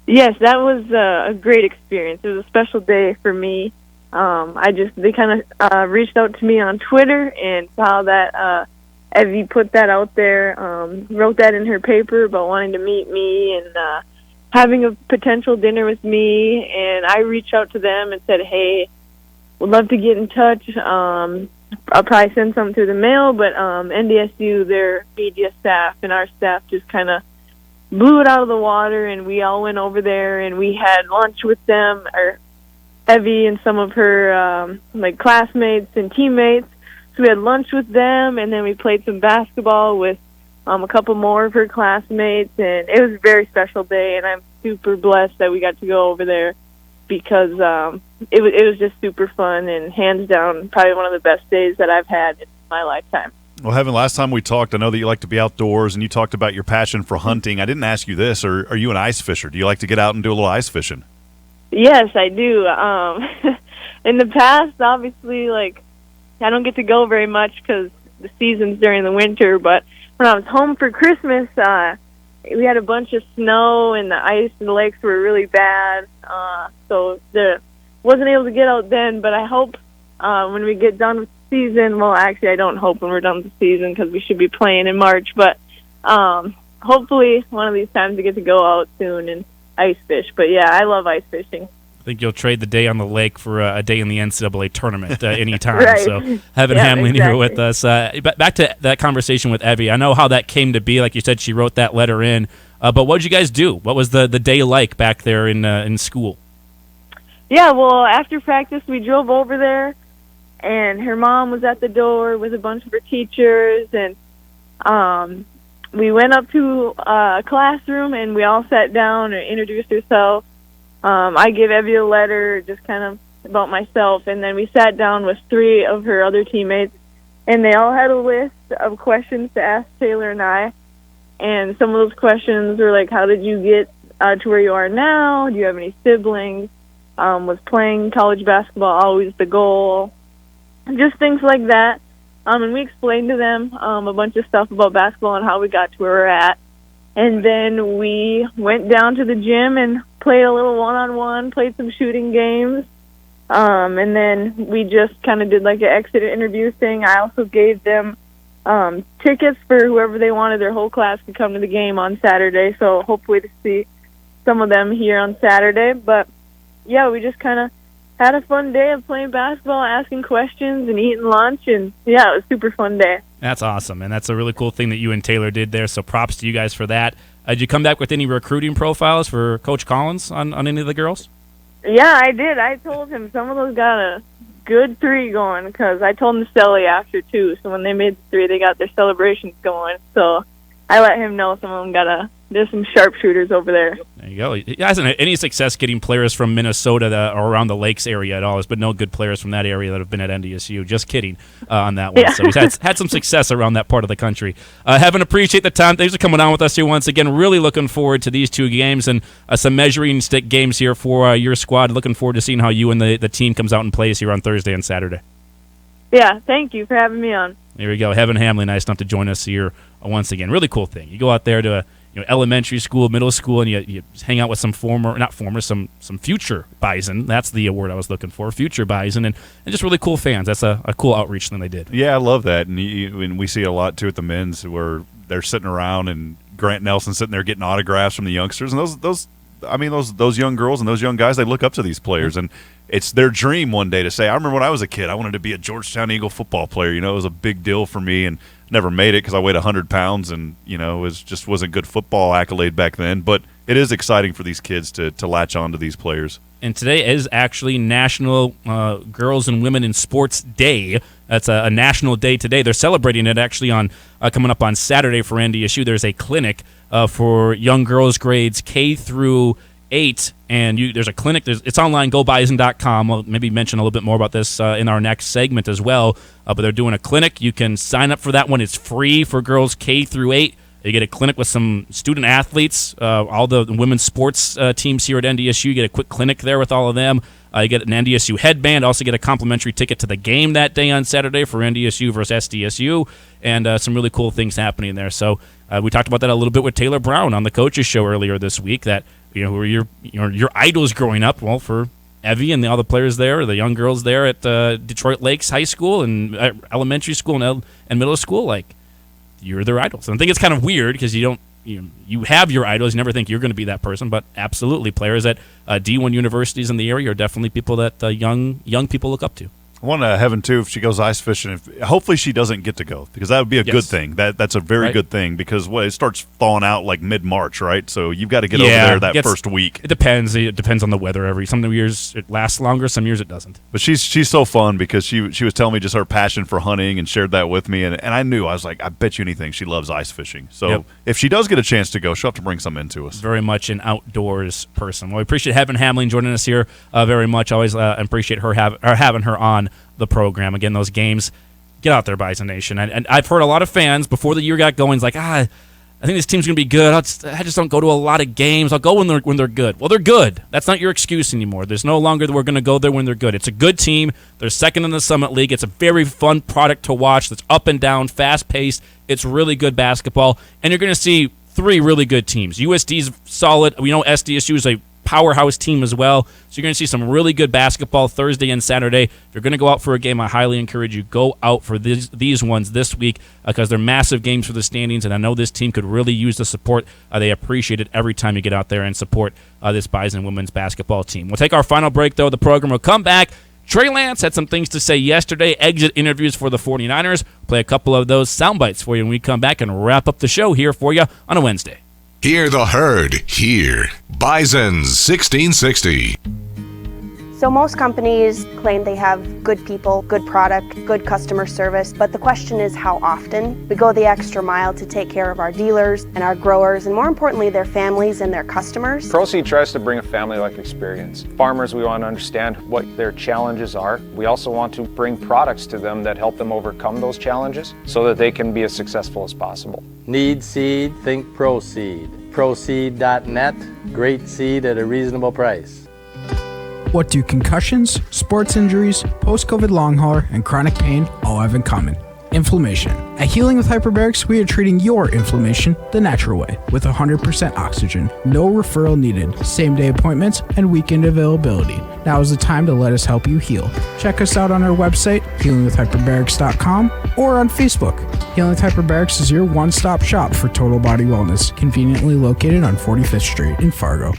Yes, that was a great experience. It was a special day for me. They kind of reached out to me on Twitter and saw that Evie put that out there, wrote that in her paper about wanting to meet me and having a potential dinner with me, and I reached out to them and said, hey, would love to get in touch. I'll probably send something through the mail, but NDSU, their media staff and our staff just kind of blew it out of the water, and we all went over there, and we had lunch with them, or Evie and some of her classmates and teammates. So we had lunch with them, and then we played some basketball with a couple more of her classmates, and it was a very special day, and I'm super blessed that we got to go over there because it was just super fun and hands down probably one of the best days that I've had in my lifetime. Well, Heaven, last time we talked, I know that you like to be outdoors, and you talked about your passion for hunting. I didn't ask you this. Are you an ice fisher? Do you like to get out and do a little ice fishing? Yes, I do. In the past, obviously, I don't get to go very much because the season's during the winter, but when I was home for Christmas, we had a bunch of snow, and the ice and the lakes were really bad, so wasn't able to get out then, but I hope when we get done with the season, well, actually, I don't hope when we're done with the season because we should be playing in March, but hopefully one of these times we get to go out soon and ice fish. But, yeah, I love ice fishing. I think you'll trade the day on the lake for a day in the NCAA tournament anytime. Right. So having Hamling here with us. Back to that conversation with Evie. I know how that came to be. Like you said, she wrote that letter in. But what did you guys do? What was the day like back there in school? Yeah, well, after practice, we drove over there, and her mom was at the door with a bunch of her teachers, and we went up to a classroom, and we all sat down and introduced ourselves. I gave Evie a letter just kind of about myself, and then we sat down with 3 of her other teammates, and they all had a list of questions to ask Taylor and I, and some of those questions were like, how did you get to where you are now? Do you have any siblings? Was playing college basketball always the goal? Just things like that. And we explained to them a bunch of stuff about basketball and how we got to where we're at. And then we went down to the gym and played a little one-on-one, played some shooting games. And then we just kind of did like an exit interview thing. I also gave them tickets for whoever they wanted. Their whole class could come to the game on Saturday. So hopefully to see some of them here on Saturday. But, yeah, we just kind of had a fun day of playing basketball, asking questions, and eating lunch. And, yeah, it was a super fun day. That's awesome, and that's a really cool thing that you and Taylor did there, so props to you guys for that. Did you come back with any recruiting profiles for Coach Collins on any of the girls? Yeah, I did. I told him some of those got a good 3 going because I told him to celly after 2. So when they made the 3, they got their celebrations going. So I let him know some of them there's some sharpshooters over there. There you go. He hasn't had any success getting players from Minnesota or around the Lakes area at all. There's been no good players from that area that have been at NDSU. Just kidding on that one. Yeah. So he's had some success around that part of the country. Heaven, appreciate the time. Thanks for coming on with us here once again. Really looking forward to these 2 games and some measuring stick games here for your squad. Looking forward to seeing how you and the team comes out and plays here on Thursday and Saturday. Yeah, thank you for having me on. There we go. Heaven Hamling, nice enough to join us here once again. Really cool thing. You go out there to elementary school, middle school, and you hang out with some some future Bison. That's the word I was looking for, future Bison, and just really cool fans. That's a cool outreach thing they did. Yeah, I love that, and we see a lot too at the men's where they're sitting around and Grant Nelson sitting there getting autographs from the youngsters, and those young girls and those young guys, they look up to these players, and it's their dream one day to say, I remember when I was a kid, I wanted to be a Georgetown Eagle football player. It was a big deal for me, and never made it because I weighed 100 pounds, and it wasn't good football accolade back then. But it is exciting for these kids to latch on to these players. And today is actually National Girls and Women in Sports Day. That's a national day today. They're celebrating it actually on coming up on Saturday for NDSU. There's a clinic for young girls grades K through 8, and there's a clinic. It's online, gobison.com. We'll maybe mention a little bit more about this in our next segment as well. But they're doing a clinic. You can sign up for that one. It's free for girls K through 8. You get a clinic with some student athletes, all the women's sports teams here at NDSU. You get a quick clinic there with all of them. You get an NDSU headband. Also get a complimentary ticket to the game that day on Saturday for NDSU versus SDSU, and some really cool things happening there. So we talked about that a little bit with Taylor Brown on the coaches show earlier this week. That who were your idols growing up? Well, for Evie and all the players there, the young girls there at Detroit Lakes High School and elementary school and middle school, you're their idols. And I think it's kind of weird because you have your idols. You never think you're going to be that person, but absolutely, players at D1 universities in the area are definitely people that young people look up to. I want Heaven, too, if she goes ice fishing. Hopefully she doesn't get to go, because that would be a good thing. That's a very good thing, because it starts thawing out mid-March, right? So you've got to get over there that first week. It depends. It depends on the weather. Some years it lasts longer, some years it doesn't. But she's so fun, because she was telling me just her passion for hunting and shared that with me, and I knew. I was like, I bet you anything she loves ice fishing. So if she does get a chance to go, she'll have to bring some into us. Very much an outdoors person. Well, we appreciate Heaven Hamling joining us here very much. Always appreciate her having her on the program. Again, those games, get out there, Bison Nation. And I've heard a lot of fans before the year got going, like, I think this team's going to be good. I just don't go to a lot of games. I'll go when they're good. Well, they're good. That's not your excuse anymore. There's no longer that we're going to go there when they're good. It's a good team. They're second in the Summit League. It's a very fun product to watch. That's up and down, fast-paced. It's really good basketball. And you're going to see 3 really good teams. USD's solid. We know SDSU is a powerhouse team as well. So you're going to see some really good basketball Thursday and Saturday. If you're going to go out for a game, I highly encourage you, go out for these ones this week, because they're massive games for the standings, and I know this team could really use the support. They appreciate it every time you get out there and support this Bison women's basketball team. We'll take our final break, though. The program will come back. Trey Lance had some things to say yesterday, exit interviews for the 49ers. Play a couple of those sound bites for you when we come back and wrap up the show here for you on a Wednesday. Hear the herd here. Bison's 1660. So most companies claim they have good people, good product, good customer service, but the question is how often. We go the extra mile to take care of our dealers and our growers, and more importantly, their families and their customers. ProSeed tries to bring a family-like experience. Farmers, we want to understand what their challenges are. We also want to bring products to them that help them overcome those challenges so that they can be as successful as possible. Need seed? Think ProSeed. ProSeed.net. Great seed at a reasonable price. What do concussions, sports injuries, post-COVID long hauler, and chronic pain all have in common? Inflammation. At Healing with Hyperbarics, we are treating your inflammation the natural way with 100% oxygen, no referral needed, same-day appointments, and weekend availability. Now is the time to let us help you heal. Check us out on our website, healingwithhyperbarics.com, or on Facebook. Healing with Hyperbarics is your one-stop shop for total body wellness, conveniently located on 45th Street in Fargo.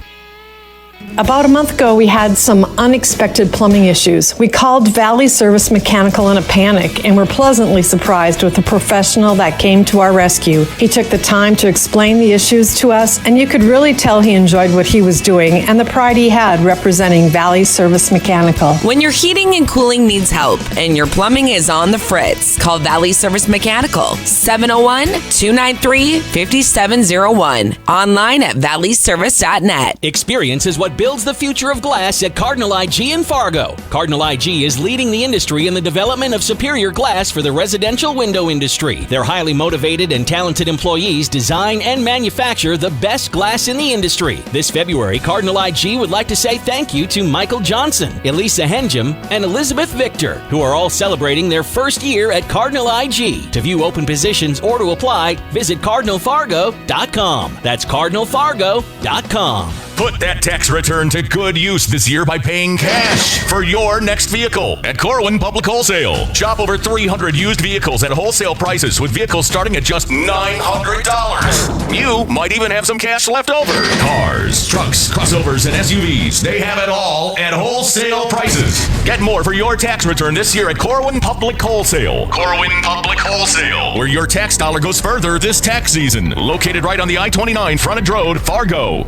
About a month ago, we had some unexpected plumbing issues. We called Valley Service Mechanical in a panic and were pleasantly surprised with the professional that came to our rescue. He took the time to explain the issues to us, and you could really tell he enjoyed what he was doing and the pride he had representing Valley Service Mechanical. When your heating and cooling needs help and your plumbing is on the fritz, call Valley Service Mechanical, 701-293-5701. Online at valleyservice.net. Experience is what builds the future of glass at Cardinal IG in Fargo. Cardinal IG is leading the industry in the development of superior glass for the residential window industry. Their highly motivated and talented employees design and manufacture the best glass in the industry. This February, Cardinal IG would like to say thank you to Michael Johnson, Elisa Henjum, and Elizabeth Victor, who are all celebrating their first year at Cardinal IG. To view open positions or to apply, visit CardinalFargo.com. That's CardinalFargo.com. Put that tax return to good use this year by paying cash for your next vehicle at Corwin Public Wholesale. Shop over 300 used vehicles at wholesale prices with vehicles starting at just $900. You might even have some cash left over. Cars, trucks, crossovers, and SUVs, they have it all at wholesale prices. Get more for your tax return this year at Corwin Public Wholesale. Corwin Public Wholesale, where your tax dollar goes further this tax season. Located right on the I-29 frontage road, Fargo.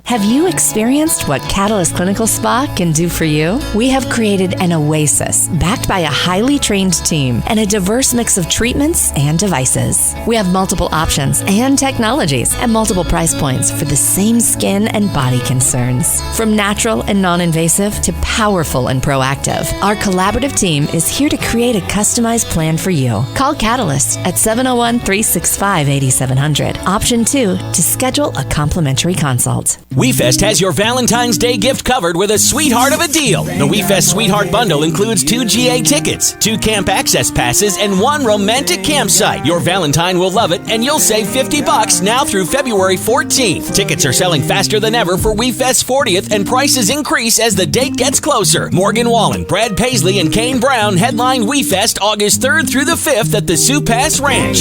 Have you experienced what Catalyst Clinical Spa can do for you? We have created an oasis backed by a highly trained team and a diverse mix of treatments and devices. We have multiple options and technologies at multiple price points for the same skin and body concerns. From natural and non-invasive to powerful and proactive, our collaborative team is here to create a customized plan for you. Call Catalyst at 701-365-8700. Option 2 to schedule a complimentary consult. WeFest has your Valentine's Day gift covered with a sweetheart of a deal. The WeFest Sweetheart Bundle includes 2 GA tickets, 2 camp access passes, and 1 romantic campsite. Your Valentine will love it, and you'll save $50 now through February 14th. Tickets are selling faster than ever for WeFest 40th, and prices increase as the date gets closer. Morgan Wallen, Brad Paisley, and Kane Brown headline WeFest August 3rd through the 5th at the Sioux Pass Ranch.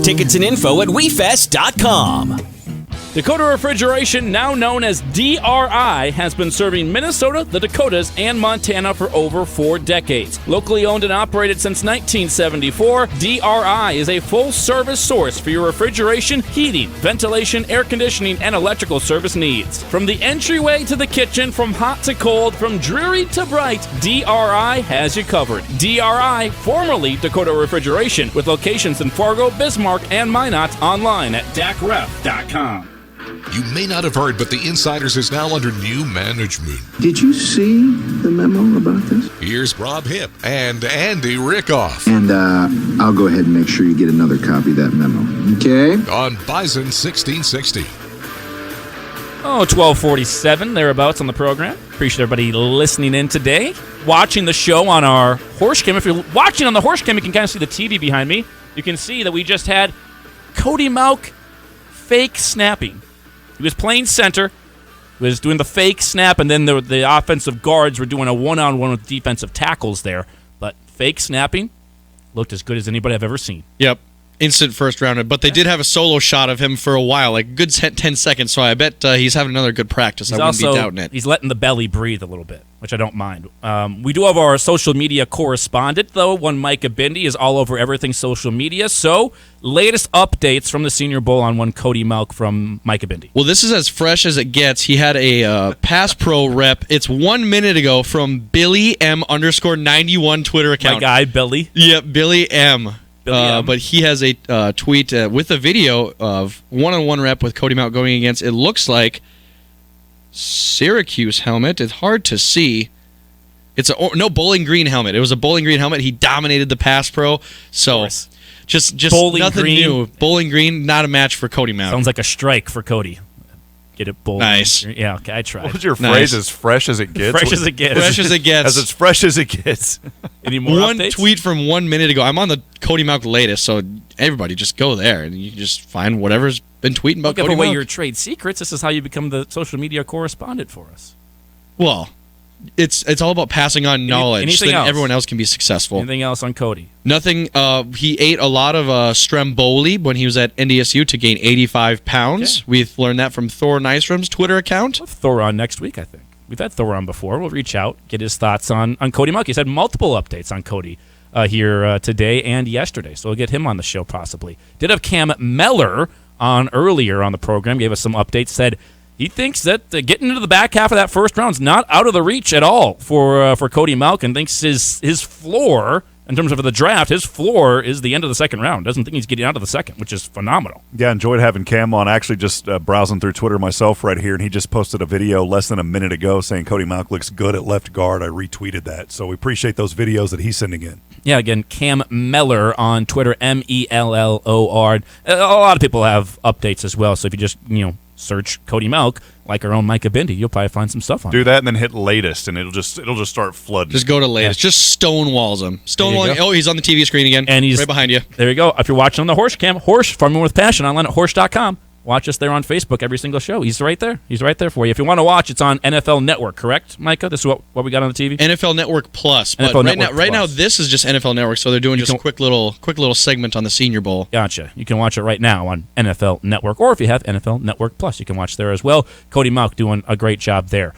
Tickets and info at WeFest.com. Dakota Refrigeration, now known as DRI, has been serving Minnesota, the Dakotas, and Montana for over 4 decades. Locally owned and operated since 1974, DRI is a full-service source for your refrigeration, heating, ventilation, air conditioning, and electrical service needs. From the entryway to the kitchen, from hot to cold, from dreary to bright, DRI has you covered. DRI, formerly Dakota Refrigeration, with locations in Fargo, Bismarck, and Minot, online at dacref.com. You may not have heard, but the Insiders is now under new management. Did you see the memo about this? Here's Rob Hipp and Andy Rickoff. And I'll go ahead and make sure you get another copy of that memo. Okay? On Bison 1660. 12:47, thereabouts on the program. Appreciate everybody listening in today. Watching the show on our horse cam. If you're watching on the horse cam, you can kind of see the TV behind me. You can see that we just had Cody Mauch fake snapping. He was playing center, was doing the fake snap, and then the offensive guards were doing a one-on-one with defensive tackles there. But fake snapping looked as good as anybody I've ever seen. Yep. Instant first rounder. But they did have a solo shot of him for a while, like a good 10 seconds, so I bet he's having another good practice. I wouldn't be doubting it. He's letting the belly breathe a little bit, which I don't mind. We do have our social media correspondent, though. One Micah Bindi is all over everything social media. So, latest updates from the Senior Bowl on one Cody Mauch from Micah Bindi. Well, this is as fresh as it gets. He had a Pass Pro rep. It's 1 minute ago from Billy M_91 Twitter account. My guy, Billy. Yep, Billy M. But he has a tweet with a video of one-on-one rep with Cody Mauch going against, it looks like, Syracuse helmet. It's hard to see. It's no Bowling Green helmet. It was a Bowling Green helmet. He dominated the Pass Pro. So just Bowling nothing Green. new. Bowling Green, not a match for Cody Mauch. Sounds like a strike for Cody. Get it, Bowling. Nice. Yeah, okay, I tried. What was your phrase? As fresh as it gets? Fresh as it gets. Fresh as it gets. As fresh as it gets. Any more One updates? tweet from 1 minute ago. I'm on the Cody Mauch latest, so everybody just go there and you can just find whatever's been tweeting about Don't Cody give away Mauch. your trade secrets. This is how you become the social media correspondent for us. Well, It's all about passing on knowledge. Anything so else? Everyone else can be successful. Anything else on Cody? Nothing. He ate a lot of Stromboli when he was at NDSU to gain 85 pounds. Okay. We've learned that from Thor Nystrom's Twitter account. We'll have Thor on next week, I think. We've had Thor on before. We'll reach out, get his thoughts on Cody Mauch. He's had multiple updates on Cody here today and yesterday, so we'll get him on the show possibly. Did have Cam Mellor on earlier on the program, gave us some updates, said he thinks that getting into the back half of that first round is not out of the reach at all for Cody Mauch, and thinks his floor, in terms of the draft, his floor is the end of the second round. Doesn't think he's getting out of the second, which is phenomenal. Yeah, enjoyed having Cam on. Actually just browsing through Twitter myself right here, and he just posted a video less than a minute ago saying Cody Mauch looks good at left guard. I retweeted that. So we appreciate those videos that he's sending in. Yeah, again, Cam Mellor on Twitter, Mellor. A lot of people have updates as well, so if you just, search Cody Mauch, like our own Micah Bindi, you'll probably find some stuff on Do that and then hit latest, and it'll just start flooding. Just go to latest. Yeah. Just stonewalls him. Stonewalling. Oh, he's on the TV screen again. And he's right behind you. There you go. If you're watching on the Horse Cam, Horse Farming with Passion online at horse.com. Watch us there on Facebook every single show. He's right there. He's right there for you. If you want to watch, it's on NFL Network, correct, Micah? This is what we got on the TV? NFL Network Plus. But right now, this is just NFL Network, so they're doing just a quick little segment on the Senior Bowl. Gotcha. You can watch it right now on NFL Network, or if you have NFL Network Plus, you can watch there as well. Cody Mauch doing a great job there.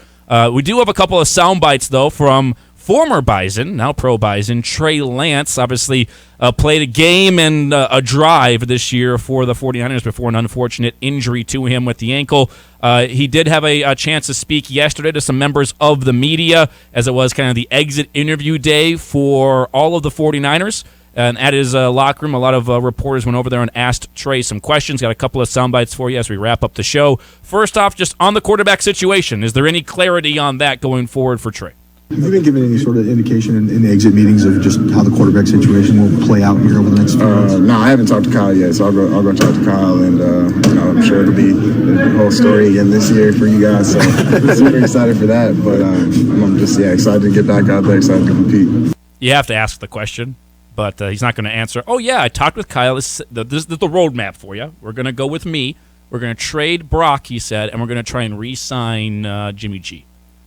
We do have a couple of sound bites, though, from former Bison, now Pro Bison, Trey Lance, obviously played a game and a drive this year for the 49ers before an unfortunate injury to him with the ankle. He did have a chance to speak yesterday to some members of the media, as it was kind of the exit interview day for all of the 49ers. And at his locker room, a lot of reporters went over there and asked Trey some questions. Got a couple of sound bites for you as we wrap up the show. First off, just on the quarterback situation, is there any clarity on that going forward for Trey? Have you been given any sort of indication in the exit meetings of just how the quarterback situation will play out here over the next few months? No, I haven't talked to Kyle yet, so I'll go talk to Kyle, and I'm sure it'll be the whole story again this year for you guys. So I'm super excited for that, but I'm just excited to get back out there, excited to compete. You have to ask the question, but he's not going to answer. Oh yeah, I talked with Kyle. This is the roadmap for you. We're going to go with me. We're going to trade Brock, he said, and we're going to try and re-sign Jimmy G.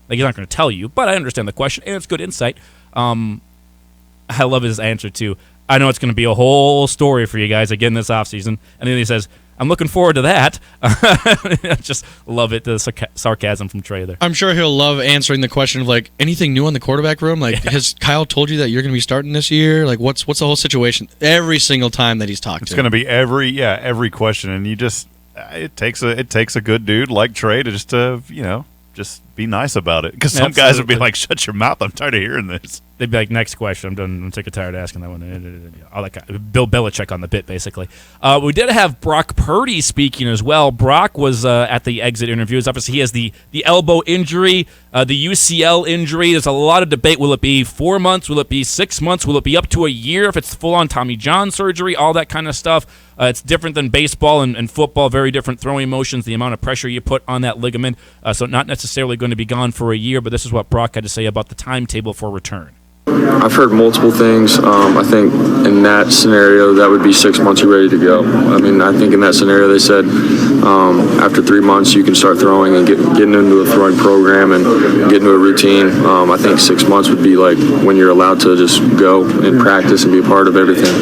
Like, he's not going to tell you, but I understand the question, and it's good insight. I love his answer, too. I know it's going to be a whole story for you guys again this offseason. And then he says, I'm looking forward to that. I just love it, the sarcasm from Trey there. I'm sure he'll love answering the question of, like, anything new in the quarterback room? Like, has Kyle told you that you're going to be starting this year? Like, what's the whole situation? Every single time that he's talked to him. It's going to be every question. And you just, it takes a good dude like Trey to just be nice about it, because some guys would be like, shut your mouth, I'm tired of hearing this. They'd be like, next question, I'm done, I'm sick and tired of asking that one. All that kind, Bill Belichick on the bit, basically. We did have Brock Purdy speaking as well. Brock was at the exit interviews. Obviously, he has the elbow injury, the UCL injury. There's a lot of debate. Will it be 4 months? Will it be 6 months? Will it be up to a year if it's full-on Tommy John surgery? All that kind of stuff. It's different than baseball and football, very different throwing motions, the amount of pressure you put on that ligament. So not necessarily going to be gone for a year, but this is what Brock had to say about the timetable for return. I've heard multiple things. I think in that scenario, that would be 6 months you're ready to go. I mean, I think in that scenario, they said after 3 months you can start throwing and getting into a throwing program and get into a routine. I think 6 months would be like when you're allowed to just go and practice and be a part of everything.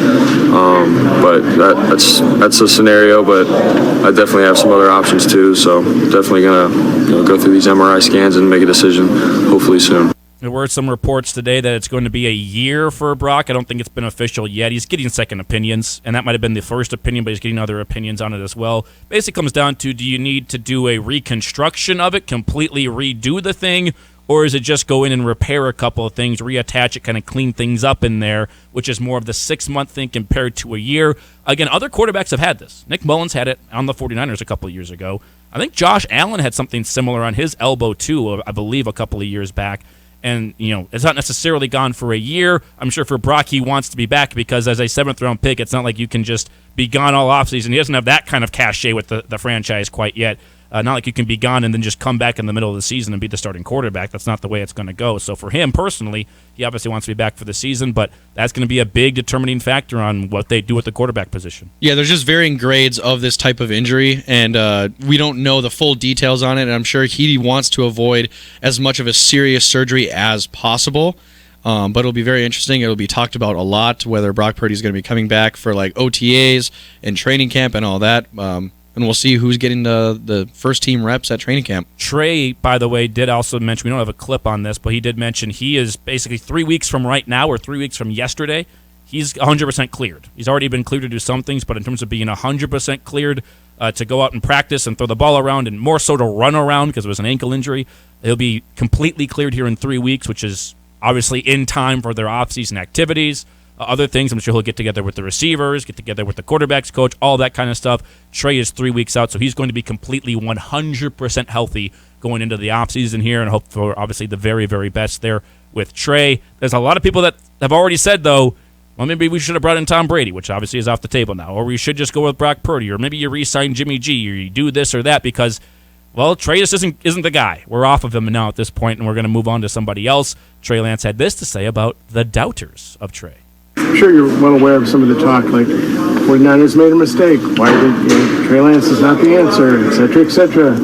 But that's a scenario, but I definitely have some other options too. So definitely going to go through these MRI scans and make a decision hopefully soon. There were some reports today that it's going to be a year for Brock. I don't think it's been official yet. He's getting second opinions, and that might have been the first opinion, but he's getting other opinions on it as well. Basically comes down to, do you need to do a reconstruction of it, completely redo the thing, or is it just go in and repair a couple of things, reattach it, kind of clean things up in there, which is more of the 6 month thing compared to a year. Again, other quarterbacks have had this. Nick Mullins had it on the 49ers a couple of years ago. I think Josh Allen had something similar on his elbow too, I believe a couple of years back. And, it's not necessarily gone for a year. I'm sure for Brock, he wants to be back because as a 7th-round pick, it's not like you can just be gone all offseason. He doesn't have that kind of cachet with the franchise quite yet. Not like you can be gone and then just come back in the middle of the season and be the starting quarterback. That's not the way it's going to go. So for him personally, he obviously wants to be back for the season, but that's going to be a big determining factor on what they do at the quarterback position. Yeah, there's just varying grades of this type of injury, and we don't know the full details on it, and I'm sure he wants to avoid as much of a serious surgery as possible. But it'll be very interesting. It'll be talked about a lot, whether Brock Purdy's going to be coming back for like OTAs and training camp and all that. And we'll see who's getting the first team reps at training camp. Trey, by the way, did also mention, we don't have a clip on this, but he did mention he is basically 3 weeks from right now or 3 weeks from yesterday, he's 100% cleared. He's already been cleared to do some things, but in terms of being 100% cleared to go out and practice and throw the ball around and more so to run around because it was an ankle injury, he'll be completely cleared here in 3 weeks, which is obviously in time for their offseason activities. Other things, I'm sure he'll get together with the receivers, get together with the quarterbacks coach, all that kind of stuff. Trey is 3 weeks out, so he's going to be completely 100% healthy going into the offseason here, and hope for obviously the very, very best there with Trey. There's a lot of people that have already said, though, well, maybe we should have brought in Tom Brady, which obviously is off the table now, or we should just go with Brock Purdy, or maybe you re-sign Jimmy G, or you do this or that because, well, Trey just isn't the guy. We're off of him now at this point, and we're going to move on to somebody else. Trey Lance had this to say about the doubters of Trey. I'm sure you're well aware of some of the talk, like 49ers made a mistake. Why did Trey Lance is not the answer, et cetera, et cetera.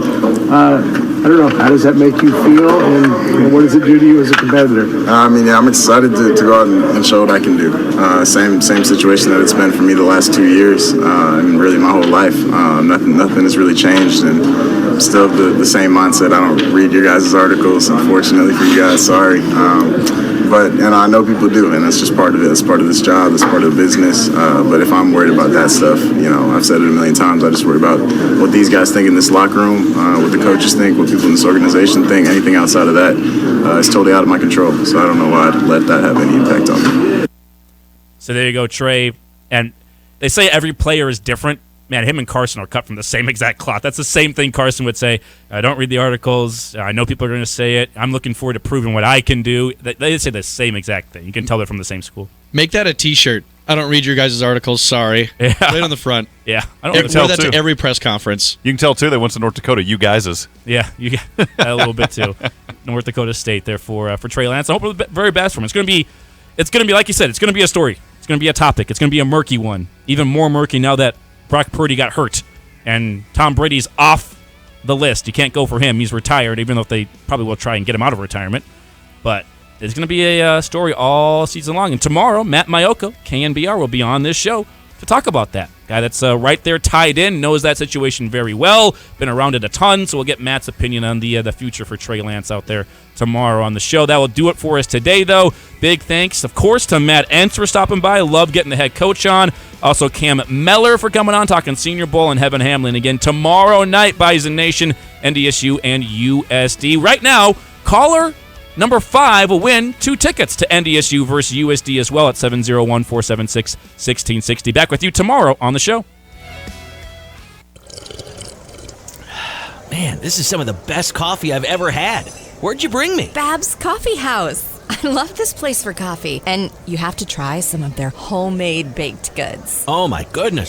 I don't know. How does that make you feel, and what does it do to you as a competitor? I'm excited to go out and show what I can do. Same situation that it's been for me the last 2 years, and really my whole life. Nothing has really changed, and still the same mindset. I don't read your guys' articles, unfortunately for you guys. Sorry. But I know people do, and that's just part of it. It's part of this job. It's part of the business. But if I'm worried about that stuff, I've said it a million times. I just worry about what these guys think in this locker room, what the coaches think, what people in this organization think. Anything outside of that is totally out of my control. So I don't know why I'd let that have any impact on me. So there you go, Trey. And they say every player is different. Man, him and Carson are cut from the same exact cloth. That's the same thing Carson would say. I don't read the articles. I know people are going to say it. I'm looking forward to proving what I can do. They say the same exact thing. You can tell they're from the same school. Make that a T-shirt. I don't read your guys' articles. Sorry. Yeah. Put it on the front. Yeah. I don't wear that to every press conference. You can tell, too, they went to North Dakota. You guys'. Yeah, you get a little bit, too. North Dakota State there for Trey Lance. I hope the very best for him. It's going to be, like you said, it's going to be a story. It's going to be a topic. It's going to be a murky one. Even more murky now that Brock Purdy got hurt. And Tom Brady's off the list. You can't go for him. He's retired, even though they probably will try and get him out of retirement. But there's going to be a story all season long. And tomorrow, Matt Maiocco, KNBR, will be on this show to talk about that. Guy that's right there tied in, knows that situation very well, been around it a ton, so we'll get Matt's opinion on the future for Trey Lance out there tomorrow on the show. That will do it for us today, though. Big thanks, of course, to Matt Entz for stopping by. Love getting the head coach on. Also, Cam Mellor for coming on, talking Senior Bowl and Heaven Hamling again tomorrow night, Bison Nation, NDSU, and USD. Right now, caller number 5 will win 2 tickets to NDSU versus USD as well at 701-476-1660. Back with you tomorrow on the show. Man, this is some of the best coffee I've ever had. Where'd you bring me? Bab's Coffee House. I love this place for coffee. And you have to try some of their homemade baked goods. Oh, my goodness.